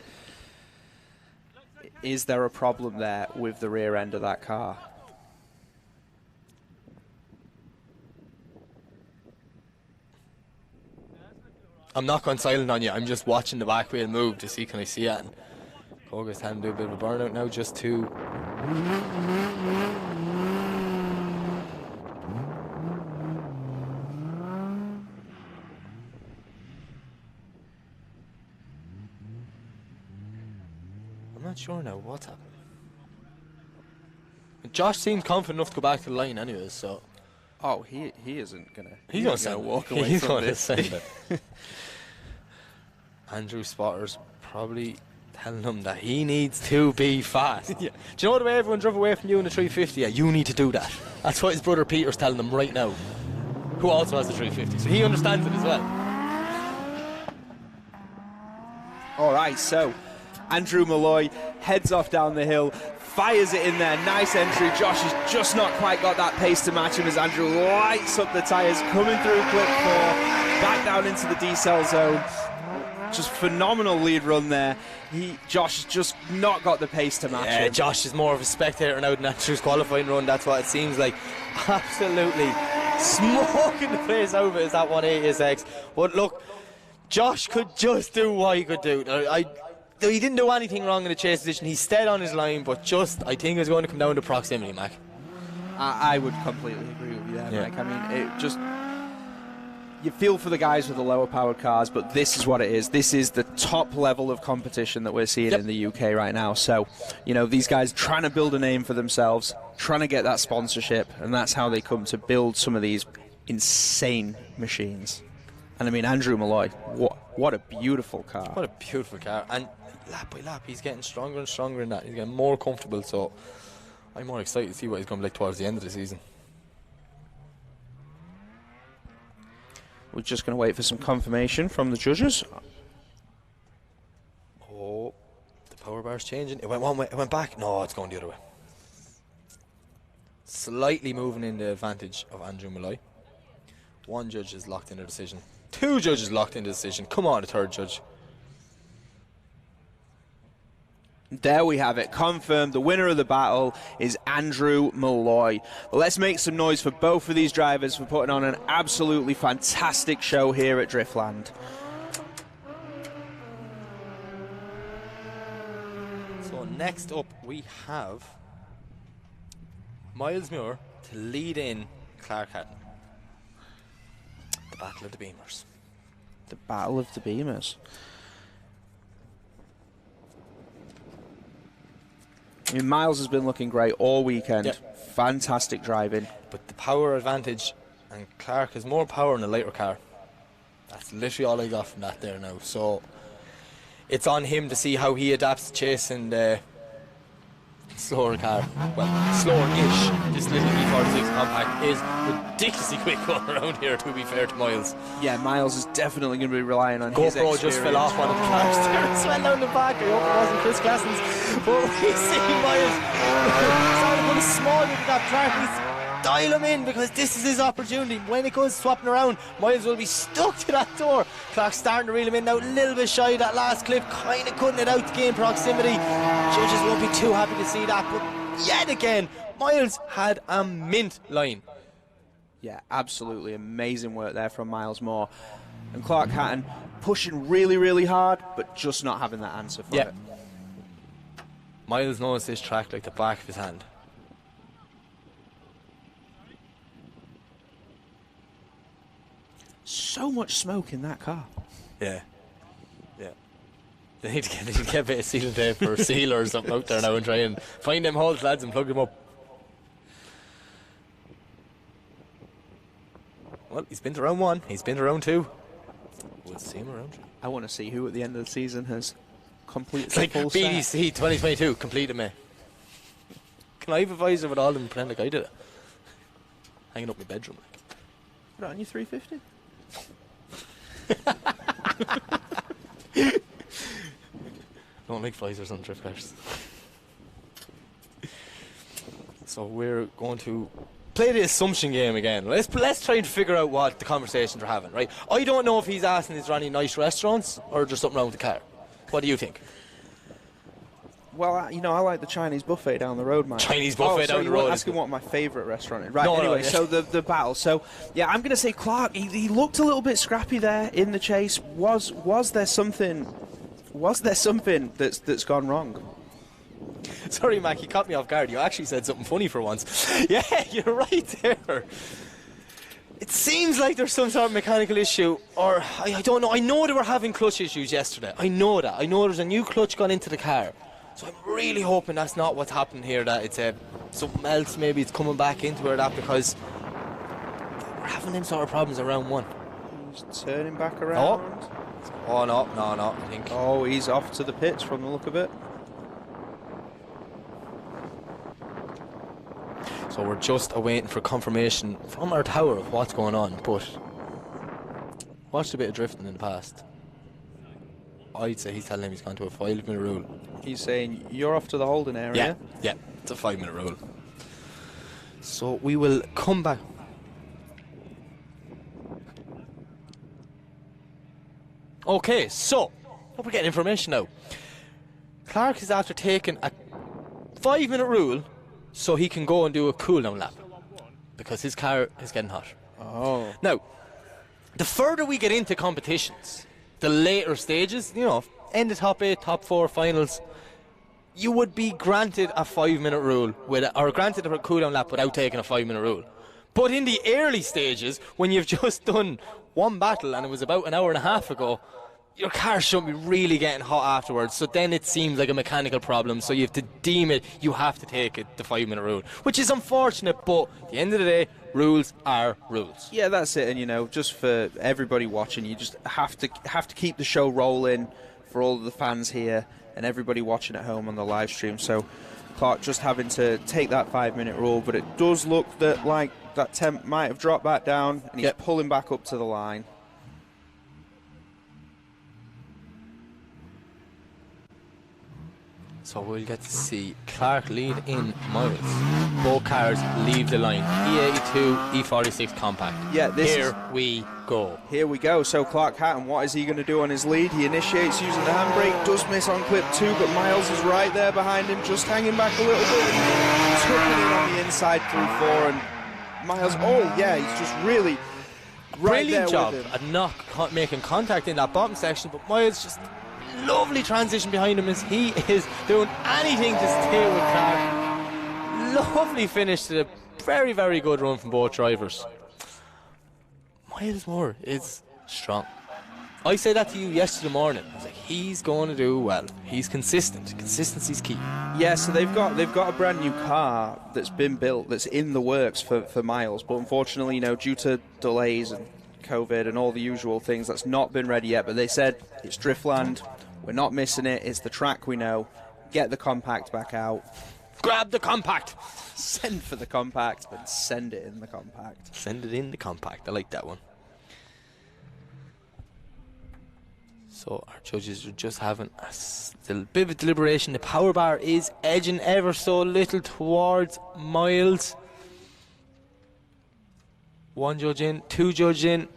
Is there a problem there with the rear end of that car? I'm not going silent on you. I'm just watching the back wheel move to see can I see it. And Koga's having to do a bit of a burnout now just to... I'm not sure now what's happening. Josh seems confident enough to go back to the line anyways, so... Oh, he isn't gonna. He's gonna walk away from this. Send it. Andrew Spotter's probably telling him that he needs to be fast. Do you know the way everyone drove away from you in the 350? Yeah, you need to do that. That's what his brother Peter's telling him right now, who also has the 350, so he understands it as well. All right, so Andrew Malloy heads off down the hill, fires it in there, nice entry. Josh has just not quite got that pace to match him as Andrew lights up the tyres, coming through clip 4, back down into the decel zone. Just phenomenal lead run there. Josh has just not got the pace to match him. Josh is more of a spectator now than Andrew's qualifying run, that's what it seems like. Absolutely smoking the place over is that 180SX. But look, Josh could just do what he could do. He didn't do anything wrong in the chase position. He stayed on his line, but just, I think it's going to come down to proximity, Mac. I would completely agree with you there, Mike. I mean, it just... You feel for the guys with the lower powered cars, but this is what it is. This is the top level of competition that we're seeing in the UK right now. So, you know, these guys trying to build a name for themselves, trying to get that sponsorship, and that's how they come to build some of these insane machines. And I mean, Andrew Malloy, what a beautiful car. What a beautiful car. And lap by lap, he's getting stronger and stronger in that. He's getting more comfortable, so I'm more excited to see what he's going to be like towards the end of the season. We're just going to wait for some confirmation from the judges. Oh, the power bar's changing. It went one way, it went back. No, it's going the other way. Slightly moving in the advantage of Andrew Malloy. One judge is locked in a decision. Two judges locked in the decision. Come on, the third judge. There we have it, confirmed. The winner of the battle is Andrew Malloy. Well, let's make some noise for both of these drivers for putting on an absolutely fantastic show here at Driftland. So next up we have Miles Muir to lead in Clark Hatton. The Battle of the Beamers. The Battle of the Beamers. I mean, Miles has been looking great all weekend. Yep. Fantastic driving. But the power advantage, and Clark has more power in a lighter car. That's literally all I got from that there now. So it's on him to see how he adapts to chasing the slower car. Well, slower-ish. This little E46 compact is ridiculously quick going around here, to be fair to Miles. Yeah, Miles is definitely going to be relying on his GoPro experience. just fell off one of the cars there and swelled down the back. I hope it wasn't Chris Classon's. But we see Miles starting to put a small bit of that track. He's dial him in, because this is his opportunity. When it goes swapping around, Miles will be stuck to that door. Clark's starting to reel him in now, a little bit shy of that last clip, kind of cutting it out to gain proximity. Judges won't be too happy to see that, but yet again, Miles had a mint line. Yeah, absolutely amazing work there from Miles Moore. And Clark Hatton pushing really, really hard, but just not having that answer for it. Miles knows this track like the back of his hand. So much smoke in that car. Yeah. Yeah. They need to get a bit of sealing tape or seal or something out there now and try and find them holes, lads, and plug them up. Well, he's been to round one. He's been to round two. We'll see him around. I want to see who at the end of the season has completed It's like full BDC set. 2022, completed me. Can I have a visor with all of them and pretend like I did it? Hanging up my bedroom. Put it on your 350. Don't like visors on drift cars. So we're going to play the assumption game again. Let's try and figure out what the conversations are having, right? I don't know if he's asking is there any nice restaurants or just something wrong with the car. What do you think? Well, I like the Chinese buffet down the road, man. Chinese buffet down the road. Asking what my favourite restaurant is. Right, No, anyway, yeah. so the battle. So, yeah, I'm going to say Clark, he looked a little bit scrappy there in the chase. Was there something that's gone wrong? Sorry, Mac, you caught me off guard. You actually said something funny for once. Yeah, you're right there. It seems like there's some sort of mechanical issue, or I don't know. I know they were having clutch issues yesterday. I know that. I know there's a new clutch gone into the car. So I'm really hoping that's not what's happened here, that it's something else, maybe it's coming back into it, that, because we're having them sort of problems around one. He's turning back around. Oh, no, I think. Oh, he's off to the pits from the look of it. So we're just awaiting for confirmation from our tower of what's going on, but watched a bit of drifting in the past. I'd say he's telling him he's gone to a 5-minute rule. He's saying, you're off to the holding area. Yeah, it's a 5-minute rule. So we will come back. Okay, so we're getting information now. Clark is after taking a 5-minute rule so he can go and do a cool-down lap because his car is getting hot. Oh. Now, the further we get into competitions, the later stages, end of top 8, top 4 finals, you would be granted a 5-minute rule or granted a cool-down lap without taking a 5-minute rule. But in the early stages, when you've just done one battle and it was about an hour and a half ago, your car shouldn't be really getting hot afterwards, so then it seems like a mechanical problem, so you have to deem it, you have to take it, the 5 minute rule, which is unfortunate, but at the end of the day, rules are rules. Yeah, that's it. And you know, just for everybody watching, you just have to keep the show rolling for all of the fans here and everybody watching at home on the live stream. So Clark just having to take that 5 minute rule, but it does look that like that temp might have dropped back down, and he's pulling back up to the line. So we'll get to see Clark lead in miles. Both cars leave the line. E82, E46 compact. Yeah, Here we go. Here we go. So Clark Hatton, what is he going to do on his lead? He initiates using the handbrake, does miss on clip 2, but Miles is right there behind him, just hanging back a little bit, and tucking in on the inside through 4. And Miles, he's just really right Brilliant there job with him. at not making contact in that bottom section, but Miles just lovely transition behind him as he is doing anything to stay with Clark. Lovely finish to the very, very good run from both drivers. Miles Moore is strong. I said that to you yesterday morning. I was like, he's going to do well. He's consistent. Consistency's key. Yeah, so they've got a brand new car that's been built, that's in the works for Miles, but unfortunately, you know, due to delays and COVID and all the usual things, that's not been ready yet. But they said it's Driftland. We're not missing it. It's the track we know. Get the compact back out. Grab the compact. Send for the compact, but send it in the compact. Send it in the compact. I like that one. So our judges are just having a still bit of deliberation. The power bar is edging ever so little towards Miles. 1 judge in, 2 judge in,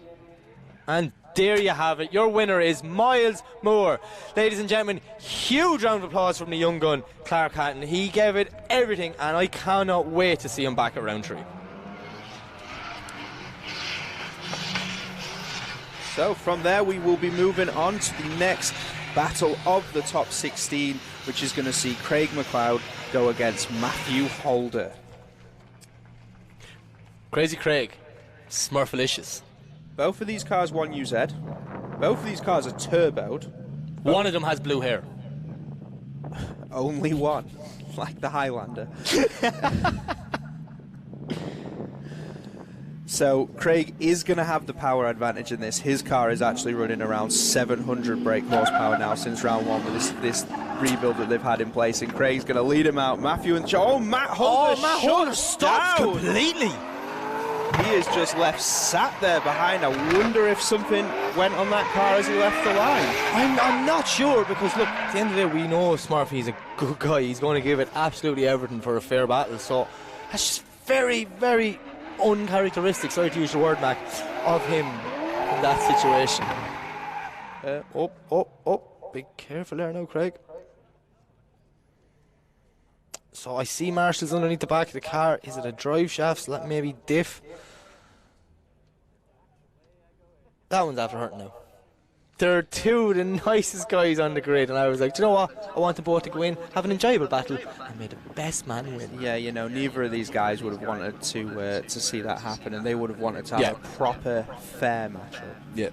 and there you have it. Your winner is Miles Moore. Ladies and gentlemen, huge round of applause from the young gun, Clark Hatton. He gave it everything, and I cannot wait to see him back at round 3. So from there, we will be moving on to the next battle of the top 16, which is going to see Craig McLeod go against Matthew Holder. Crazy Craig, Smurfalicious. Both of these cars 1UZ. Both of these cars are turboed. One of them has blue hair. Only one, like the Highlander. So Craig is going to have the power advantage in this. His car is actually running around 700 brake horsepower now since round 1 with this rebuild that they've had in place. And Craig's going to lead him out. Matthew and Matt Holder. Matt Holder stops completely. He is just left sat there behind. I wonder if something went on that car as he left the line. I'm not sure, because look, at the end of the day, we know Smurfy's a good guy. He's going to give it absolutely everything for a fair battle. So that's just very, very uncharacteristic, sorry to use the word, Mac, of him in that situation. Be careful there now, Craig. So I see Marshall's underneath the back of the car. Is it a drive shaft? So that may be diff. That one's after hurting now. They're two of the nicest guys on the grid, and I was like, do you know what? I want them both to go in, have an enjoyable battle, and may the best man win. Yeah, you know, neither of these guys would have wanted to see that happen, and they would have wanted to have a proper, fair matchup. Yeah.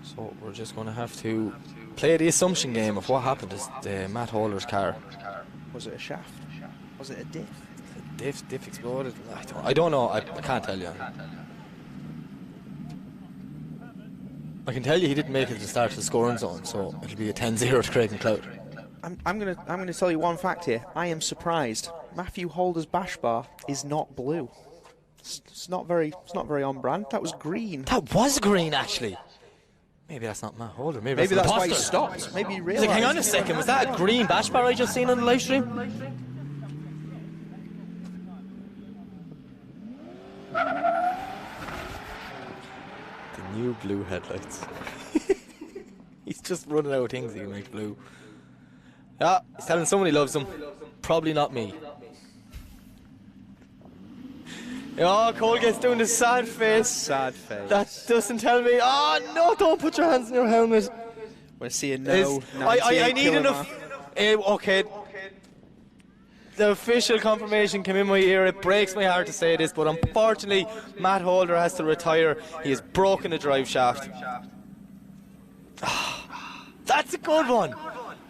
So we're just going to have to play the assumption game of what happened to Matt Holder's car. Was it a shaft? Was it a diff? Diff exploded. I don't know. I can't tell you. I can tell you he didn't make it to the start of the scoring zone, so it'll be a 10-0 to Craig McLeod. I'm gonna tell you one fact here. I am surprised. Matthew Holder's bash bar is not blue. It's not very on brand. That was green. That was green, actually. Maybe that's not Matt Holder. Maybe that's why he stopped. Maybe he realised. Like, hang on a second. Was that a green bash bar I just seen on the live stream? The new blue headlights. He's just running out of things he can make blue. Yeah, he's telling someone he loves them. Probably not me. Oh, Cole gets doing the sad face. Sad face. That doesn't tell me. Oh, no, don't put your hands in your helmet. We're seeing no. I need enough. Okay. The official confirmation came in my ear. It breaks my heart to say this, but unfortunately, Matt Holder has to retire. He has broken the drive shaft. That's a good one.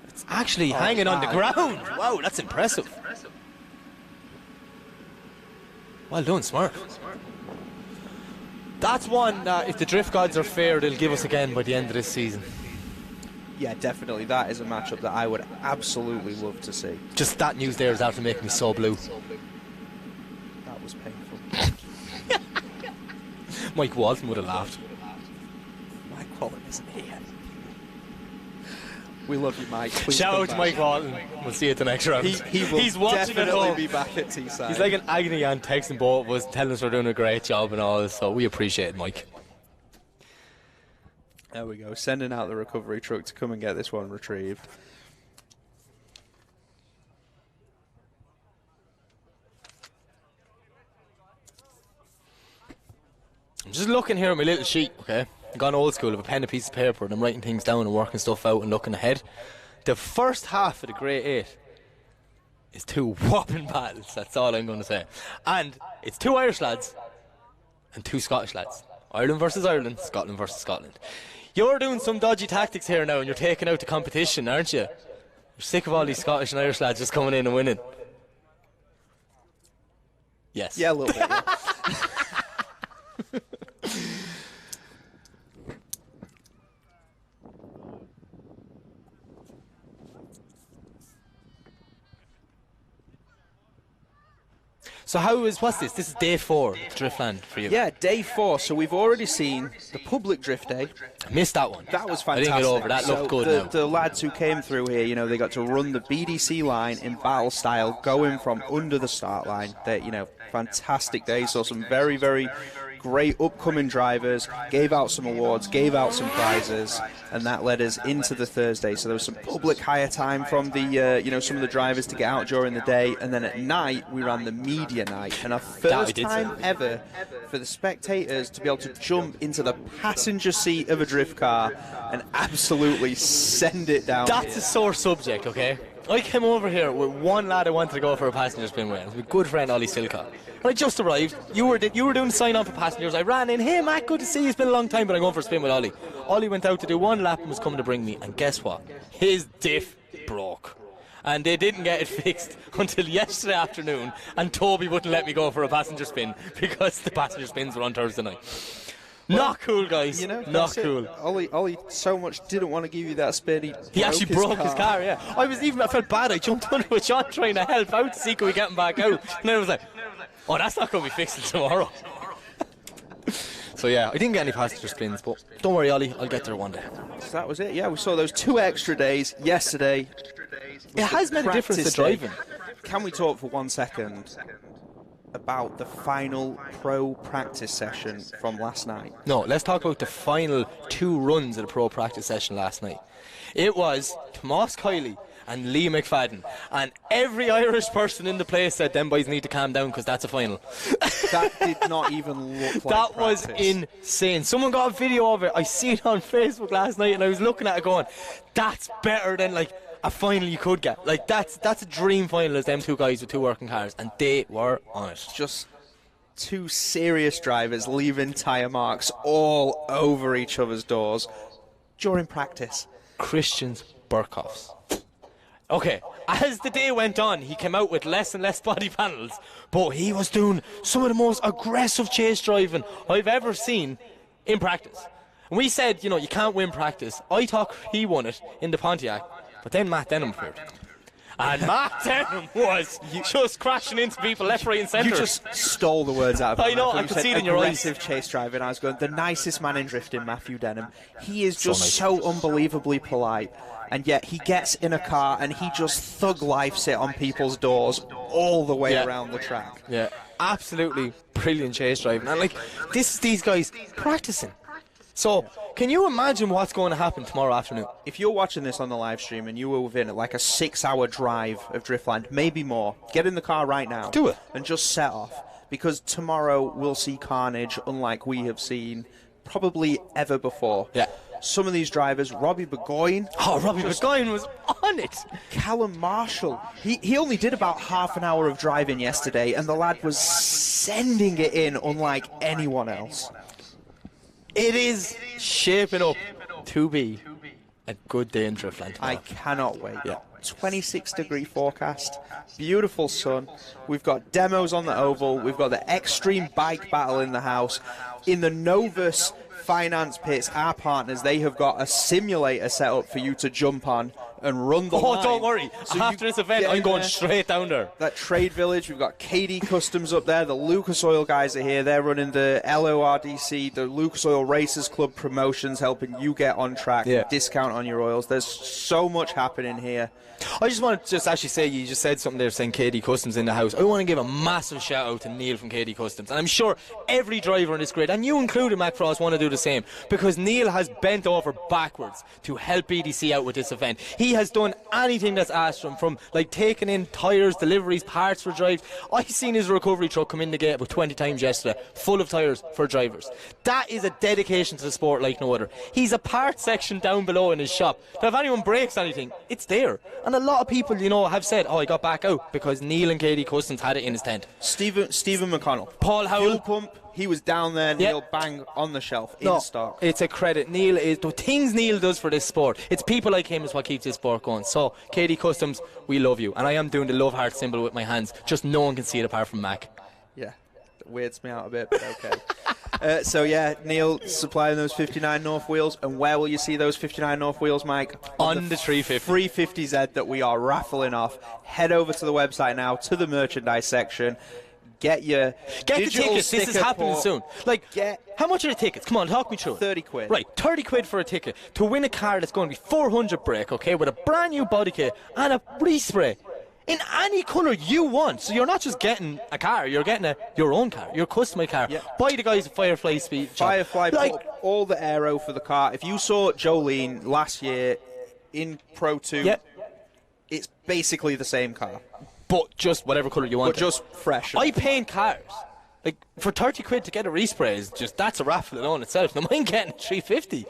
It's actually hanging on the ground. Wow, that's impressive. Well done, Smurf. That's one that, if the drift gods are fair, they'll give us again by the end of this season. Yeah, definitely. That is a matchup that I would absolutely love to see. Just that news there is out to make me so blue. That was painful. Mike Walton would have laughed. Mike Walton isn't here. We love you, Mike. Please Shout come out to back. Mike Walton. We'll see you at the next round. He will He's watching at definitely home. be back at Teesside. He's like an agony aunt texting both of us, telling us we're doing a great job and all, so we appreciate it, Mike. There we go, sending out the recovery truck to come and get this one retrieved. I'm just looking here at my little sheet, okay? I've gone old school, I have a pen and a piece of paper, and I'm writing things down and working stuff out and looking ahead. The first half of the Grade 8 is 2 whopping battles, that's all I'm going to say. And it's 2 Irish lads and 2 Scottish lads. Ireland versus Ireland, Scotland versus Scotland. You're doing some dodgy tactics here now and you're taking out the competition, aren't you? You're sick of all these Scottish and Irish lads just coming in and winning. Yes. Yeah, a little bit. Yeah. So what's this? This is day 4 of Driftland for you. Yeah, day 4. So we've already seen the public drift day. I missed that one. That was I fantastic. didn't get over. That looked good now. The lads who came through here, you know, they got to run the BDC line in battle style, going from under the start line. They, you know, fantastic day. Saw some very, very great upcoming drivers, gave out some awards, gave out some prizes, and that led us into the Thursday. So there was some public hire time from the, you know, some of the drivers to get out during the day, and then at night we ran the media night, and our first time ever for the spectators to be able to jump into the passenger seat of a drift car and absolutely send it down. That's a sore subject, okay? I came over here with one lad I wanted to go for a passenger spin with. It was my good friend Ollie Silcott. And I just arrived. You were doing sign on for passengers. I ran in. Hey, Matt, good to see you. It's been a long time, but I'm going for a spin with Ollie. Ollie went out to do 1 lap and was coming to bring me. And guess what? His diff broke. And they didn't get it fixed until yesterday afternoon. And Toby wouldn't let me go for a passenger spin because the passenger spins were on Thursday night. Well, not cool, guys. You know, not cool. Ollie so much didn't want to give you that spin. He actually broke his car, yeah. I felt bad. I jumped under a shot trying to help out to see could we get him back out. And then I was like, oh, that's not going to be fixed until tomorrow. So yeah, I didn't get any passenger spins, but don't worry, Ollie, I'll get there one day. So that was it. Yeah, we saw those 2 extra days yesterday. It has made a difference to driving. Can we talk for 1 second about the final pro practice session from last night? No, let's talk about the final 2 runs of the pro practice session last night. It was Tomas Kiley and Lee McFadden, and every Irish person in the place said them boys need to calm down because that's a final. That did not even look like that practice. Was insane. Someone got a video of it. I seen it on Facebook last night and I was looking at it going, that's better than like a final you could get. Like that's a dream final as them 2 guys with 2 working cars, and they were on it. Just 2 serious drivers leaving tyre marks all over each other's doors during practice. Christian's Burkhoffs. Okay, as the day went on, he came out with less and less body panels, but he was doing some of the most aggressive chase driving I've ever seen in practice. And we said, you know, you can't win practice. I thought he won it in the Pontiac, but then Matt Denham appeared. And Matt Denham was just crashing into people left, right and centre. You just stole the words out of I know, I could see it in your eyes. Aggressive chase driving. I was going, the nicest man in drifting, Matthew Denham. He is just so unbelievably polite. And yet he gets in a car and he just thug lifes it on people's doors all the way around the track. Yeah, absolutely brilliant chase driving. And like, this is these guys practicing. So, can you imagine what's going to happen tomorrow afternoon? If you're watching this on the live stream and you were within like a 6-hour drive of Driftland, maybe more, get in the car right now. Do it. And just set off. Because tomorrow we'll see carnage unlike we have seen probably ever before. Yeah. Some of these drivers, Robbie Burgoyne. Oh, Robbie Burgoyne was on it. Callum Marshall. He only did about half an hour of driving yesterday, and the lad was sending it in unlike anyone else. It is shaping up to be a good day in Driftland tomorrow. I cannot wait. 26-degree forecast, beautiful sun. We've got demos on the oval. We've got the extreme bike battle in the house. In the Novus Finance pits, our partners, they have got a simulator set up for you to jump on and run the line. Don't worry. So after this event, I'm going straight down there. That trade village, we've got KD Customs up there. The Lucas Oil guys are here. They're running the LORDC, the Lucas Oil Racers Club promotions, helping you get on track, discount on your oils. There's so much happening here. I just want to actually say, you just said something there saying KD Customs in the house. I want to give a massive shout out to Neil from KD Customs, and I'm sure every driver in this grid, and you included, Mac Frost, want to do the same, because Neil has bent over backwards to help BDC out with this event. He has done anything that's asked from like taking in tyres, deliveries, parts for drives. I've seen his recovery truck come in the gate about 20 times yesterday, full of tyres for drivers. That is a dedication to the sport like no other. He's a parts section down below in his shop. So if anyone breaks anything, it's there. And a lot of people, have said, I got back out because Neil and KD Customs had it in his tent. Stephen McConnell. Paul Howell. Fuel pump. He was down there, Neil, bang, on the shelf, in stock. It's a credit. Neil is the things Neil does for this sport. It's people like him is what keeps this sport going. So, KD Customs, we love you. And I am doing the love heart symbol with my hands. Just no one can see it apart from Mac. Yeah, it weirds me out a bit, but okay. Neil supplying those 59 North wheels. And where will you see those 59 North wheels, Mike? On the 350. 350Z that we are raffling off. Head over to the website now, to the merchandise section. Get the tickets. This is happening soon. How much are the tickets? Come on, talk me through it. 30 quid. Right, 30 quid for a ticket to win a car that's going to be 400 brake, okay, with a brand new body kit and a respray in any colour you want. So you're not just getting a car, you're getting your own car, your customized car. Yeah. By the guys at Firefly Speed. Firefly put all the aero for the car. If you saw Jolene last year in Pro 2, it's basically the same car. But just whatever colour you want. But just fresh. I paint cars. Like, for 30 quid to get a respray is just, that's a raffle in on itself. Now mine getting 350.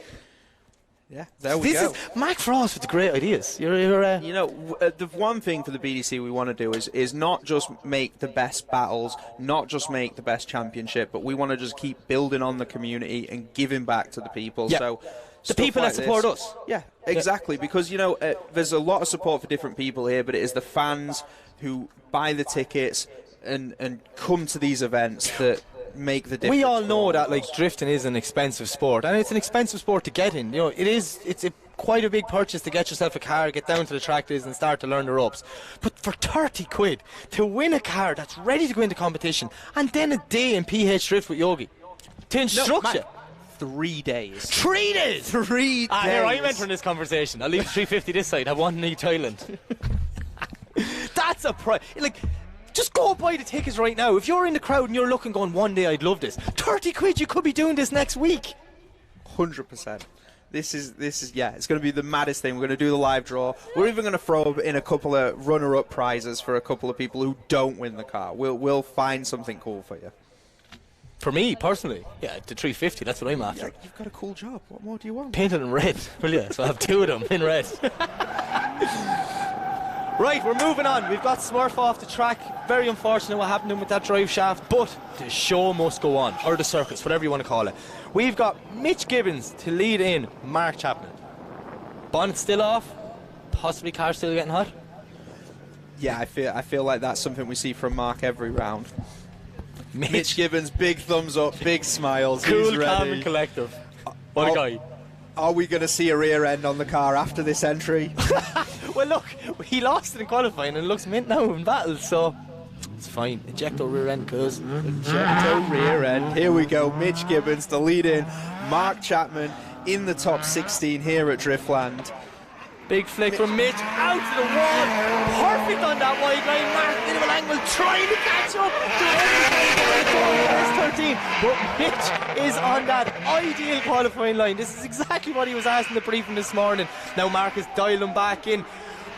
Yeah, there we go. This is Mac Frost with the great ideas. The one thing for the BDC we want to do is not just make the best battles, not just make the best championship, but we want to just keep building on the community and giving back to the people. Yeah. So the people that support us. Yeah, exactly. Because, there's a lot of support for different people here, but it is the fans who buy the tickets and come to these events that make the difference. We all know that drifting is an expensive sport, and it's an expensive sport to get in. It's quite a big purchase to get yourself a car, get down to the track days and start to learn the ropes. But for 30 quid to win a car that's ready to go into competition, and then a day in PH Drift with Yogi to instruct you. 3 days. 3 days? 3 days. Here, I'm entering this conversation. I'll leave the 350 this side. Have one in each island. That's a price. Just go buy the tickets right now. If you're in the crowd and you're looking going, one day I'd love this. 30 quid, you could be doing this next week. 100%. This is it's going to be the maddest thing. We're going to do the live draw. We're even going to throw in a couple of runner-up prizes for a couple of people who don't win the car. We'll find something cool for you. For me, personally, the 350, that's what I'm after. You've got a cool job. What more do you want? Painted in red, will you? So I have 2 of them in red. Right, we're moving on. We've got Smurf off the track. Very unfortunate what happened to him with that drive shaft, but the show must go on, or the circus, whatever you want to call it. We've got Mitch Gibbons to lead in Mark Chapman. Bonnet still off, possibly car still getting hot. Yeah, I feel like that's something we see from Mark every round. Mitch Gibbons, big thumbs up, big smiles. Cool, he's ready. calm and collective. What a guy. Are we going to see a rear end on the car after this entry? Well, look, he lost it in qualifying and it looks mint now in battle, so it's fine. Ejecto rear end, cuz. Ejecto rear end. Here we go. Mitch Gibbons to lead in. Mark Chapman in the top 16 here at Driftland. Big flick from Mitch, out to the wall, perfect on that wide line, Mark, minimal angle, trying to catch up to 13, but Mitch is on that ideal qualifying line. This is exactly what he was asking the briefing this morning. Now Mark is dialing back in,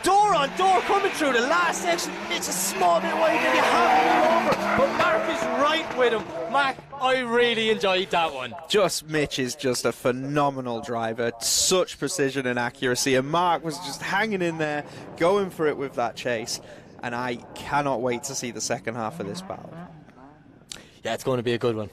door on door coming through the last section. Mitch a small bit wide, maybe half a bit over, but Mark is right with him. Mark, I really enjoyed that one. Mitch is just a phenomenal driver, such precision and accuracy, and Mark was just hanging in there, going for it with that chase, and I cannot wait to see the second half of this battle. Yeah, it's going to be a good one.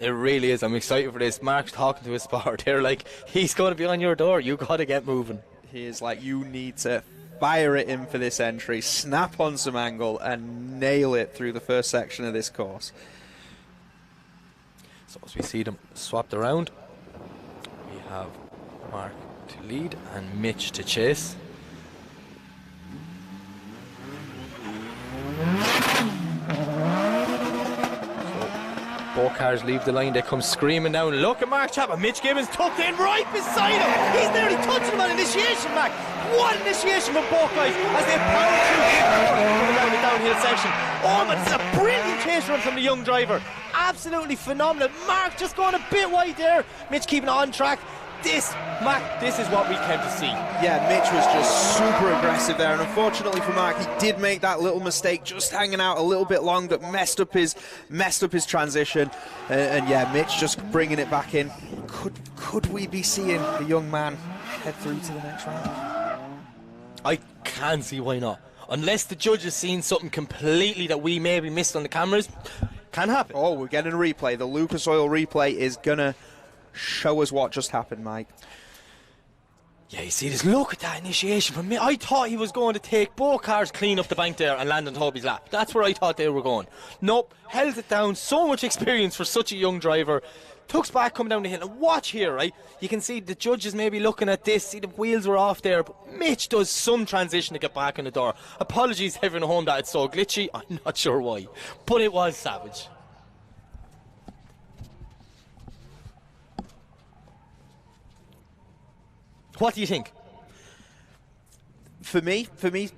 It really is. I'm excited for this. Mark's talking to his spotter. They're like, he's going to be on your door. You got to get moving. He is like, you need to fire it in for this entry, snap on some angle, and nail it through the first section of this course. So as we see them swapped around, we have Mark to lead and Mitch to chase. Both cars leave the line, they come screaming down. Look at Mark Chapman, Mitch Gibbons tucked in right beside him. He's nearly touching him on initiation, Mac. What initiation from both guys as they power through around the downhill section. Oh, but it's a brilliant chase run from the young driver. Absolutely phenomenal. Mark just going a bit wide there. Mitch keeping it on track. This is what we came to see. Yeah, Mitch was just super aggressive there, and unfortunately for Mark, he did make that little mistake, just hanging out a little bit long, that messed up his transition. And yeah, Mitch just bringing it back in. Could we be seeing the young man head through to the next round? I can't see why not. Unless the judge has seen something completely that we maybe missed on the cameras, can happen. Oh, we're getting a replay. The Lucas Oil replay is gonna show us what just happened, Mike. Yeah, you see this? Look at that initiation from me. I thought he was going to take both cars clean up the bank there and land on Toby's lap. That's where I thought they were going. Nope, held it down. So much experience for such a young driver. Tucks back, coming down the hill. And watch here, right? You can see the judges maybe looking at this. See the wheels were off there. But Mitch does some transition to get back in the door. Apologies to everyone at home that it's so glitchy. I'm not sure why. But it was savage. What do you think? For me,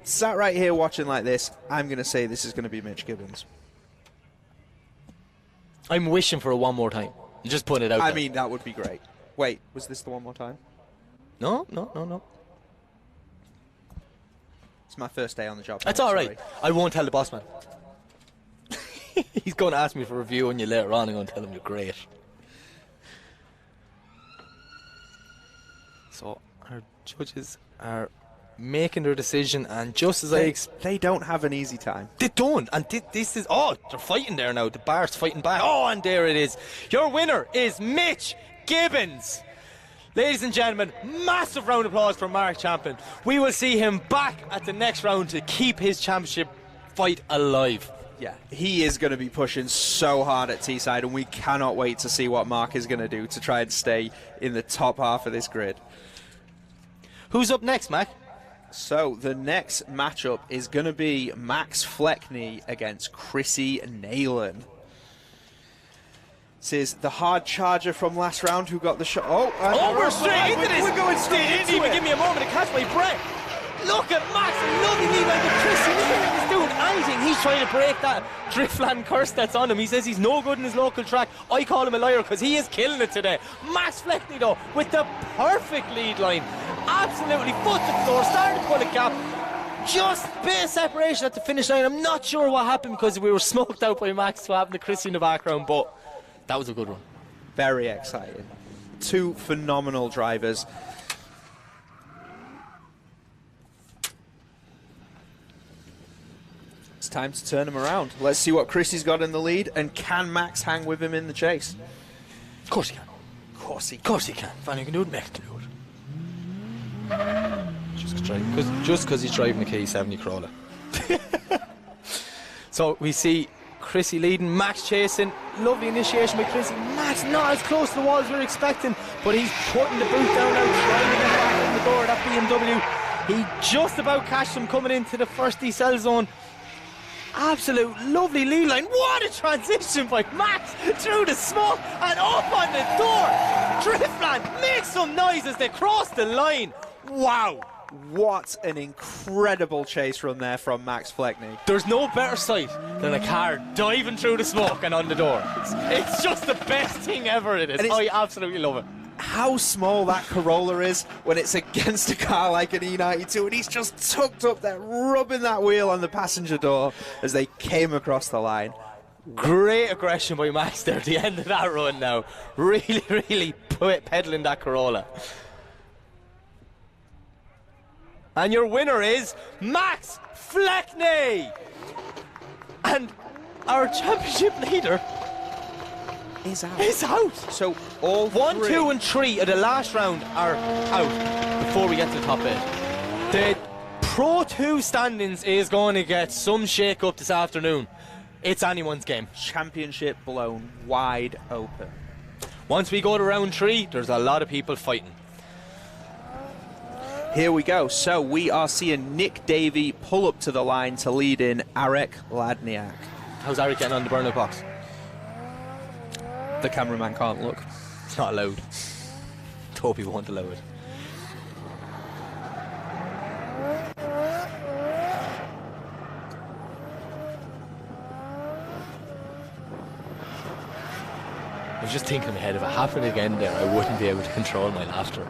sat right here watching like this, I'm going to say this is going to be Mitch Gibbons. I'm wishing for a one more time. Just putting it out there. I mean, that would be great. Wait, was this the one more time? No. It's my first day on the job. That's all right. I won't tell the boss man. He's going to ask me for a review on you later on. I'm going to tell him you're great. So our judges are making their decision, and just as they don't have an easy time. They don't, and this is they're fighting there now. The bar's fighting back. Oh, and there it is. Your winner is Mitch Gibbons. Ladies and gentlemen, massive round of applause for Mark Champion. We will see him back at the next round to keep his championship fight alive. Yeah, he is going to be pushing so hard at Teesside, and we cannot wait to see what Mark is going to do to try and stay in the top half of this grid. Who's up next, Mac? So the next matchup is going to be Max Fleckney against Chrissy Nayland. This is the hard charger from last round who got the shot. We're straight into this. We're going straight into it. Didn't even give me a moment to catch my breath. Look at Max, lovely lead by Chrissy Nayland is doing anything. He's trying to break that Driftland curse that's on him. He says he's no good in his local track. I call him a liar because he is killing it today. Max Fleckney, though, with the perfect lead line. Absolutely foot to the floor, starting to pull a gap. Just a bit of separation at the finish line. I'm not sure what happened because we were smoked out by Max swapping the Chrissy in the background, but that was a good run. Very exciting. Two phenomenal drivers. It's time to turn him around. Let's see what Chrissy's got in the lead, and can Max hang with him in the chase? Of course he can. Of course he can. If anyone can do it, Max can do it. Just because he's driving the K70 crawler. So we see Chrissy leading, Max chasing. Lovely initiation by Chrissy. Max not as close to the wall as we were expecting, but he's putting the boot down now, trying to get back in the door of that BMW. He just about catched him coming into the first decel zone. Absolute lovely lead line. What a transition by Max through the smoke and up on the door. Driftland makes some noise as they cross the line. Wow. What an incredible chase run there from Max Fleckney. There's no better sight than a car diving through the smoke and on the door. It's just the best thing ever, it is. I absolutely love it. How small that Corolla is when it's against a car like an E92, and he's just tucked up there, rubbing that wheel on the passenger door as they came across the line. Great aggression by Max there at the end of that run now. Really pedaling that Corolla. And your winner is Max Fleckney. And our championship leader is out. It's out. So all 1, three. 2, and 3 of the last round are out before we get to the top 8. The Pro 2 standings is going to get some shake up this afternoon. It's anyone's game. Championship blown wide open. Once we go to round 3, there's a lot of people fighting. Here we go. So we are seeing Nick Davey pull up to the line to lead in Arek Ladniak. How's Eric getting on the burnout box? The cameraman can't look. It's not allowed. Toby won't allow it. I was just thinking in my head, if it happened again there, I wouldn't be able to control my laughter.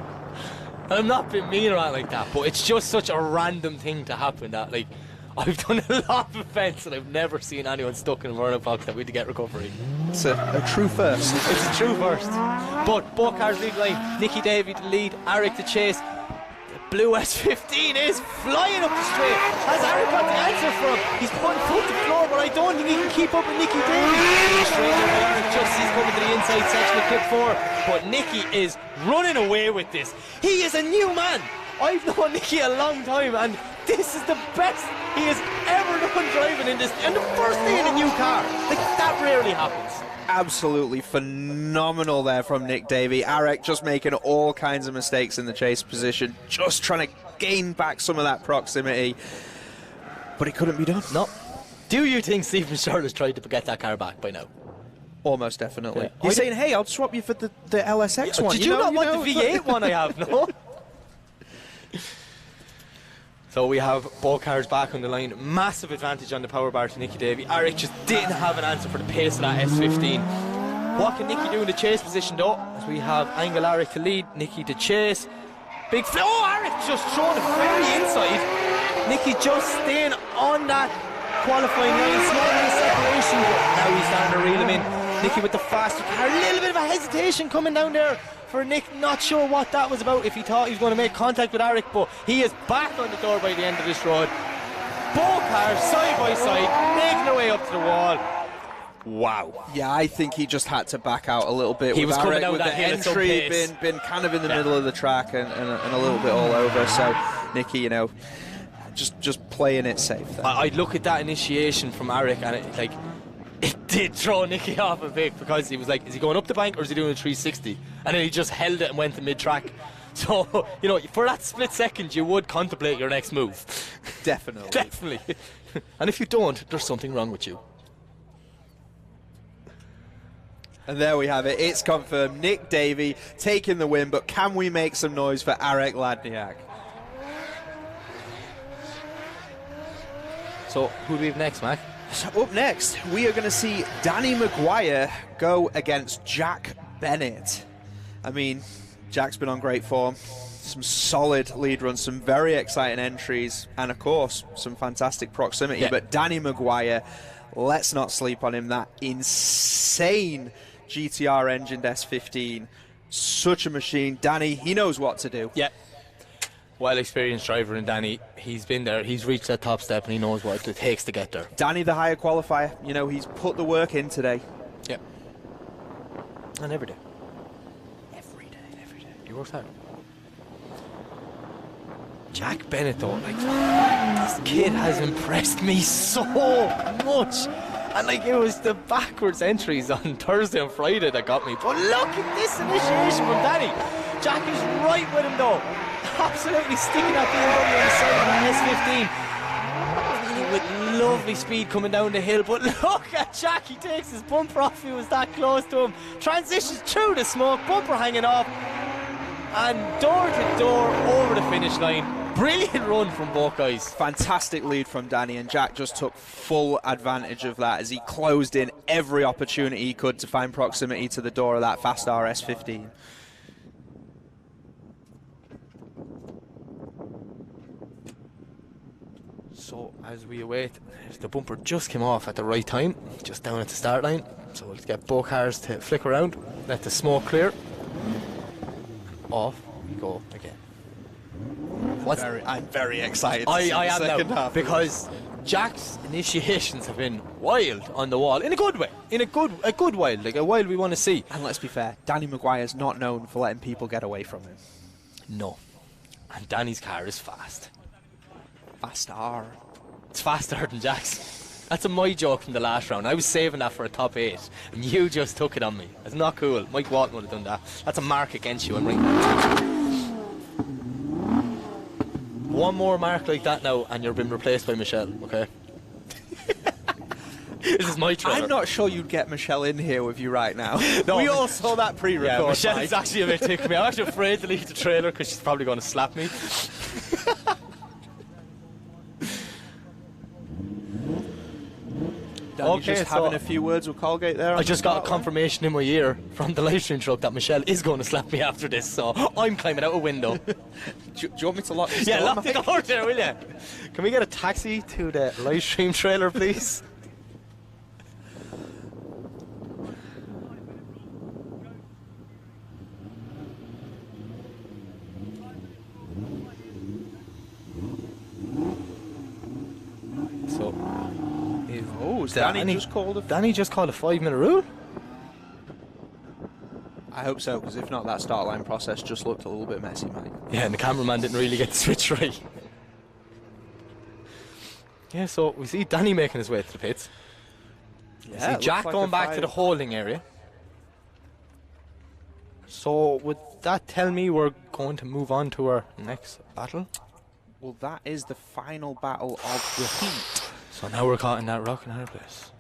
And I'm not being mean or anything like that, but it's just such a random thing to happen that, like, I've done a lot of events and I've never seen anyone stuck in a burnout box that we had to get recovery. It's a true first. It's a true first. But both cars lead line. Nicky Davey to lead, Eric to chase. The blue S15 is flying up the straight. Has Eric got the answer for him? He's putting foot to floor, but I don't think he can keep up with Nicky Davey. Straight there by Eric, just he's coming to the inside section of clip 4. But Nicky is running away with this. He is a new man. I've known Nicky a long time, and this is the best he has ever done driving in this. And the first day in a new car, like, that rarely happens. Absolutely phenomenal there from Nick Davey. Arek just making all kinds of mistakes in the chase position, just trying to gain back some of that proximity, but it couldn't be done. No. Do you think Stephen Short has tried to get that car back by now? Almost definitely. Yeah. He's saying, hey, I'll swap you for the LSX one. Did you not want the V8 one I have, no? So we have both cars back on the line. Massive advantage on the power bar to Nicky Davey. Eric just didn't have an answer for the pace of that S15. What can Nicky do in the chase position though? As we have Angle Eric to lead, Nicky to chase. Big flow. Oh, Eric just thrown it very inside. Nicky just staying on that qualifying line. Small little separation, but now he's starting to reel him in. Nicky with the faster car. A little bit of a hesitation coming down there for Nick, not sure what that was about, if he thought he was going to make contact with Eric, but he is back on the door by the end of this road. Both cars side by side, making their way up to the wall. Wow. Yeah, I think he just had to back out a little bit. He was coming Eric, down with that the hill at some entry pace. been kind of in the middle of the track and a little bit all over. So Nicky, you know, just playing it safe there. I'd look at that initiation from Eric and it did throw Nicky off a bit, because he was like, is he going up the bank or is he doing a 360? And then he just held it and went to mid-track. So, you know, for that split second, you would contemplate your next move. Definitely. Definitely. And if you don't, there's something wrong with you. And there we have it. It's confirmed. Nick Davey taking the win, but can we make some noise for Arek Ladniak? So, who do we have next, Mac? So up next, we are going to see Danny Maguire go against Jack Bennett. I mean, Jack's been on great form. Some solid lead runs, some very exciting entries, and of course, some fantastic proximity. Yeah. But Danny Maguire, let's not sleep on him. That insane GTR engined S15. Such a machine. Danny, he knows what to do. Yeah. Well-experienced driver in Danny. He's been there, he's reached that top step, and he knows what it takes to get there. Danny, the higher qualifier, you know, he's put the work in today. Yeah. And every day. Every day. He works hard. Jack Bennett, though, like, this kid has impressed me so much. And, like, it was the backwards entries on Thursday and Friday that got me. But look at this initiation from Danny. Jack is right with him, though. Absolutely sticking that BMW on the side of that S15. Really with lovely speed coming down the hill. But look at Jack, he takes his bumper off. He was that close to him. Transitions through the smoke, bumper hanging off. And door to door over the finish line. Brilliant run from both guys. Fantastic lead from Danny, and Jack just took full advantage of that as he closed in every opportunity he could to find proximity to the door of that fast RS15. So as we await, the bumper just came off at the right time, just down at the start line. So let's get both cars to flick around, let the smoke clear. Off we go again. I'm very excited. I am now, because Jack's initiations have been wild on the wall, in a good way, in a good wild, like a wild we want to see. And let's be fair, Danny Maguire's not known for letting people get away from him. No. And Danny's car is fast. Faster. It's faster than Jack's. That's a my joke from the last round. I was saving that for a top 8, and you just took it on me. It's not cool. Mike Walton would have done that. That's a mark against you. I'm right. One more mark like that now, and you're being replaced by Michelle, okay? This is my trailer. I'm not sure you'd get Michelle in here with you right now. No, we all saw that pre-record. Yeah, Michelle Mike. is actually a bit ticked me. I'm actually afraid to leave the trailer because she's probably going to slap me. Danny's just having a few words with Colgate there. I just got a confirmation in my ear from the live stream truck that Michelle is going to slap me after this, so I'm climbing out a window. do you want me to lock this door? Yeah, lock the door there, will you? Can we get a taxi to the live stream trailer, please? So, Danny just called a... Danny just called a 5-minute rule? I hope so, because if not, that start line process just looked a little bit messy, mate. Yeah, and the cameraman didn't really get the switch right. Yeah, so we see Danny making his way to the pits. Yeah, see Jack going back to the holding area. So would that tell me we're going to move on to our next battle? Well, that is the final battle of the heat. So now we're caught in that rock and hard place.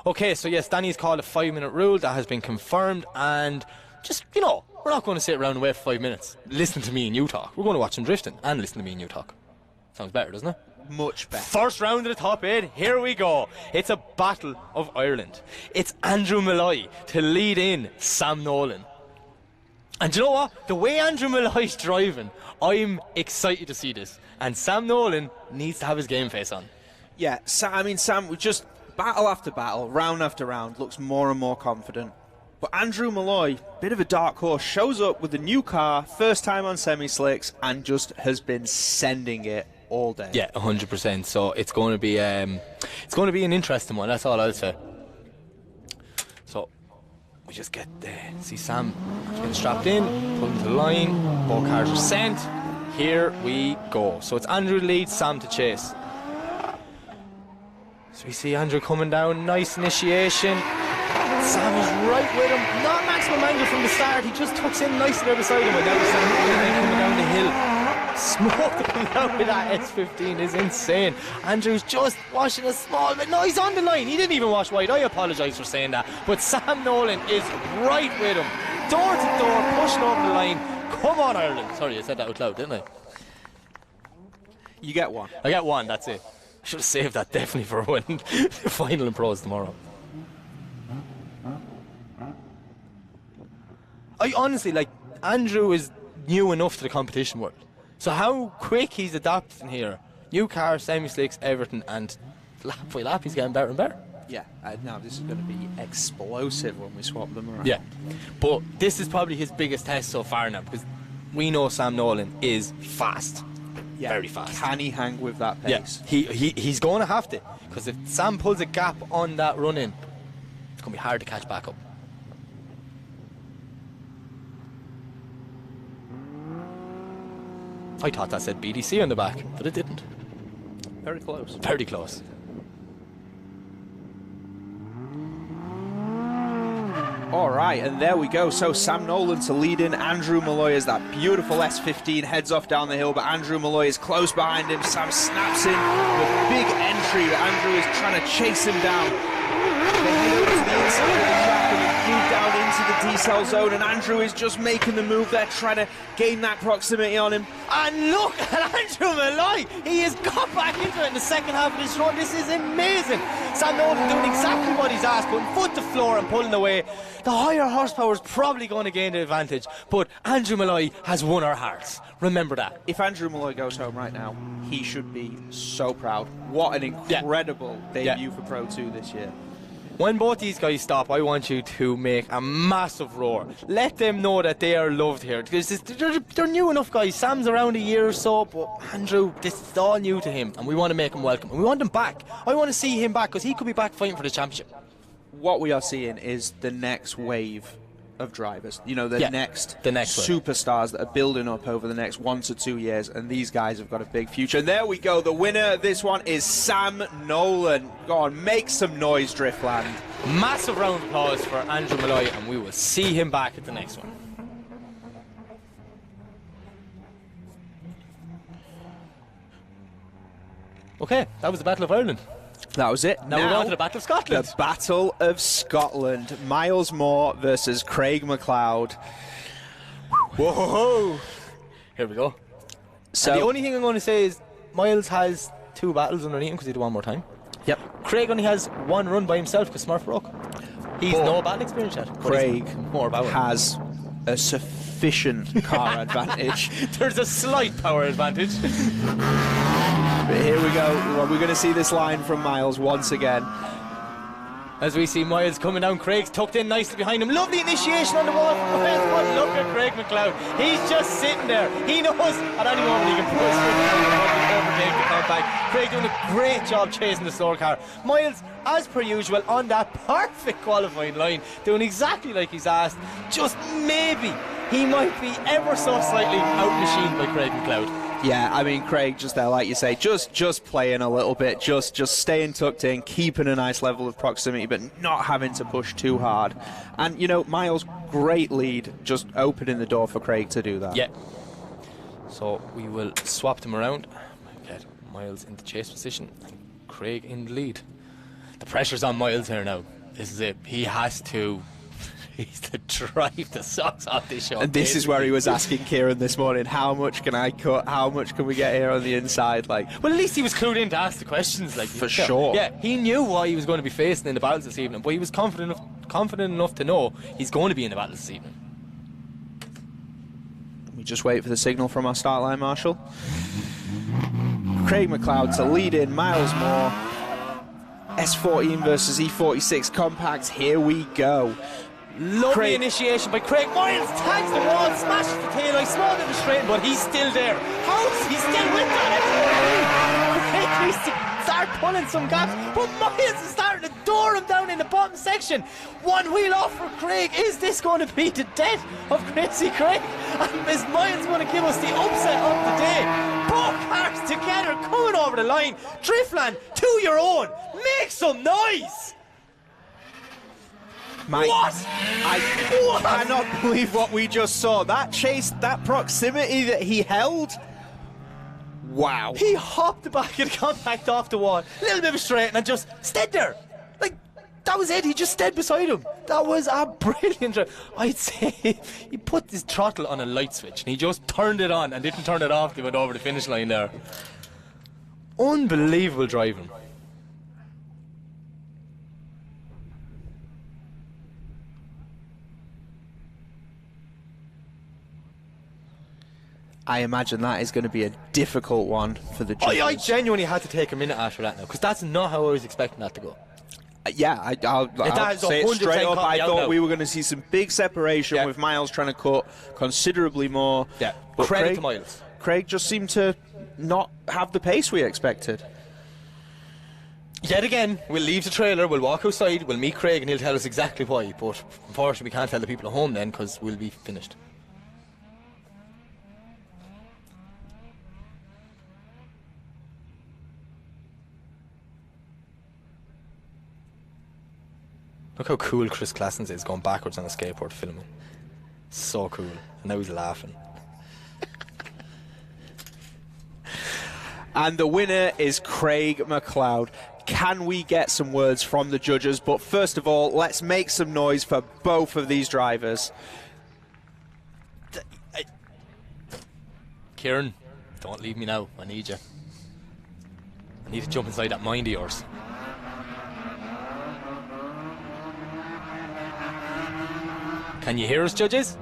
Okay, so yes, Danny's called a 5-minute rule. That has been confirmed, and just, you know, we're not going to sit around and wait for 5 minutes. Listen to me and you talk. We're going to watch some drifting and listen to me and you talk. Sounds better, doesn't it? Much better. First round of the top 8, here we go. It's a battle of Ireland. It's Andrew Malloy to lead in Sam Nolan. And do you know what? The way Andrew Malloy's driving, I'm excited to see this. And Sam Nolan needs to have his game face on. Yeah, Sam, we just battle after battle, round after round, looks more and more confident. But Andrew Malloy, bit of a dark horse, shows up with a new car, first time on semi-slicks, and just has been sending it all day. Yeah, 100%. So it's going to be an interesting one. That's all I'll say. So we just get there. See Sam getting strapped in, pulling to the line. Both cars are sent. Here we go. So it's Andrew leads, Sam to chase. So we see Andrew coming down. Nice initiation. Sam is right with him. Not maximum angle from the start. He just tucks in nicely there beside him. And now Sam coming down the hill. Smoke coming down with that S15 is insane. Andrew's just washing a small bit. No, he's on the line. He didn't even wash wide. I apologise for saying that. But Sam Nolan is right with him. Door to door, pushing over the line. Come on, Ireland. Sorry, I said that out loud, didn't I? You get one. I get one, that's it. I should have saved that definitely for when the final in pros tomorrow. I honestly, like, Andrew is new enough to the competition world. So how quick he's adapting here. New car, semi-slicks, everything, and lap by lap he's getting better and better. Yeah, now this is going to be explosive when we swap them around. Yeah, but this is probably his biggest test so far now, because we know Sam Nolan is fast. Yeah, very fast. Can he hang with that pace? Yeah, he's going to have to, because if Sam pulls a gap on that run-in, it's going to be hard to catch back up. I thought that said BDC on the back, but it didn't. Very close. Very close. All right, and there we go. So Sam Nolan to lead in Andrew Malloy as that beautiful S15 heads off down the hill, but Andrew Malloy is close behind him. Sam snaps in the big entry, but Andrew is trying to chase him down. They head over to the inside of the track and move down into the decel zone, and Andrew is just making the move there, trying to gain that proximity on him. And look at Andrew Malloy! He has got back into it in the second half of this run. This is amazing. Sam Nolan doing exactly what he's asked, putting foot to floor and pulling away. The higher horsepower is probably going to gain the advantage, but Andrew Malloy has won our hearts. Remember that. If Andrew Malloy goes home right now, he should be so proud. What an incredible debut for Pro 2 this year. When both these guys stop, I want you to make a massive roar. Let them know that they are loved here. Because they're new enough guys. Sam's around a year or so, but Andrew, this is all new to him, and we want to make him welcome. And we want him back. I want to see him back, because he could be back fighting for the championship. What we are seeing is the next wave of drivers. You know, the next superstars that are building up over the next 1 to 2 years, and these guys have got a big future. And there we go. The winner of this one is Sam Nolan. Go on, make some noise, Driftland. Massive round of applause for Andrew Malloy, and we will see him back at the next one. Okay, that was the Battle of Ireland. That was it. Now we're on to the Battle of Scotland. The Battle of Scotland. Miles Moore versus Craig McLeod. Whoa! Here we go. So and the only thing I'm going to say is Miles has 2 battles underneath him because he did one more time. Yep. Craig only has 1 run by himself because Smurf broke. He's no battle experience yet. Craig more about has a sufficient car advantage. There's a slight power advantage. But here we go. Well, we're going to see this line from Miles once again. As we see Miles coming down, Craig's tucked in nicely behind him. Lovely initiation on the wall from Miles, but look at Craig McLeod. He's just sitting there. He knows at any moment he can push through and overtake the compact. Craig doing a great job chasing the store car. Miles, as per usual, on that perfect qualifying line, doing exactly like he's asked. Just maybe he might be ever so slightly out-machined by Craig McLeod. Yeah, I mean, Craig, just there, like you say, just playing a little bit, just staying tucked in, keeping a nice level of proximity, but not having to push too hard. And, you know, Miles, great lead, just opening the door for Craig to do that. Yeah. So we will swap them around. Get Miles in the chase position, and Craig in the lead. The pressure's on Miles here now. This is it. He has to... He's to drive the socks off this show. And this is where he was asking Kieran this morning, how much can I cut? How much can we get here on the inside? Like, well, at least he was clued in to ask the questions. Like, for sure. Yeah, he knew what he was going to be facing in the battles this evening, but he was confident enough to know he's going to be in the battles this evening. We just wait for the signal from our start line marshal. Craig McLeod to lead in, Miles Moore. S14 versus E46 compacts. Here we go. Lovely initiation by Craig. Miles tags the wall, smashes the tail. I small bit of straight, but he's still there. How is he still with that? Craig needs to start pulling some gaps, but Miles is starting to door him down in the bottom section. 1 wheel off for Craig. Is this going to be the death of Crazy Craig? And is Miles going to give us the upset of the day? Both cars together coming over the line. Driftland, to your own. Make some noise. What? I cannot believe what we just saw. That chase, that proximity that he held. Wow. He hopped the back of the compact off the wall, a little bit of a straight, and just stayed there. Like, that was it. He just stayed beside him. That was a brilliant drive. I'd say he put his throttle on a light switch, and he just turned it on and didn't turn it off. He went over the finish line there. Unbelievable driving. I imagine that is going to be a difficult one for the judges. I genuinely had to take a minute after that now, because that's not how I was expecting that to go. Yeah, I'll say it straight up. I thought we were going to see some big separation with Miles trying to cut considerably more. Yeah, but credit to Miles. Craig just seemed to not have the pace we expected. Yet again, we'll leave the trailer, we'll walk outside, we'll meet Craig, and he'll tell us exactly why. But unfortunately, we can't tell the people at home then, because we'll be finished. Look how cool Chris Classens is going backwards on a skateboard filming. So cool. And now he's laughing. And the winner is Craig McLeod. Can we get some words from the judges? But first of all, let's make some noise for both of these drivers. Kieran, don't leave me now. I need you. I need to jump inside that mind of yours. Can you hear us, judges?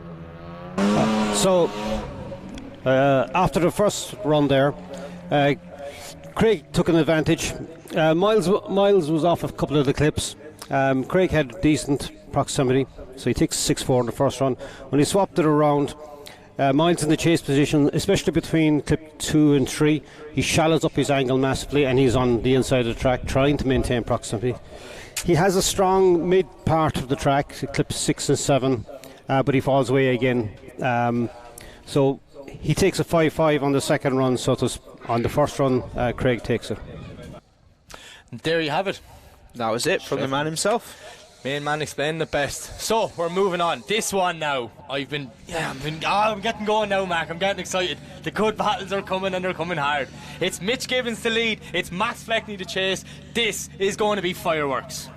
After the first run there, Craig took an advantage. Miles was off a couple of the clips. Craig had decent proximity, so he takes 6-4 in the first run. When he swapped it around, Miles in the chase position, especially between clip 2 and 3, he shallows up his angle massively, and he's on the inside of the track trying to maintain proximity. He has a strong mid part of the track, clips 6 and 7, but he falls away again. So he takes a 5-5 on the second run, so on the first run, Craig takes it. There you have it. That was it from the man himself. Main man explaining it best. So we're moving on. This one now. I'm getting going now, Mac. I'm getting excited. The good battles are coming, and they're coming hard. It's Mitch Gibbons to lead. It's Max Fleckney to chase. This is going to be fireworks.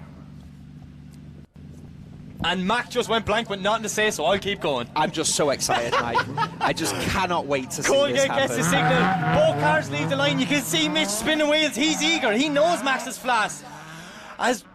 And Mac just went blank with nothing to say, so I'll keep going. I'm just so excited, Mike. I just cannot wait to see this Colgate happen. gets the signal. Both cars leave the line. You can see Mitch spinning wheels. He's eager. He knows Max is fast. As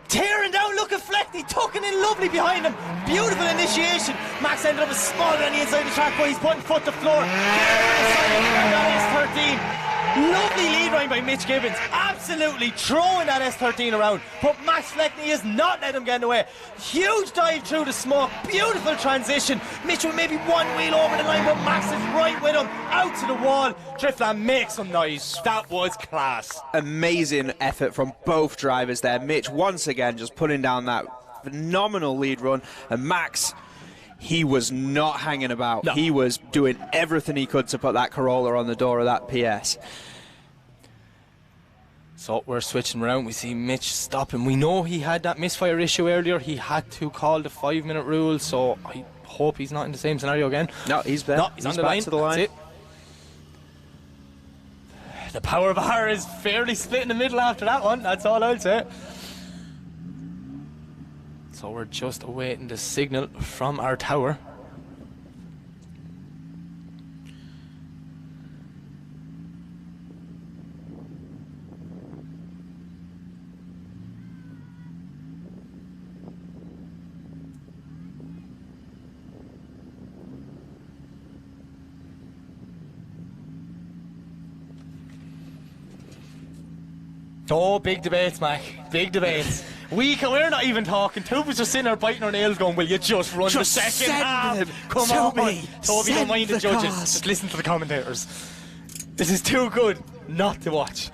tearing down, look at Fleckney tucking in lovely behind him. Beautiful initiation. Max ended up a small on the inside of the track, but he's putting foot to floor. That S13. Lovely lead line by Mitch Gibbons. Absolutely throwing that S13 around. But Max Fleckney has not let him get in the way. Huge dive through the smoke. Beautiful transition. Mitch with maybe one wheel over the line, but Max is right with him. Out to the wall. Driftland makes some noise. That was class. Amazing effort from both drivers there. Mitch once again just putting down that phenomenal lead run, and Max, he was not hanging about. No. He was doing everything he could to put that Corolla on the door of that PS. So we're switching around. We see Mitch stopping. We know he had that misfire issue earlier. He had to call the 5-minute rule, so I hope he's not in the same scenario again. No, he's there. No, he's on the line. To the line. That's it. The power bar is fairly split in the middle after that one. That's all I'll say. So we're just awaiting the signal from our tower. Oh, big debates, Mac. Big debates. We're not even talking. Tuba's just sitting there biting her nails going, will you just run the second half? Come on. Toby, don't mind the judges. Just listen to the commentators. This is too good not to watch.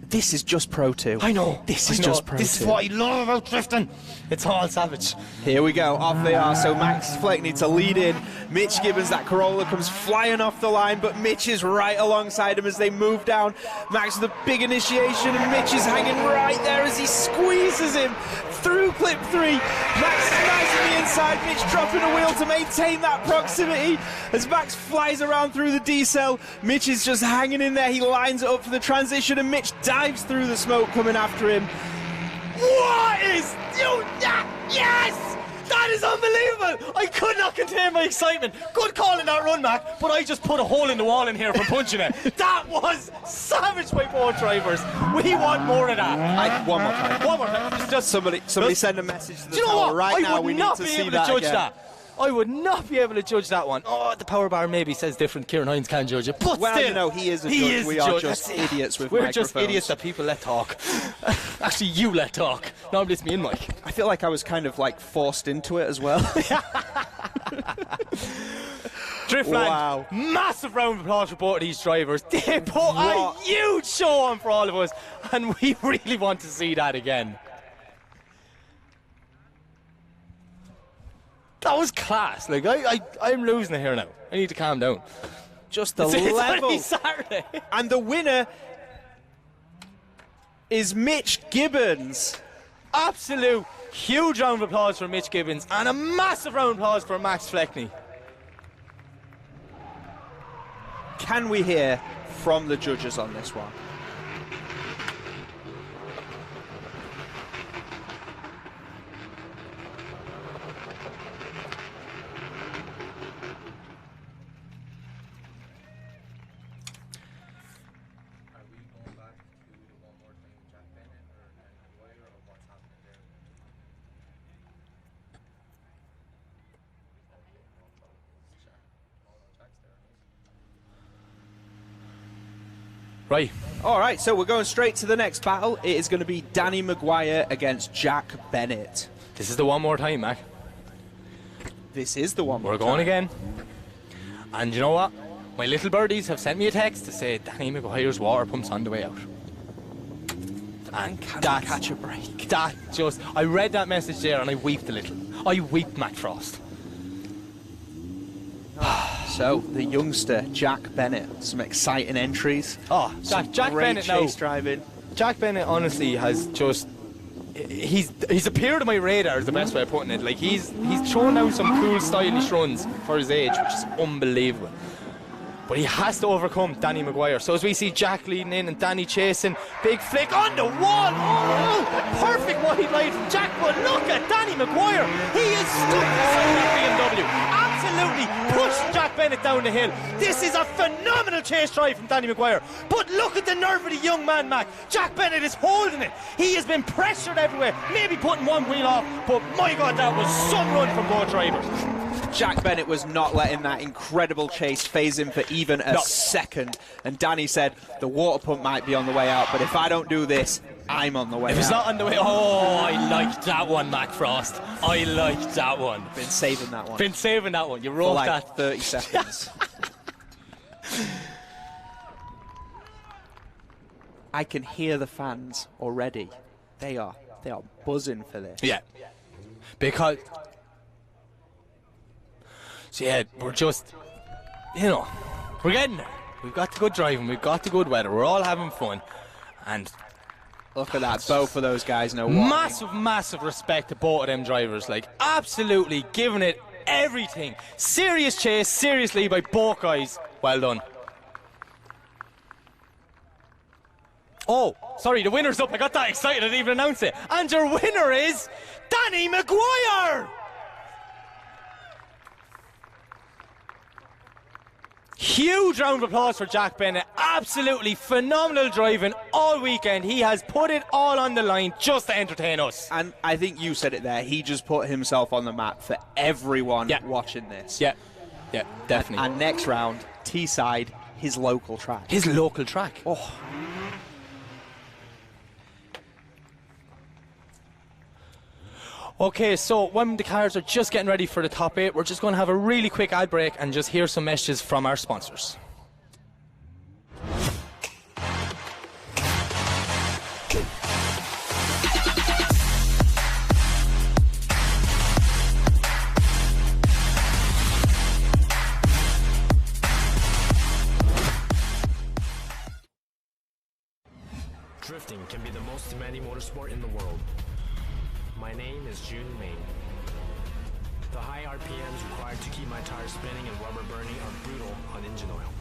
This is just Pro 2. I know. This is just Pro 2. This is what I love about drifting. It's all savage. Here we go. Off they are. So Max Fleckney to lead in. Mitch Gibbons, that Corolla comes flying off the line, but Mitch is right alongside him as they move down. Max with a big initiation, and Mitch is hanging right there as he squeezes him through clip 3. Max is nice on the inside. Mitch dropping a wheel to maintain that proximity. As Max flies around through the D-cell, Mitch is just hanging in there. He lines it up for the transition, and Mitch dives through the smoke coming after him. What is that? Yes! That is unbelievable! I could not contain my excitement. Good call in that run, Mac, but I just put a hole in the wall in here for punching it. That was savage by both drivers. We want more of that. One more time. One more time. Just somebody send a message to the tower right now. We need to see that again. I would not be able to judge that one. Oh, the power bar maybe says different. Kieran Hines can't judge it. But well, still, you know, he is a judge. We are just idiots with We're microphones. just idiots that people let talk. Actually, you let talk. Normally it's me and Mike. I feel like I was kind of like forced into it as well. Driftland, wow. Massive round of applause for both of these drivers. They put a huge show on for all of us, and we really want to see that again. That was class. Like I'm losing it here now. I need to calm down. Just the it's level. only Saturday. And the winner is Mitch Gibbons. Absolute huge round of applause for Mitch Gibbons, and a massive round of applause for Max Fleckney. Can we hear from the judges on this one? Right, All right, so we're going straight to the next battle. It is going to be Danny Maguire against Jack Bennett. This is the one more time, Mac. This is the one more We're time. going again. And you know what? My little birdies have sent me a text to say Danny Maguire's water pump's on the way out. And Cannot catch a break. That just... I read that message there and I weeped a little. I weeped, Matt Frost. So, the youngster, Jack Bennett. Some exciting entries. Oh, Jack great Bennett now. chase driving. Jack Bennett honestly has just... He's appeared on my radar is the best way of putting it. Like, he's thrown out some cool stylish runs for his age, which is unbelievable. But he has to overcome Danny Maguire. So as we see Jack leading in and Danny chasing, big flick on the wall. Oh, perfect wide line from Jack. But look at Danny Maguire. He is stuck beside that BMW. Absolutely pushed Jack Bennett down the hill. This is a phenomenal chase drive from Danny Maguire. But look at the nerve of the young man, Mac. Jack Bennett is holding it. He has been pressured everywhere, maybe putting one wheel off. But my God, that was some run from both drivers. Jack Bennett was not letting that incredible chase phase him for even a second. And Danny said, the water pump might be on the way out, but if I don't do this, I'm on the way out. If it's not on the way... Oh, I liked that one, Mac Frost. I liked that one. Been saving that one. Been saving that one. You wrote for like that. 30 seconds. I can hear the fans already. They are buzzing for this. Yeah. Because... So yeah, we're just, you know, we're getting there. We've got the good driving, we've got the good weather, we're all having fun. And look at that, both of those guys know what. Massive respect to both of them drivers. Like, absolutely giving it everything. Serious chase, seriously, by both guys. Well done. Oh, sorry, the winner's up. I got that excited, I didn't even announce it. And your winner is Danny Maguire! Huge round of applause for Jack Bennett. Absolutely phenomenal driving all weekend. He has put it all on the line just to entertain us. And I think you said it there. He just put himself on the map for everyone watching this. Yeah, definitely. And next round, Teesside, his local track. His local track. Oh. Okay, so when the cars are just getting ready for the top 8, we're just going to have a really quick ad break and just hear some messages from our sponsors. Drifting can be the most demanding motorsport in the world. My name is June Main. The high RPMs required to keep my tires spinning and rubber burning are brutal on engine oil.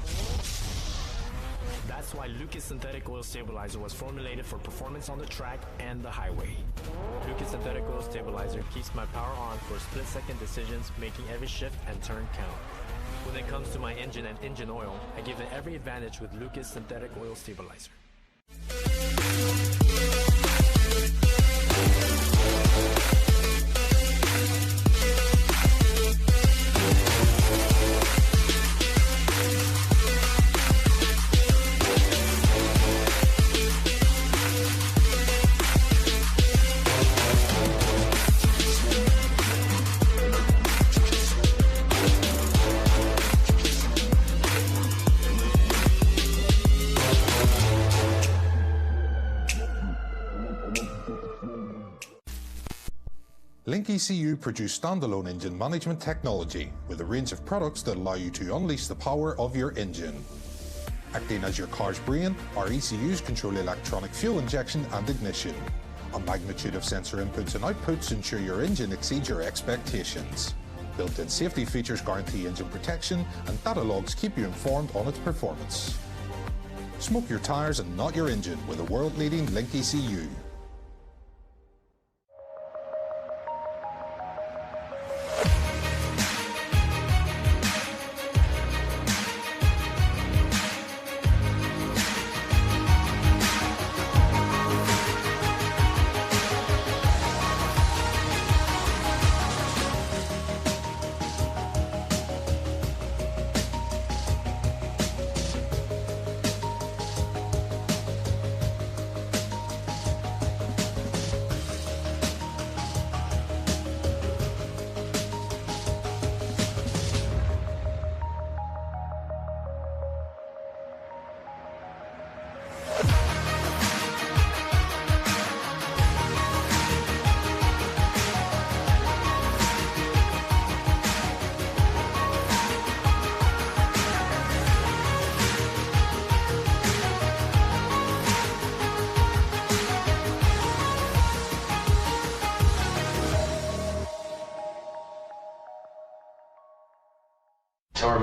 That's why Lucas Synthetic Oil Stabilizer was formulated for performance on the track and the highway. Lucas Synthetic Oil Stabilizer keeps my power on for split-second decisions, making every shift and turn count. When it comes to my engine and engine oil, I give it every advantage with Lucas Synthetic Oil Stabilizer. Link ECU produce standalone engine management technology with a range of products that allow you to unleash the power of your engine. Acting as your car's brain, our ECUs control electronic fuel injection and ignition. A magnitude of sensor inputs and outputs ensure your engine exceeds your expectations. Built-in safety features guarantee engine protection, and data logs keep you informed on its performance. Smoke your tires and not your engine with a world-leading Link ECU.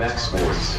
Max Sports.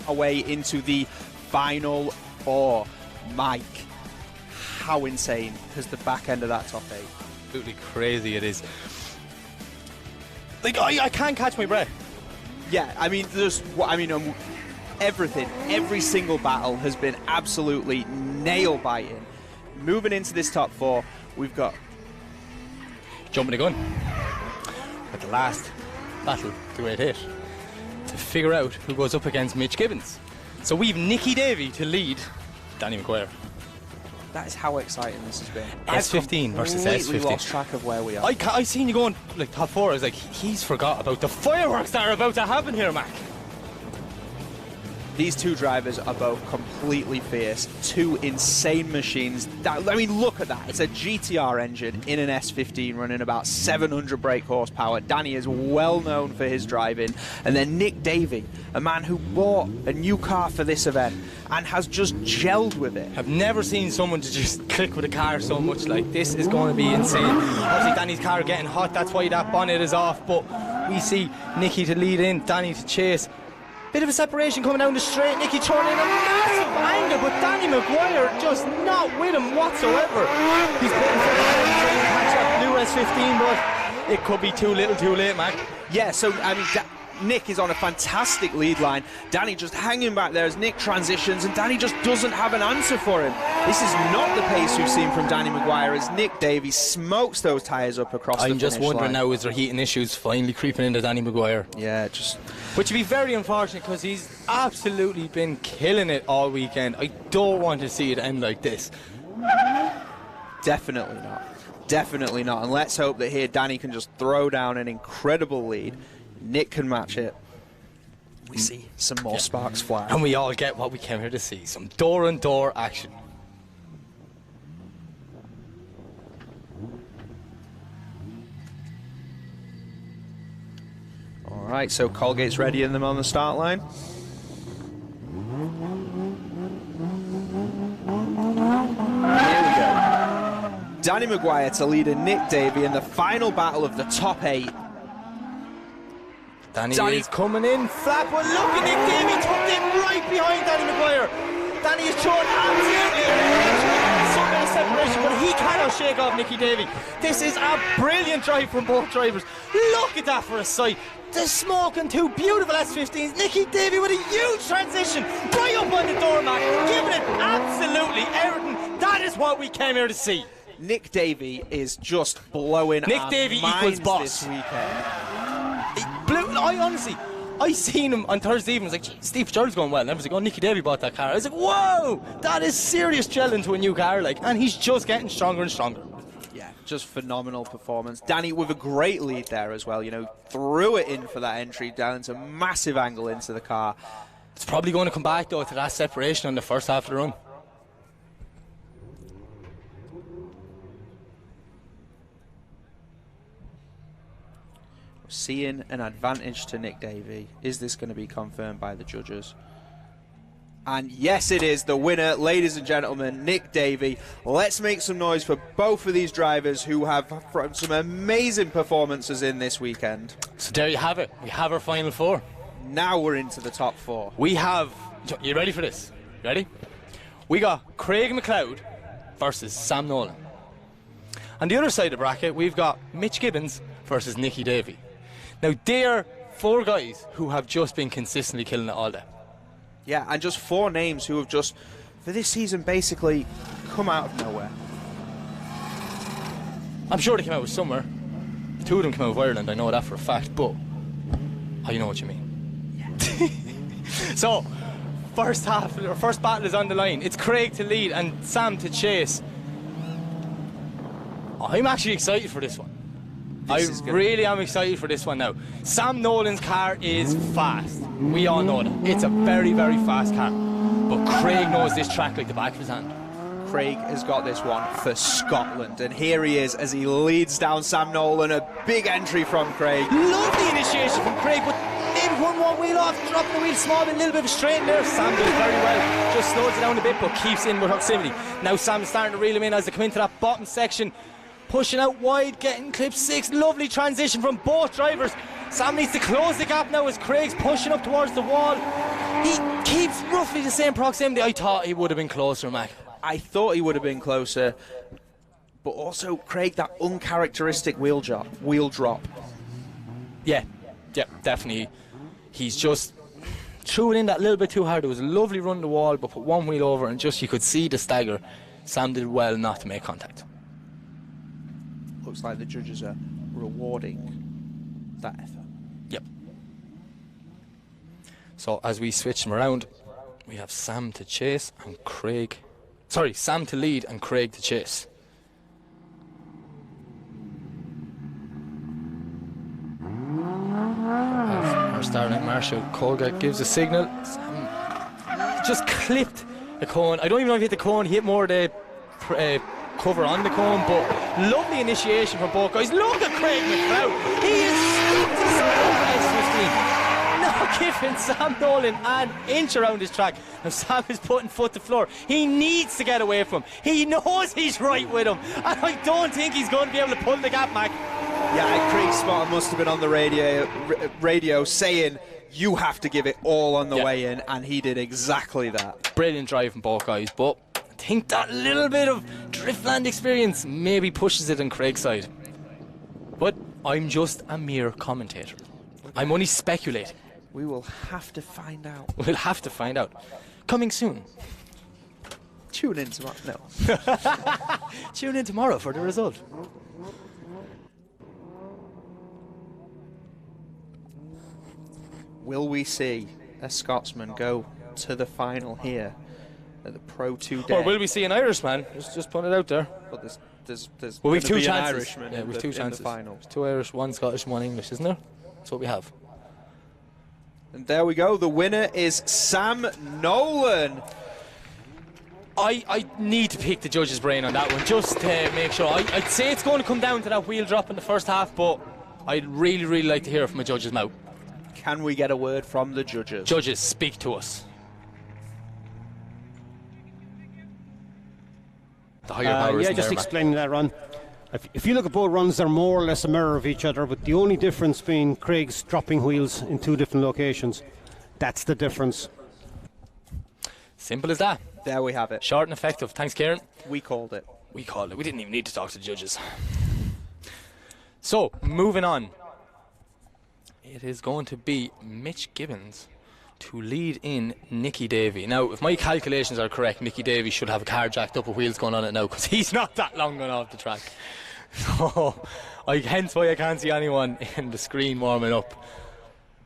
Away into the final four. Mike, how insane has the back end of that top eight? Absolutely crazy it is. Like, I can't catch my breath. Yeah, I mean, everything, every single battle has been absolutely nail-biting. Moving into this top four, we've got... Jumping the gun. At the last battle, the Great 8, to figure out who goes up against Mitch Gibbons. So we've Nicky Davey to lead Danny McGuire. That is how exciting this has been. S15 versus S15. I've completely lost track of where we are. I seen you going like top 4. I was like, he's forgot about the fireworks that are about to happen here, Mac. These two drivers are both completely fierce. Two insane machines. I mean, look at that. It's a GTR engine in an S15 running about 700 brake horsepower. Danny is well known for his driving. And then Nick Davey, a man who bought a new car for this event and has just gelled with it. I've never seen someone to just click with a car so much. Like, this is going to be insane. Obviously, Danny's car getting hot. That's why that bonnet is off. But we see Nicky to lead in, Danny to chase. Bit of a separation coming down the straight. Nicky throwing in a massive angle, but Danny McGuire just not with him whatsoever. He's putting for the catch up blue S15, but it could be too little too late, Mac. Yeah, so, I mean, Nick is on a fantastic lead line. Danny just hanging back there as Nick transitions, and Danny just doesn't have an answer for him. This is not the pace we've seen from Danny McGuire as Nick Davey smokes those tyres up across the finish line. I'm just wondering now, is there heating issues finally creeping into Danny McGuire? Yeah, just... Which would be very unfortunate because he's absolutely been killing it all weekend. I don't want to see it end like this. Definitely not. Definitely not. And let's hope that here Danny can just throw down an incredible lead. Nick can match it. We see some more sparks fly. And we all get what we came here to see. Some door-on-door action. Alright, so Colgate's readying them on the start line. Here we go. Danny McGuire to lead in Nick Davey in the final battle of the top 8. Danny is coming in flat, but look at Nick Davey tucked in right behind Danny McGuire. Danny is throwing absolutely some bit of separation, but he cannot shake off Nicky Davey. This is a brilliant drive from both drivers. Look at that for a sight. The smoking two beautiful S15s. Nicky Davey with a huge transition right up on the doormat, giving it absolutely everything. That is what we came here to see. Nick Davey is just blowing Nick Davey equals boss this weekend. I seen him on Thursday evening. I was like, Steve Fitzgerald's going well. And I was like, oh, Nicky Davey bought that car. I was like, whoa, that is serious gel into a new car, like, and he's just getting stronger and stronger. Yeah, just phenomenal performance. Danny with a great lead there as well. You know, threw it in for that entry down to massive angle into the car. It's probably going to come back though to that separation on the first half of the run. Seeing an advantage to Nick Davey. Is this going to be confirmed by the judges? And yes, it is. The winner, ladies and gentlemen, Nick Davey. Let's make some noise for both of these drivers who have some amazing performances in this weekend. So there you have it. We have our final 4. Now we're into the top 4. We have... You ready for this? Ready? We got Craig McLeod versus Sam Nolan. On the other side of the bracket, we've got Mitch Gibbons versus Nicky Davey. Now, they're 4 guys who have just been consistently killing it all day. Yeah, and just 4 names who have just, for this season, basically come out of nowhere. I'm sure they came out with somewhere. 2 of them came out of Ireland, I know that for a fact, but I know what you mean. Yeah. So, first battle is on the line. It's Craig to lead and Sam to chase. I'm actually excited for this one. I really am excited for this one now. Sam Nolan's car is fast. We all know that. It's a very, very fast car. But Craig knows this track like the back of his hand. Craig has got this one for Scotland. And here he is as he leads down Sam Nolan. A big entry from Craig. Lovely initiation from Craig, but maybe one wheel off, dropping the wheel small bit, a little bit of a straight in there. Sam does very well. Just slows it down a bit, but keeps in with proximity. Now Sam's starting to reel him in as they come into that bottom section. Pushing out wide, getting clip 6. Lovely transition from both drivers. Sam needs to close the gap now as Craig's pushing up towards the wall. He keeps roughly the same proximity. I thought he would have been closer, Mac. I thought he would have been closer. But also, Craig, that uncharacteristic wheel drop. Yeah, definitely. He's just threw it in that little bit too hard. It was a lovely run the wall, but put one wheel over and just you could see the stagger. Sam did well not to make contact. Looks like the judges are rewarding that effort. Yep. So as we switch them around, we have Sam to chase and Craig. Sorry, Sam to lead and Craig to chase. Our starting marshal Colga gives a signal. Sam just clipped the cone. I don't even know if he hit the cone. He hit more the cover on the cone, but lovely initiation from both guys. Look at Craig McLeod. He is stuck to the side of S15. Not giving Sam Nolan an inch around his track. Now Sam is putting foot to floor. He needs to get away from him. He knows he's right with him, and I don't think he's going to be able to pull the gap back. Yeah, Craig Spotter must have been on the radio saying, you have to give it all on the way in, and he did exactly that. Brilliant drive from both guys, but I think that little bit of Driftland experience maybe pushes it on Craig's side. But I'm just a mere commentator. I'm only speculating. We will have to find out. We'll have to find out. Coming soon. Tune in tomorrow. No. Tune in tomorrow for the result. Will we see a Scotsman go to the final here at the Pro 2 day? Or will we see an Irishman? Just put it out there. But there's well, we've two an chances. Irishman Yeah, we've two chances. in the final. Two Irish, one Scottish, one English, isn't there? That's what we have. And there we go. The winner is Sam Nolan. I need to pick the judge's brain on that one, just to make sure. I'd say it's going to come down to that wheel drop in the first half, but I'd really, really like to hear it from a judge's mouth. Can we get a word from the judges? Judges, speak to us. The higher powers yeah, in just there, explaining that run. If you look at both runs, they're more or less a mirror of each other, but the only difference being Craig's dropping wheels in two different locations. That's the difference. Simple as that. There we have it. Short and effective. Thanks, Kieran. We called it. We called it. We didn't even need to talk to the judges. So, moving on. It is going to be Mitch Gibbons to lead in Nicky Davey. Now, if my calculations are correct, Nicky Davey should have a car jacked up with wheels going on it now, because he's not that long gone off the track. So, hence why I can't see anyone in the screen warming up.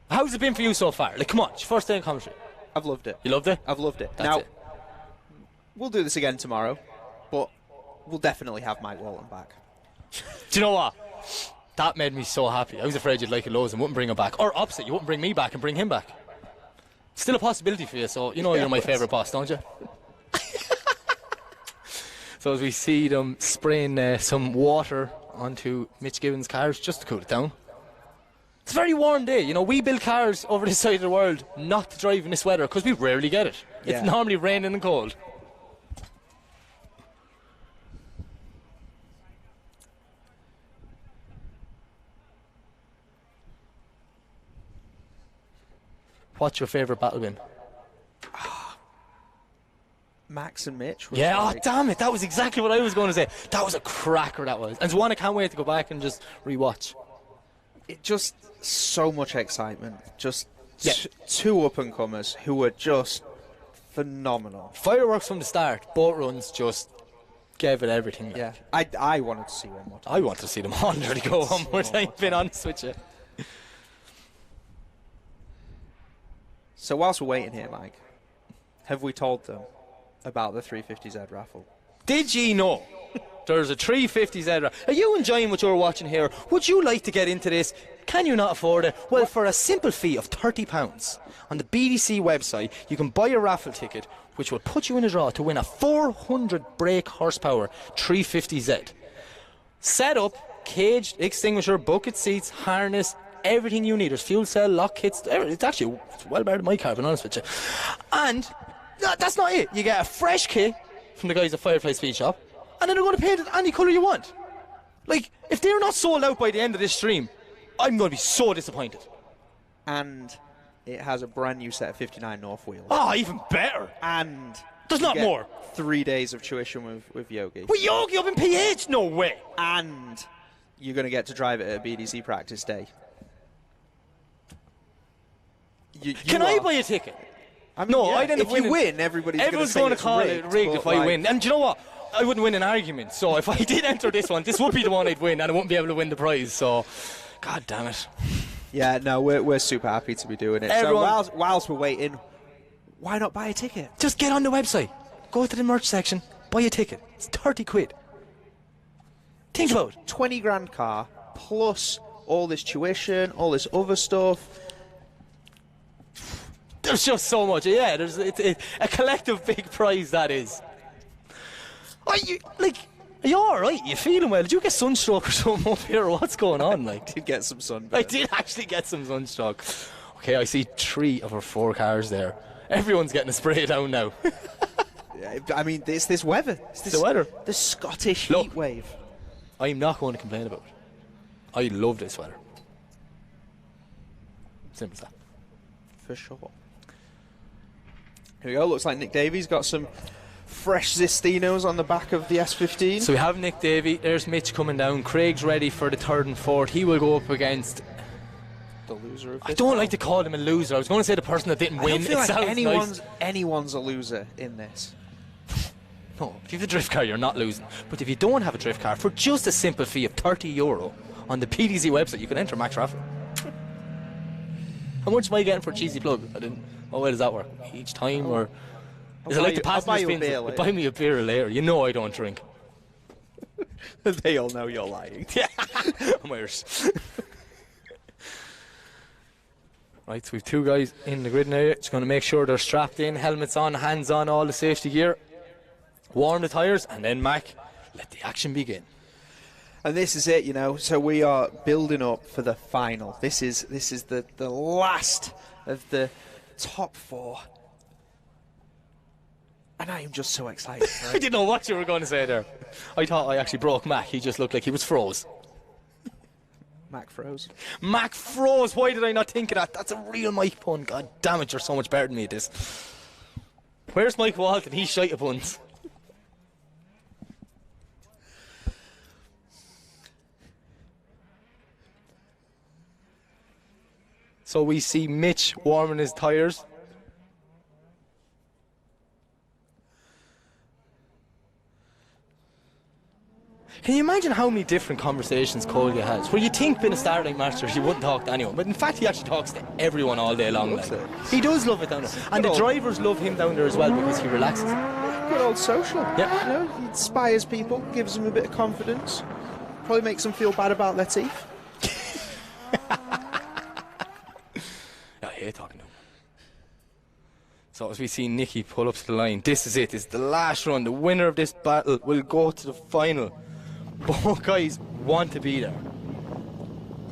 How's it been for you so far? Like, come on, it's your first day in commentary. I've loved it. You loved it? I've loved it. That's now, it. We'll do this again tomorrow, but we'll definitely have Mike Walton back. Do you know what? That made me so happy. I was afraid you'd like it loads and wouldn't bring him back. Or opposite, you wouldn't bring me back and bring him back. Still a possibility for you, so you know you're my favourite boss, don't you? So as we see them spraying some water onto Mitch Gibbons' cars just to cool it down. It's a very warm day. You know, we build cars over this side of the world not to drive in this weather because we rarely get it. Yeah. It's normally raining and cold. What's your favourite battle been? Max and Mitch. Was Yeah, like, oh damn it, that was exactly what I was going to say. That was a cracker, that was. And it's one I can't wait to go back and just rewatch. It just so much excitement. Just Yeah. two up-and-comers who were just phenomenal. Fireworks from the start, both runs just gave it everything. Yeah, I wanted to see one more time. I want to see them all nearly go one more time, being honest with you. So whilst we're waiting here, Mike, have we told them about the 350Z raffle? Did ye know there's a 350Z raffle? Are you enjoying what you're watching here? Would you like to get into this? Can you not afford it? Well, for a simple fee of £30 on the BDC website, you can buy a raffle ticket which will put you in a draw to win a 400 brake horsepower 350Z. Set up, caged, extinguisher, bucket seats, harness, everything you need. There's fuel cell, lock kits. It's actually well better than my car, to be honest with you. And that's not it. You get a fresh kit from the guys at Firefly Speed Shop, and then they're going to paint it any colour you want. Like, if they're not sold out by the end of this stream, I'm going to be so disappointed. And it has a brand new set of 59 North wheels. Oh, even better. And there's you not get more. 3 days of tuition with Yogi. With Yogi up in PH? No way. And you're going to get to drive it at a BDC practice day. Can I buy a ticket? I mean, no, yeah, I'd end up if winning. you win, everyone's going to call it rigged if I win. And do you know what? I wouldn't win an argument. So if I did enter this one, this would be the one I'd win, and I wouldn't be able to win the prize. So, God damn it. Yeah, no, we're super happy to be doing it. Everyone- So whilst we're waiting, why not buy a ticket? Just get on the website, go to the merch section, buy a ticket. It's 30 quid. Think about it. 20 grand car, plus all this tuition, all this other stuff. There's just so much. Yeah, it's a collective big prize, that is. Are you alright? You feeling well? Did you get sunstroke or something up here? What's going on? Like, Did get some sun. I did actually get some sunstroke. Okay, I see 3 of our 4 cars there. Everyone's getting a spray down now. I mean, it's this weather. It's the weather. The Scottish Look. heat wave. I'm not going to complain about it. I love this weather. Simple as that. For sure. Here we go. Looks like Nick Davies got some fresh Zistinos on the back of the S15. So we have Nick Davey. There's Mitch coming down. Craig's ready for the 3rd and 4th. He will go up against the loser of I this don't battle. like to call him a loser. I was going to say the person that didn't I win. don't feel It like sounds anyone's a loser in this. No, if you have a drift car, you're not losing. But if you don't have a drift car, for just a simple fee of €30 on the BDC website, you can enter Max Raffle. How much am I getting for a cheesy plug? I didn't. Oh, way does that work? Each time, or is it like the I'll buy passenger you a beer spins? later. Buy me a beer later. You know I don't drink. They all know you're lying. Yeah, I'm Irish. Right, so we've 2 guys in the grid area. Just going to make sure they're strapped in, helmets on, hands on, all the safety gear. Warm the tyres, and then Mac, let the action begin. And this is it, you know. So we are building up for the final. This is the last of the top 4. And I am just so excited. I didn't know what you were going to say there. I thought I actually broke Mac. He just looked like he was froze. Mac froze. Mac froze. Why did I not think of that? That's a real Mike pun. God damn it, you're so much better than me at this. Where's Mike Walton? He's shite at puns. So we see Mitch warming his tyres. Can you imagine how many different conversations Colga has? Where you think being a Starlight Master he wouldn't talk to anyone, but in fact he actually talks to everyone all day long. Like. He does love it down there. And the drivers love him down there as well because he relaxes. Good old social. Yeah. You know, he inspires people, gives them a bit of confidence. Probably makes them feel bad about their teeth. I hate talking to him. So as we see Nicky pull up to the line, this is it. It's the last run. The winner of this battle will go to the final. Both guys want to be there.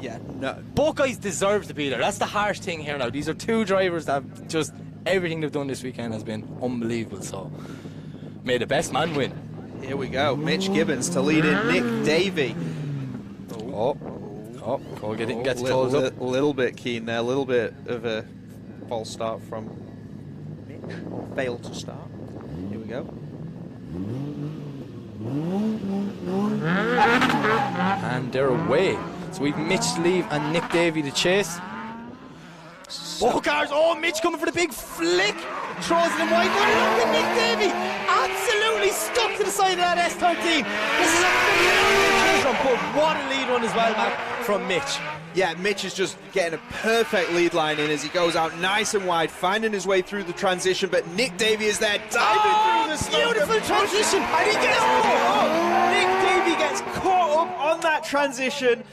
Yeah, no. Both guys deserve to be there. That's the harsh thing here now. These are 2 drivers that have just everything they've done this weekend has been unbelievable. So may the best man win. Here we go. Mitch Gibbons to lead in Nick Davey. Colga didn't get to little, close up. little bit keen there. A little bit of a false start from Mitch. Or failed to start. Here we go. And they're away. So we've Mitch Sleeve and Nick Davey to chase. Both cars. Oh, Mitch coming for the big flick. Throws it in wide. But look at Nick Davey. Absolutely stuck to the side of that S13. This is a phenomenal chase run, but what a lead run as well, man, from Mitch. Yeah, Mitch is just getting a perfect lead line in as he goes out nice and wide, finding his way through the transition, but Nick Davey is there diving through the smoke. Beautiful transition. And he gets caught up. Nick Davey gets caught up on that transition.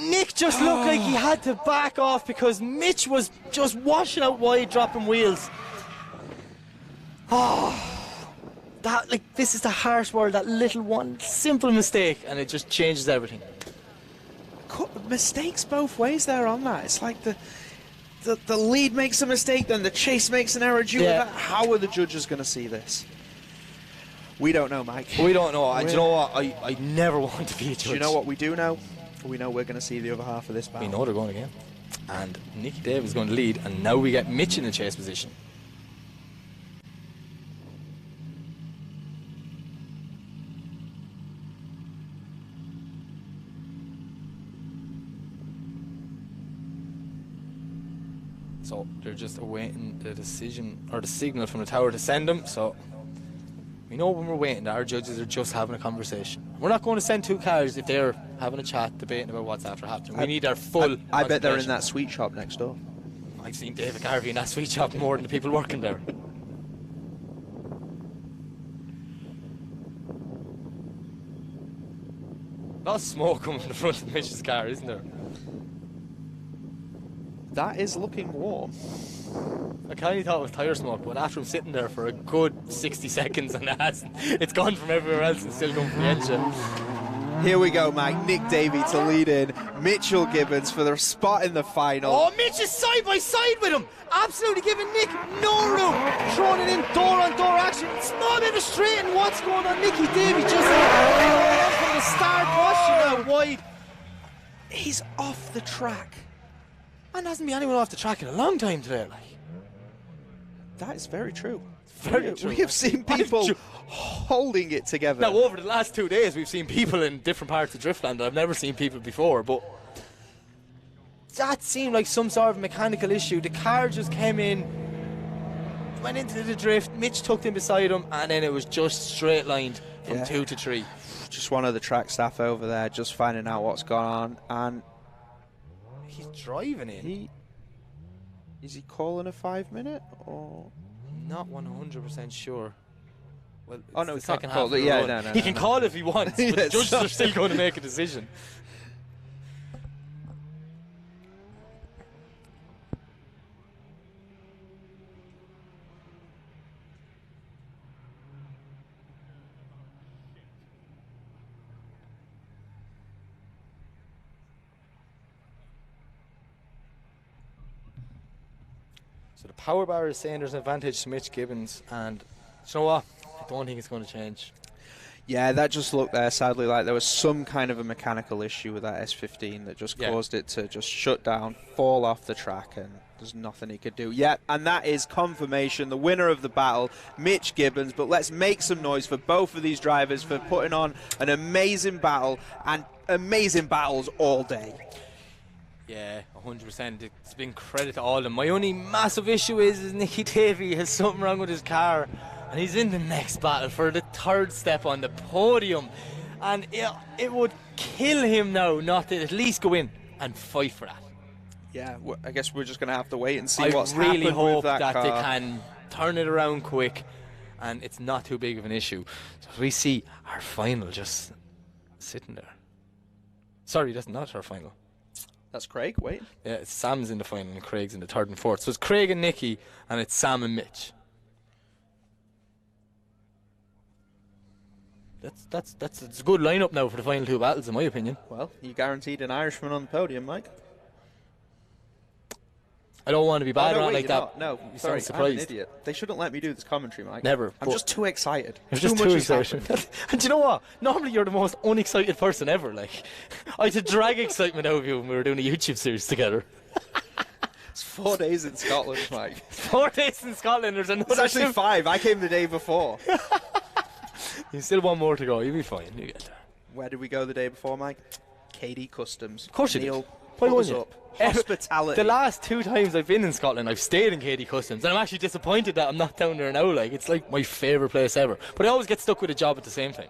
Nick just looked like he had to back off because Mitch was just washing out wide, dropping wheels. This is the harsh world, that little one simple mistake, and it just changes everything. Mistakes both ways there on that. It's like the lead makes a mistake, then the chase makes an error due to that. How are the judges going to see this? We don't know, Mike. We don't know. Do you know what? I never want to be a judge. Do you know what we do know? We know we're going to see the other half of this battle. We know they're going again. And Nicky Davis is going to lead, and now we get Mitch in the chase position. So they're just awaiting the decision or the signal from the tower to send them. So We know when we're waiting that our judges are just having a conversation. We're not going to send 2 cars if they're having a chat, debating about what's after happening. We need our full I bet they're in that sweet shop next door. I've seen David Garvey in that sweet shop more than the people working there. A lot of smoke coming from the front of Mitch's car, isn't there? That is looking warm. I kind of thought it was tyre smoke, but after him sitting there for a good 60 seconds and it's gone from everywhere else and still going from the engine. Here we go, Mike. Nick Davey to lead in. Mitchell Gibbons for the spot in the final. Oh, Mitch is side by side with him. Absolutely giving Nick no room. Throwing it in door on door action. Small bit of straight and what's going on. Nicky Davey just from the start, pushing out wide. He's off the track. Man, hasn't been anyone off the track in a long time today. Like. That is very true. Very true. We have seen people holding it together. Now, over the last 2 days, we've seen people in different parts of Driftland that I've never seen people before, but that seemed like some sort of mechanical issue. The car just came in, went into the drift, Mitch tucked in beside him, and then it was just straight lined from 2 to 3. Just one of the track staff over there just finding out what's going on, and he's driving in. Is he calling a 5-minute or? Not 100% sure. Well, oh no, the he can't second call half. it. Yeah, no. He can call if he wants, but the judges are still going to make a decision. So the power bar is saying there's an advantage to Mitch Gibbons, and you know what? I don't think it's going to change. Yeah, that just looked there, sadly, like there was some kind of a mechanical issue with that S15 that just caused it to just shut down, fall off the track, and there's nothing he could do. Yeah, and that is confirmation, the winner of the battle, Mitch Gibbons. But let's make some noise for both of these drivers for putting on an amazing battle, and amazing battles all day. Yeah, 100%. It's been credit to all of them. My only massive issue is Nicky Davey has something wrong with his car, and he's in the next battle for the 3rd step on the podium. And it would kill him now not to at least go in and fight for that. Yeah, I guess we're just going to have to wait and see what's really happened hope with that that car. they can turn it around quick, and it's not too big of an issue. So we see our final just sitting there. Sorry, that's not our final. That's Craig, wait. Yeah, it's Sam's in the final and Craig's in the 3rd and 4th. So it's Craig and Nicky, and it's Sam and Mitch. That's a good lineup now for the final 2 battles, in my opinion. Well, you guaranteed an Irishman on the podium, Mike. I don't want to be bad around like that. No, you sorry, sound surprised. I'm an idiot. They shouldn't let me do this commentary, Mike. Never. I'm just too excited. I'm just too too much excited. And do you know what? Normally you're the most unexcited person ever. Like, I had to drag excitement out of you when we were doing a YouTube series together. It's 4 days in Scotland, Mike. 4 days in Scotland. There's another. It's actually 5. I came the day before. You still want more to go. You'll be fine. You get there. Where did we go the day before, Mike? KD Customs. Of course you Neil, did. Why put us wouldn't up. you? Hospitality. The last 2 times I've been in Scotland, I've stayed in KD Customs, and I'm actually disappointed that I'm not down there now. Like, it's like my favourite place ever. But I always get stuck with a job at the same time.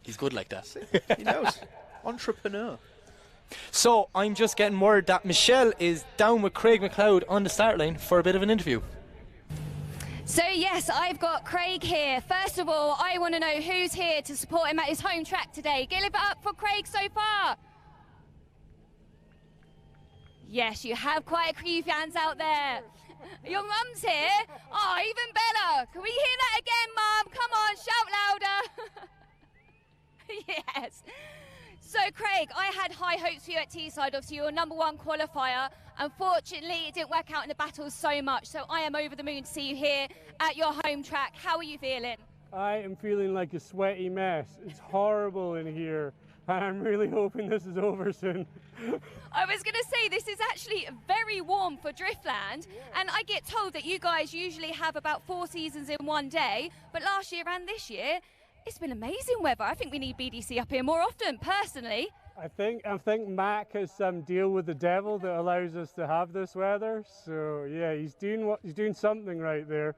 He's good like that. He knows. Entrepreneur. So I'm just getting word that Michelle is down with Craig McLeod on the start line for a bit of an interview. So yes, I've got Craig here. First of all, I want to know who's here to support him at his home track today. Give it up for Craig so far. Yes, you have quite a few fans out there. Your mum's here. Oh, even better. Can we hear that again, Mum? Come on, shout louder. Yes. So, Craig, I had high hopes for you at Teesside. Obviously, you're #1 qualifier. Unfortunately, it didn't work out in the battles so much. So I am over the moon to see you here at your home track. How are you feeling? I am feeling like a sweaty mess. It's horrible in here. And I'm really hoping this is over soon. I was going to say, this is actually very warm for Driftland. And I get told that you guys usually have about 4 seasons in one day. But last year and this year, it's been amazing weather. I think we need BDC up here more often, personally. I think Mac has some deal with the devil that allows us to have this weather. So yeah, he's doing something right there.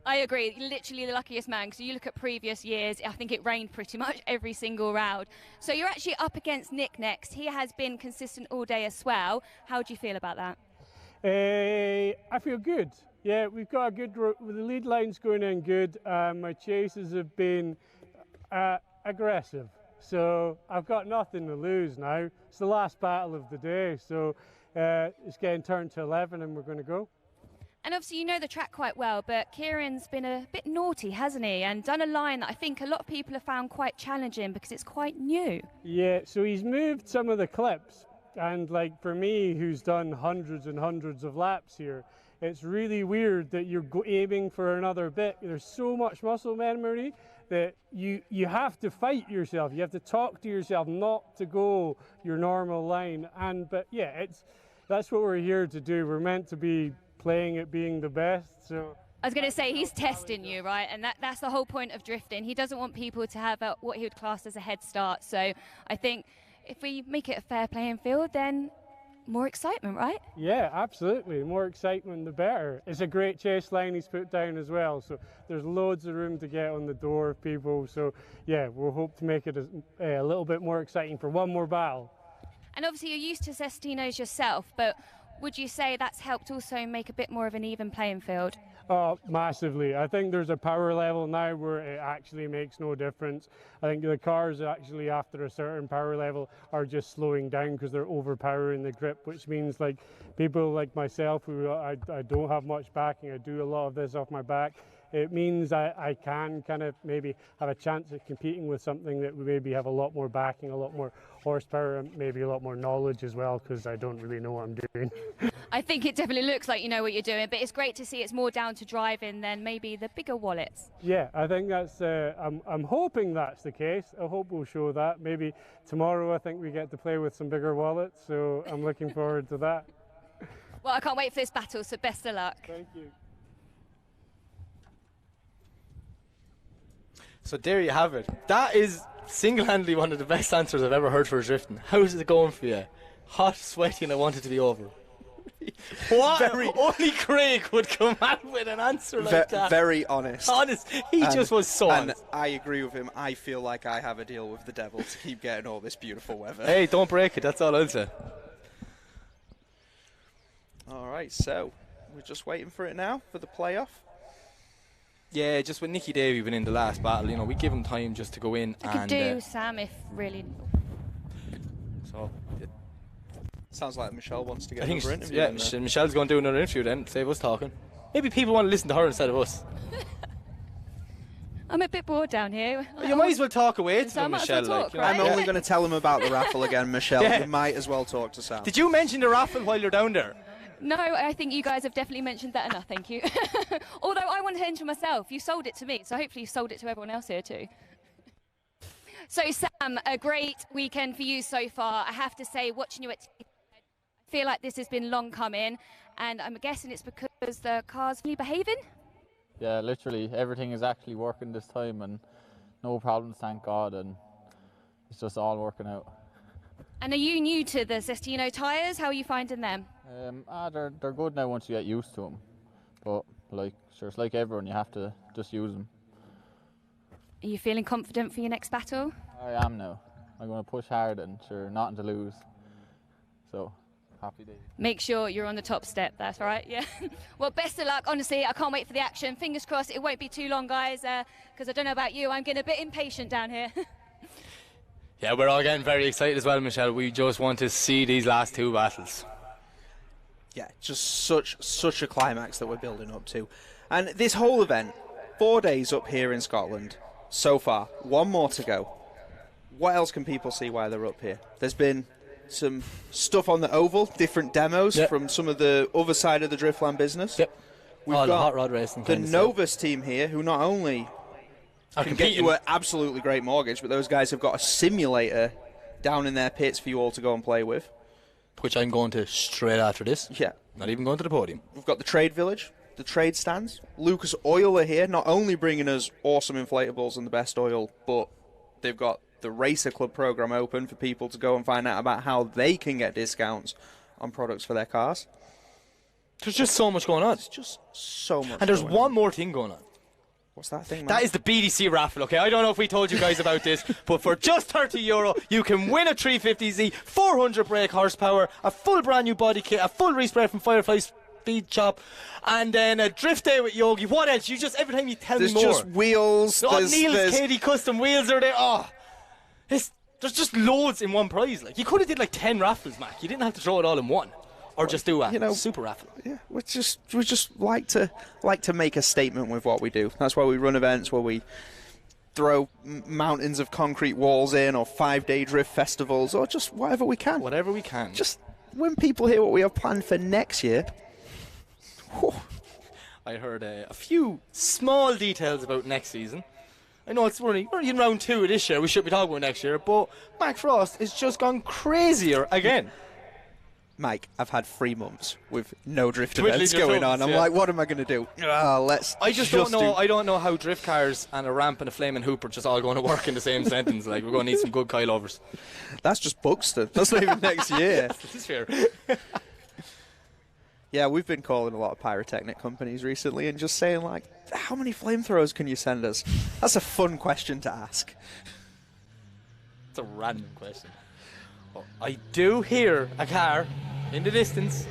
I agree. Literally the luckiest man, because you look at previous years, I think it rained pretty much every single round. So you're actually up against Nick next. He has been consistent all day as well. How do you feel about that? I feel good. Yeah, we've got a good, the lead line's going in good. My chases have been aggressive. So I've got nothing to lose now. It's the last battle of the day. So it's getting turned to 11 and we're going to go. And obviously you know the track quite well, but Kieran's been a bit naughty, hasn't he? And done a line that I think a lot of people have found quite challenging because it's quite new. Yeah, so he's moved some of the clips. And like for me, who's done hundreds and hundreds of laps here, it's really weird that you're aiming for another bit. There's so much muscle memory that you have to fight yourself. You have to talk to yourself not to go your normal line. But yeah, that's what we're here to do. We're meant to be playing at being the best. So I was going to say, he's testing you, right? And that's the whole point of drifting. He doesn't want people to have what he would class as a head start. So I think if we make it a fair playing field, then more excitement, right? Yeah, absolutely. The more excitement, the better. It's a great chase line he's put down as well. So there's loads of room to get on the door of people. So yeah, we'll hope to make it a little bit more exciting for one more battle. And obviously you're used to Cestinos yourself, but would you say that's helped also make a bit more of an even playing field? Oh, massively. I think there's a power level now where it actually makes no difference. I think the cars actually after a certain power level are just slowing down because they're overpowering the grip, which means like people like myself who I don't have much backing, I do a lot of this off my back, it means I can kind of maybe have a chance at competing with something that would maybe have a lot more backing, a lot more horsepower, and maybe a lot more knowledge as well, because I don't really know what I'm doing. I think it definitely looks like you know what you're doing, but it's great to see it's more down to driving than maybe the bigger wallets. Yeah, I think that's, I'm hoping that's the case. I hope we'll show that. Maybe tomorrow I think we get to play with some bigger wallets, so I'm looking forward to that. Well, I can't wait for this battle, so best of luck. Thank you. So there you have it. That is single-handedly one of the best answers I've ever heard for drifting. How's it going for you? Hot, sweaty, and I want it to be over. What? Only Craig would come out with an answer like that. Very honest. Honest. He just was so honest. And I agree with him. I feel like I have a deal with the devil to keep getting all this beautiful weather. Hey, don't break it. That's all I'll say. All right, so we're just waiting for it now for the playoff. Yeah, just with Nicky Davey being in the last battle, you know, we give him time just to go in. I could do Sam if really. So. Sounds like Michelle wants to get I think another interview. Yeah, Michelle's going to do another interview then, save us talking. Maybe people want to listen to her instead of us. I'm a bit bored down here. You might as well talk away to So them, well Michelle. talk, Like, right? I'm only going to tell them about the raffle again, Michelle. Yeah. You might as well talk to Sam. Did you mention the raffle while you're down there? No, I think you guys have definitely mentioned that enough, thank you. Although I wanted to enter myself. You sold it to me, so hopefully you sold it to everyone else here too. So Sam, a great weekend for you so far. I have to say, watching you at TV, I feel like this has been long coming, and I'm guessing it's because the car's really behaving? Yeah, literally everything is actually working this time and no problems, thank God, and it's just all working out. And are you new to the Cestino tyres? How are you finding them? They're good now once you get used to them, but like sure, it's like everyone, you have to just use them. Are you feeling confident for your next battle? I am now. I'm going to push hard and sure, nothing to lose. So, happy day. Make sure you're on the top step, that's right, yeah. Well, best of luck, honestly, I can't wait for the action. Fingers crossed it won't be too long, guys, because I don't know about you, I'm getting a bit impatient down here. Yeah, we're all getting very excited as well, Michelle. We just want to see these last two battles. Yeah, just such a climax that we're building up to. And this whole event, 4 days up here in Scotland so far, one more to go. What else can people see while they're up here? There's been some stuff on the oval, different demos from some of the other side of the Driftland business. Yep. We've got the hot rod racing. the Novus team here, who not only can get you an absolutely great mortgage, but those guys have got a simulator down in their pits for you all to go and play with. Which I'm going to straight after this. Yeah. Not even going to the podium. We've got the trade village, the trade stands. Lucas Oil are here, not only bringing us awesome inflatables and the best oil, but they've got the Racer Club program open for people to go and find out about how they can get discounts on products for their cars. There's just so much going on. There's just so much. And there's one more thing going on. What's that thing, man? That is the BDC raffle, okay? I don't know if we told you guys about this, but for just €30, you can win a 350Z, 400 brake horsepower, a full brand new body kit, a full respray from Firefly Speed Shop, and then a drift day with Yogi. What else? Every time you tell me more. There's just wheels. Neil's Katie custom wheels are there. There's just loads in one prize. Like, you could have did like 10 raffles, Mac. You didn't have to throw it all in one. Or just do a super raffle. Yeah, we just like to make a statement with what we do. That's why we run events where we throw mountains of concrete walls in, or 5-day drift festivals, or just whatever we can. Whatever we can. Just when people hear what we have planned for next year. Whew. I heard a few small details about next season. I know we're in round 2 of this year. We should be talking about next year, but Mac Frost has just gone crazier again. Mike, I've had 3 months with no drift events going on. I'm like, what am I going to do? I don't know how drift cars and a ramp and a flaming hoop are just all going to work in the same sentence. Like, we're going to need some good coilovers. That's just Buxton. That's not even next year. This is fair. Yeah, we've been calling a lot of pyrotechnic companies recently and just saying, like, how many flamethrowers can you send us? That's a fun question to ask. It's a random question. I do hear a car in the distance,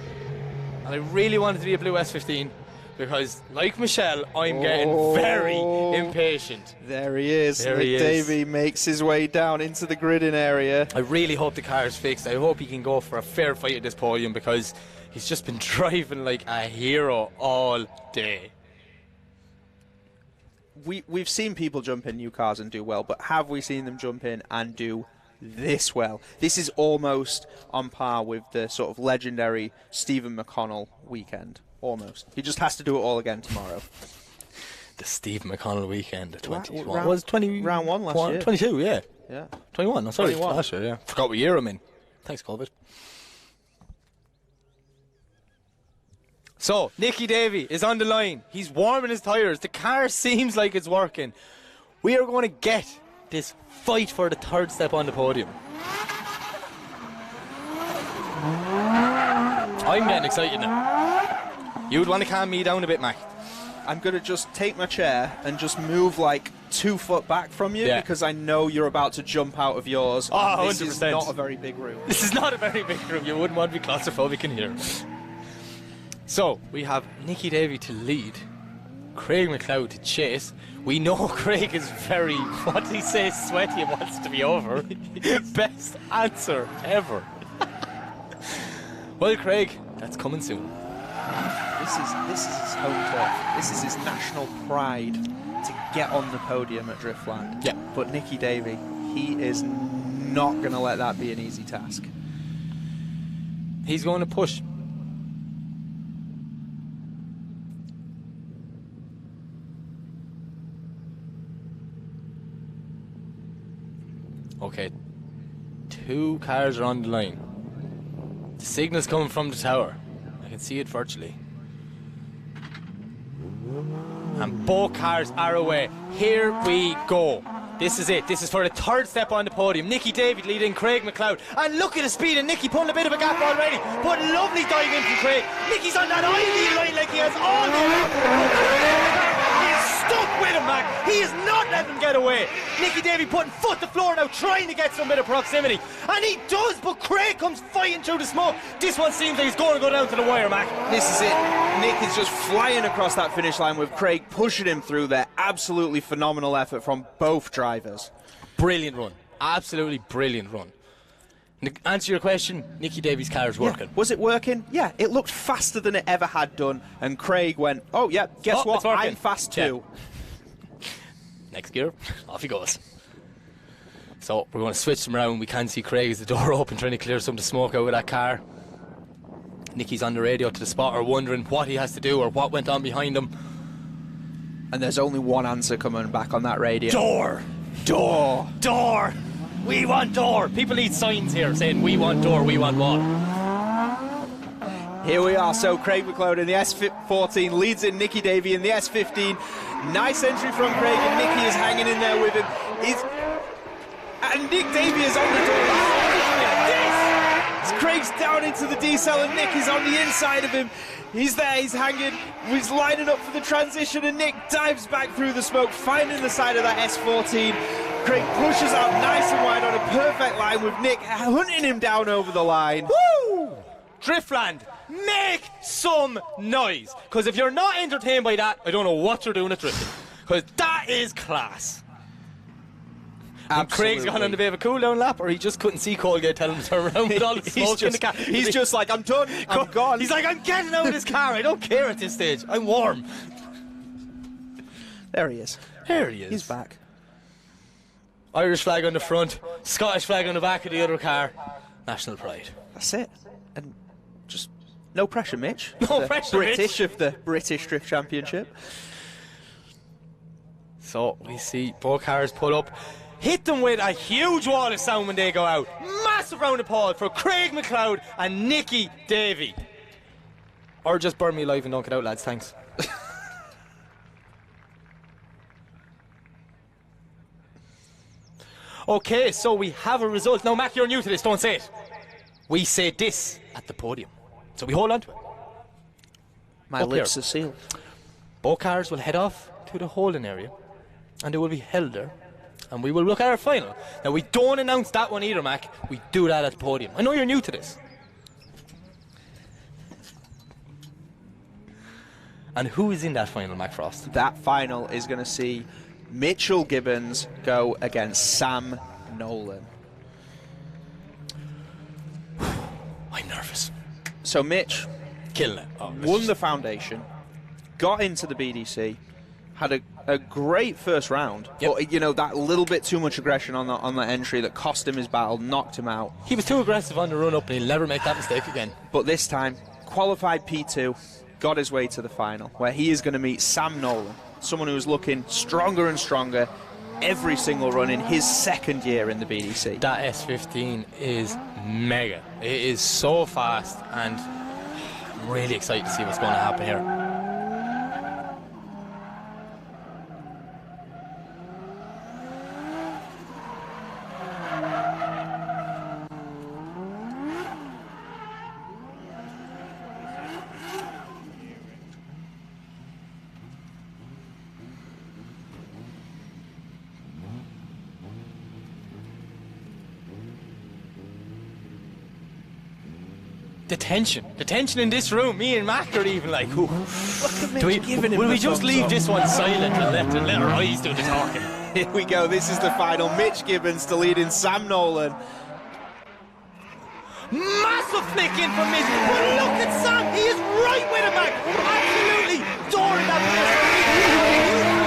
and I really want it to be a blue S15 because, like Michelle, I'm getting very impatient. There he is. Nick Davey makes his way down into the gridding area. I really hope the car is fixed. I hope he can go for a fair fight at this podium because he's just been driving like a hero all day. We've seen people jump in new cars and do well, but have we seen them jump in and do this well? This is almost on par with the sort of legendary Stephen McConnell weekend. Almost. He just has to do it all again tomorrow. The Stephen McConnell weekend. Round 1 last year. 22, yeah. Yeah. 21. I'm sorry. 21. Last year, yeah. Forgot what year I'm in. Thanks, COVID. So, Nicky Davey is on the line. He's warming his tyres. The car seems like it's working. We are going to get this fight for the 3rd step on the podium. I'm getting excited now. You'd want to calm me down a bit, Mac. I'm going to just take my chair and just move like 2 foot back from you because I know you're about to jump out of yours. Oh, this 100%. is not a very big room. This is not a very big room. You wouldn't want to be claustrophobic in here. So, we have Nicky Davey to lead, Craig McLeod to chase. We know Craig is very, what did he say, sweaty and wants to be over. Best answer ever. Well, Craig, that's coming soon. This is his home turf. This is his national pride to get on the podium at Driftland. Yeah. But Nicky Davey, he is not going to let that be an easy task. He's going to push. Okay, 2 cars are on the line. The signal's coming from the tower. I can see it virtually. And both cars are away. Here we go. This is it. This is for the 3rd step on the podium. Nicky Davey leading Craig McLeod. And look at the speed of Nicky pulling a bit of a gap already. But lovely dive in from Craig. Nicky's on that ideal line like he has all the stuck with him, Mac. He is not letting him get away. Nicky Davey putting foot to floor now, trying to get some bit of proximity. And he does, but Craig comes fighting through the smoke. This one seems like he's going to go down to the wire, Mac. This is it. Nick is just flying across that finish line with Craig pushing him through there. Absolutely phenomenal effort from both drivers. Brilliant run. Absolutely brilliant run. Answer your question, Nicky Davey's car is working. Was it working? Yeah, it looked faster than it ever had done. And Craig went, oh, yeah, guess what? I'm fast too. Yeah. Next gear, off he goes. So we're going to switch them around. We can see Craig as the door open, trying to clear some of the smoke out of that car. Nicky's on the radio to the spotter, wondering what he has to do or what went on behind him. And there's only one answer coming back on that radio. Door! Door! Door! We want door! People need signs here saying we want door, we want what? Here we are, so Craig McLeod in the S14 leads in Nicky Davey in the S15. Nice entry from Craig, and Nicky is hanging in there with him. And Nick Davey is on the door. This Craig's down into the decel and Nick is on the inside of him. He's there, he's hanging, he's lining up for the transition, and Nick dives back through the smoke, finding the side of that S14. Craig pushes out nice and wide on a perfect line with Nick hunting him down over the line. Woo! Driftland, make some noise, because if you're not entertained by that, I don't know what you're doing at drifting, because that is class. And Craig's gone on a bit of a cool down lap, or he just couldn't see Colgate telling him to turn around with all the smoke in the car. He's just like, I'm done, I'm gone. He's like, I'm getting out of this car, I don't care at this stage, I'm warm. There he is. There he is. He's back. Irish flag on the front, Scottish flag on the back of the other car. National pride. That's it. And just no pressure, Mitch. No pressure, British Mitch. of the British Drift Championship. So we see both cars pull up, hit them with a huge wall of sound when they go out. Massive round of applause for Craig McLeod and Nicky Davey. Or just burn me alive and don't get out, lads, thanks. Okay, so we have a result. Now, Mac, you're new to this, don't say it. We say this at the podium. So we hold on to it. My lips are sealed. Both cars will head off to the holding area, and they will be held there. And we will look at our final. Now, we don't announce that one either, Mac. We do that at the podium. I know you're new to this. And who is in that final, Mac Frost? That final is going to see Mitchell Gibbons go against Sam Nolan. I'm nervous. So Mitch killing it. Won the foundation, got into the BDC, had a great first round, but you know, that little bit too much aggression on that entry that cost him his battle, knocked him out. He was too aggressive on the run up, and he'll never make that mistake again. But this time, qualified P2, got his way to the final, where he is going to meet Sam Nolan, someone who is looking stronger and stronger every single run in his second year in the BDC. That S15 is mega. It is so fast, and I'm really excited to see what's going to happen here. The tension in this room. Me and Mac are even like, ooh. Will we just leave this one silent and let our eyes do the talking? Here we go. This is the final. Mitch Gibbons to lead in Sam Nolan. Massive flick in from Mitch. But look at Sam. He is right with him, Mac. Absolutely dooring that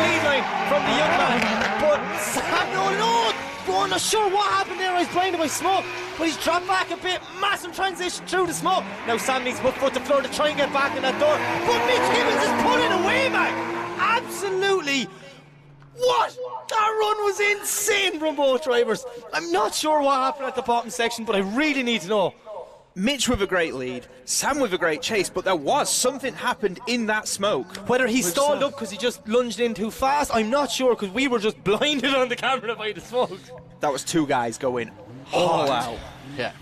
lead line from the young man. But Sam Nolan, I'm not sure what happened there. I was blinded by smoke, but he's dropped back a bit. Massive transition through the smoke. Now Sam needs to put foot to floor to try and get back in that door. But Mitch Gibbons is pulling away, man. Absolutely. What? That run was insane from both drivers. I'm not sure what happened at the bottom section, but I really need to know. Mitch with a great lead, Sam with a great chase, but there was something happened in that smoke. Whether he stalled up because he just lunged in too fast, I'm not sure, because we were just blinded on the camera by the smoke. That was two guys going all out. Yeah.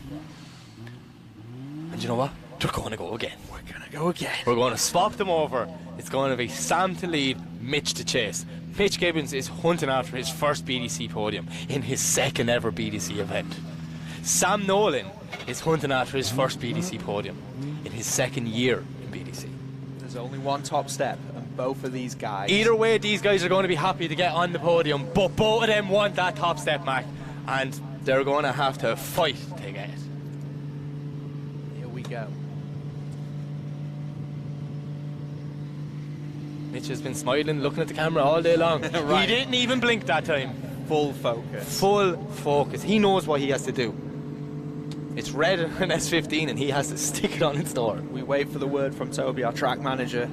And you know what? They're going to go again. We're going to go again. We're going to swap them over. It's going to be Sam to lead, Mitch to chase. Mitch Gibbons is hunting after his first BDC podium in his second ever BDC event. Sam Nolan is hunting after his first BDC podium in his second year in BDC. There's only one top step, and both of these guys... Either way, these guys are going to be happy to get on the podium, but both of them want that top step, Mac, and they're going to have to fight to get it. Here we go. Mitch has been smiling, looking at the camera all day long. Right. He didn't even blink that time. Full focus. Full focus. He knows what he has to do. It's red and S15 and he has to stick it on its door. We wait for the word from Toby, our track manager.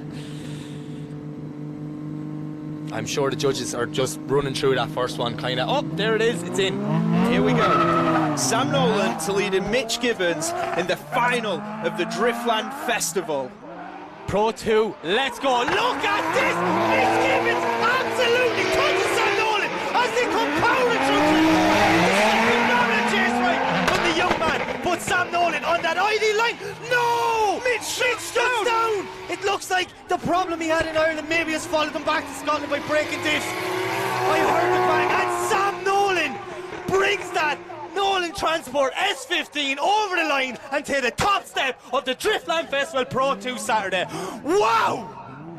I'm sure the judges are just running through that first one, kind of. Oh, there it is, it's in. Here we go. Sam Nolan to lead in Mitch Gibbons in the final of the Driftland Festival. Pro 2, let's go. Look at this! Mitch Gibbons absolutely touches Sam Nolan as they come powering through. But Sam Nolan on that No! Mitch gets down! It looks like the problem he had in Ireland maybe has followed him back to Scotland by breaking diffs. I heard the bang, and Sam Nolan brings that Nolan Transport S15 over the line and to the top step of the Driftland Festival Pro 2 Saturday. Wow!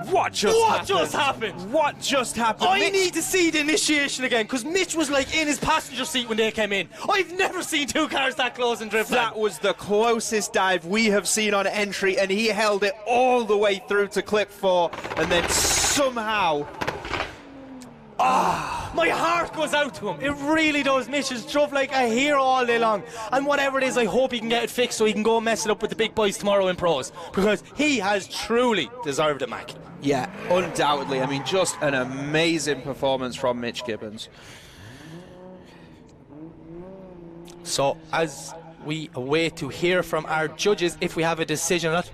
What just happened? What just happened? I need to see the initiation again, because Mitch was like in his passenger seat when they came in. I've never seen two cars that close in Driftland. That was the closest dive we have seen on entry, and he held it all the way through to clip 4, and then somehow... my heart goes out to him. It really does. Mitch has drove like a hero all day long. And whatever it is, I hope he can get it fixed so he can go and mess it up with the big boys tomorrow in pros. Because he has truly deserved it, Mac. Yeah, undoubtedly. I mean, just an amazing performance from Mitch Gibbons. So, as we await to hear from our judges if we have a decision on it.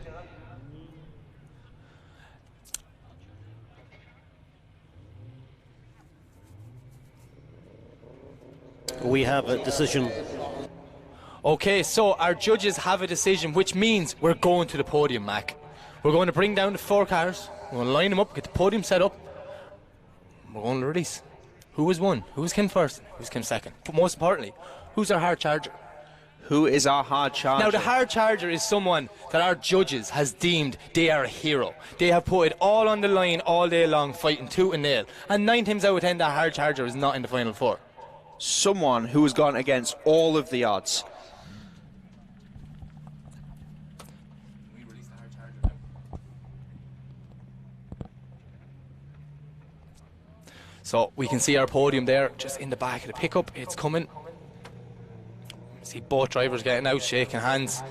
We have a decision. Okay, so our judges have a decision, which means we're going to the podium, Mac. We're going to bring down the 4 cars. We're going to line them up, get the podium set up. We're going to release. Who was 1? Who's came first? Who's came second? But most importantly, who's our hard charger? Who is our hard charger? Now, the hard charger is someone that our judges has deemed they are a hero. They have put it all on the line all day long, fighting tooth and nail. And 9 times out of 10, that hard charger is not in the final 4. Someone who has gone against all of the odds. So we can see our podium there, just in the back of the pickup. It's coming. See both drivers getting out, shaking hands.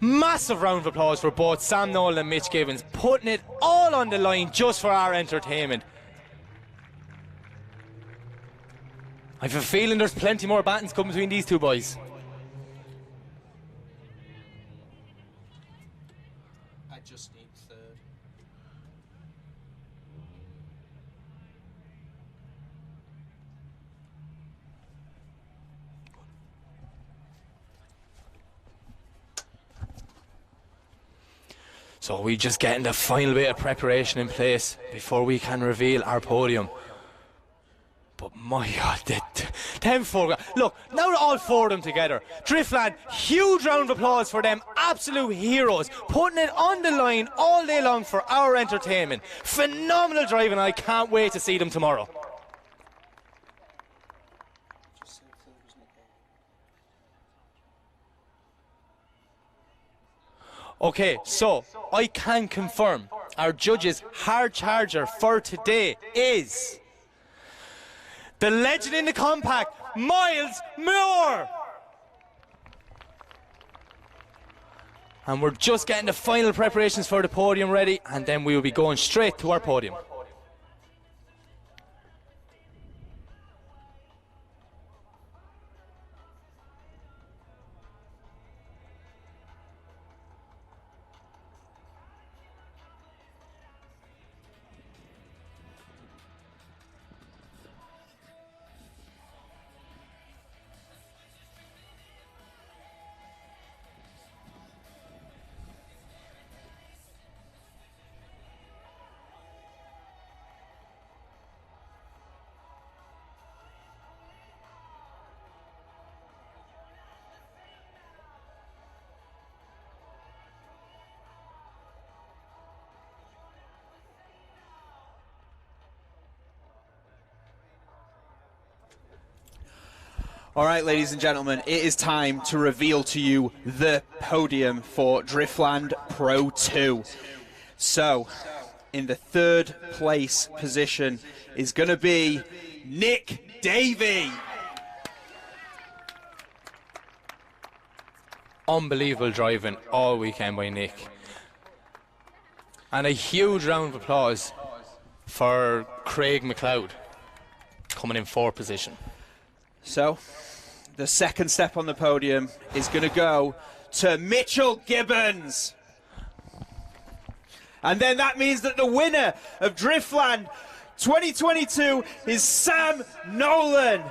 Massive round of applause for both Sam Nolan and Mitch Gibbons, putting it all on the line just for our entertainment. I have a feeling there's plenty more battles coming between these two boys. I just need 3rd. So we're just getting the final bit of preparation in place before we can reveal our podium. But my God, them 4 guys. Look, now that all 4 of them together, Driftland, huge round of applause for them, absolute heroes, putting it on the line all day long for our entertainment. Phenomenal driving, I can't wait to see them tomorrow. Okay, so I can confirm our judges' hard charger for today is the legend in the compact, Miles Moore. And we're just getting the final preparations for the podium ready, and then we will be going straight to our podium. All right, ladies and gentlemen, it is time to reveal to you the podium for Driftland Pro 2. So, in the 3rd place position is going to be Nick Davey. Unbelievable driving all weekend by Nick. And a huge round of applause for Craig McLeod coming in 4th position. So, the 2nd step on the podium is going to go to Mitchell Gibbons. And then that means that the winner of Driftland 2022 is Sam Nolan.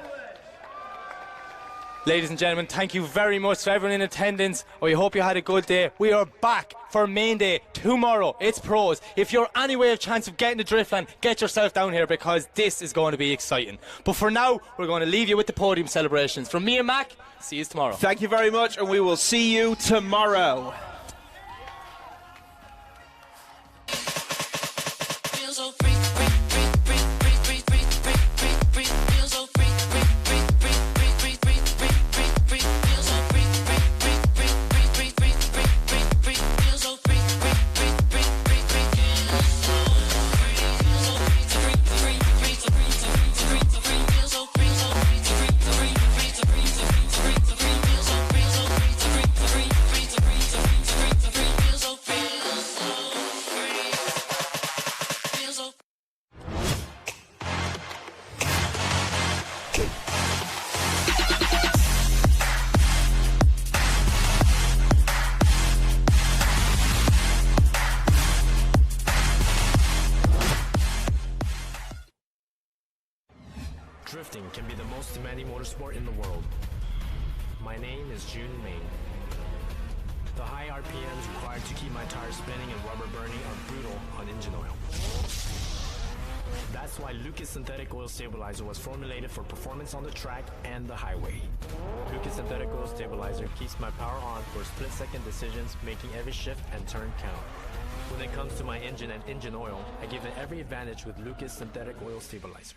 Ladies and gentlemen, thank you very much to everyone in attendance. We hope you had a good day. We are back for main day tomorrow. It's pros. If you're any way of chance of getting to Driftland, get yourself down here because this is going to be exciting. But for now, we're going to leave you with the podium celebrations. From me and Mac, see you tomorrow. Thank you very much, and we will see you tomorrow. Drifting can be the most demanding motorsport in the world. My name is June Main. The high RPMs required to keep my tires spinning and rubber burning are brutal on engine oil. That's why Lucas Synthetic Oil Stabilizer was formulated for performance on the track and the highway. Lucas Synthetic Oil Stabilizer keeps my power on for split-second decisions, making every shift and turn count. When it comes to my engine and engine oil, I give it every advantage with Lucas Synthetic Oil Stabilizer.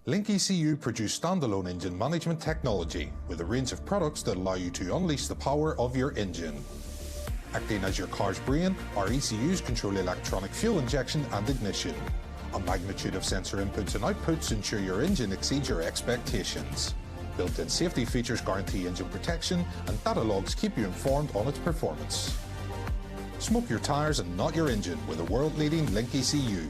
Link ECU produce standalone engine management technology with a range of products that allow you to unleash the power of your engine. Acting as your car's brain, our ECUs control electronic fuel injection and ignition. A magnitude of sensor inputs and outputs ensure your engine exceeds your expectations. Built-in safety features guarantee engine protection, and data logs keep you informed on its performance. Smoke your tires and not your engine with a world-leading Link ECU.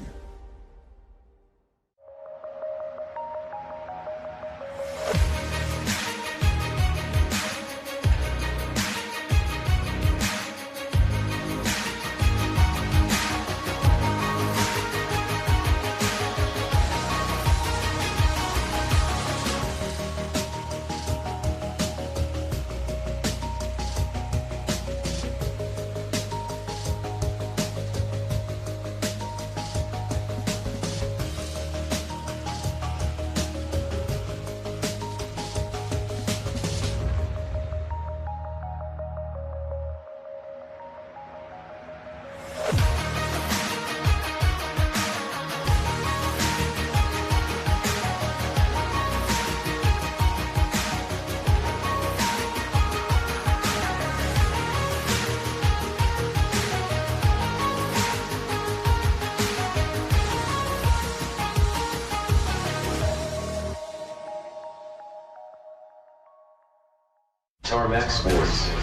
Tarmac Sports.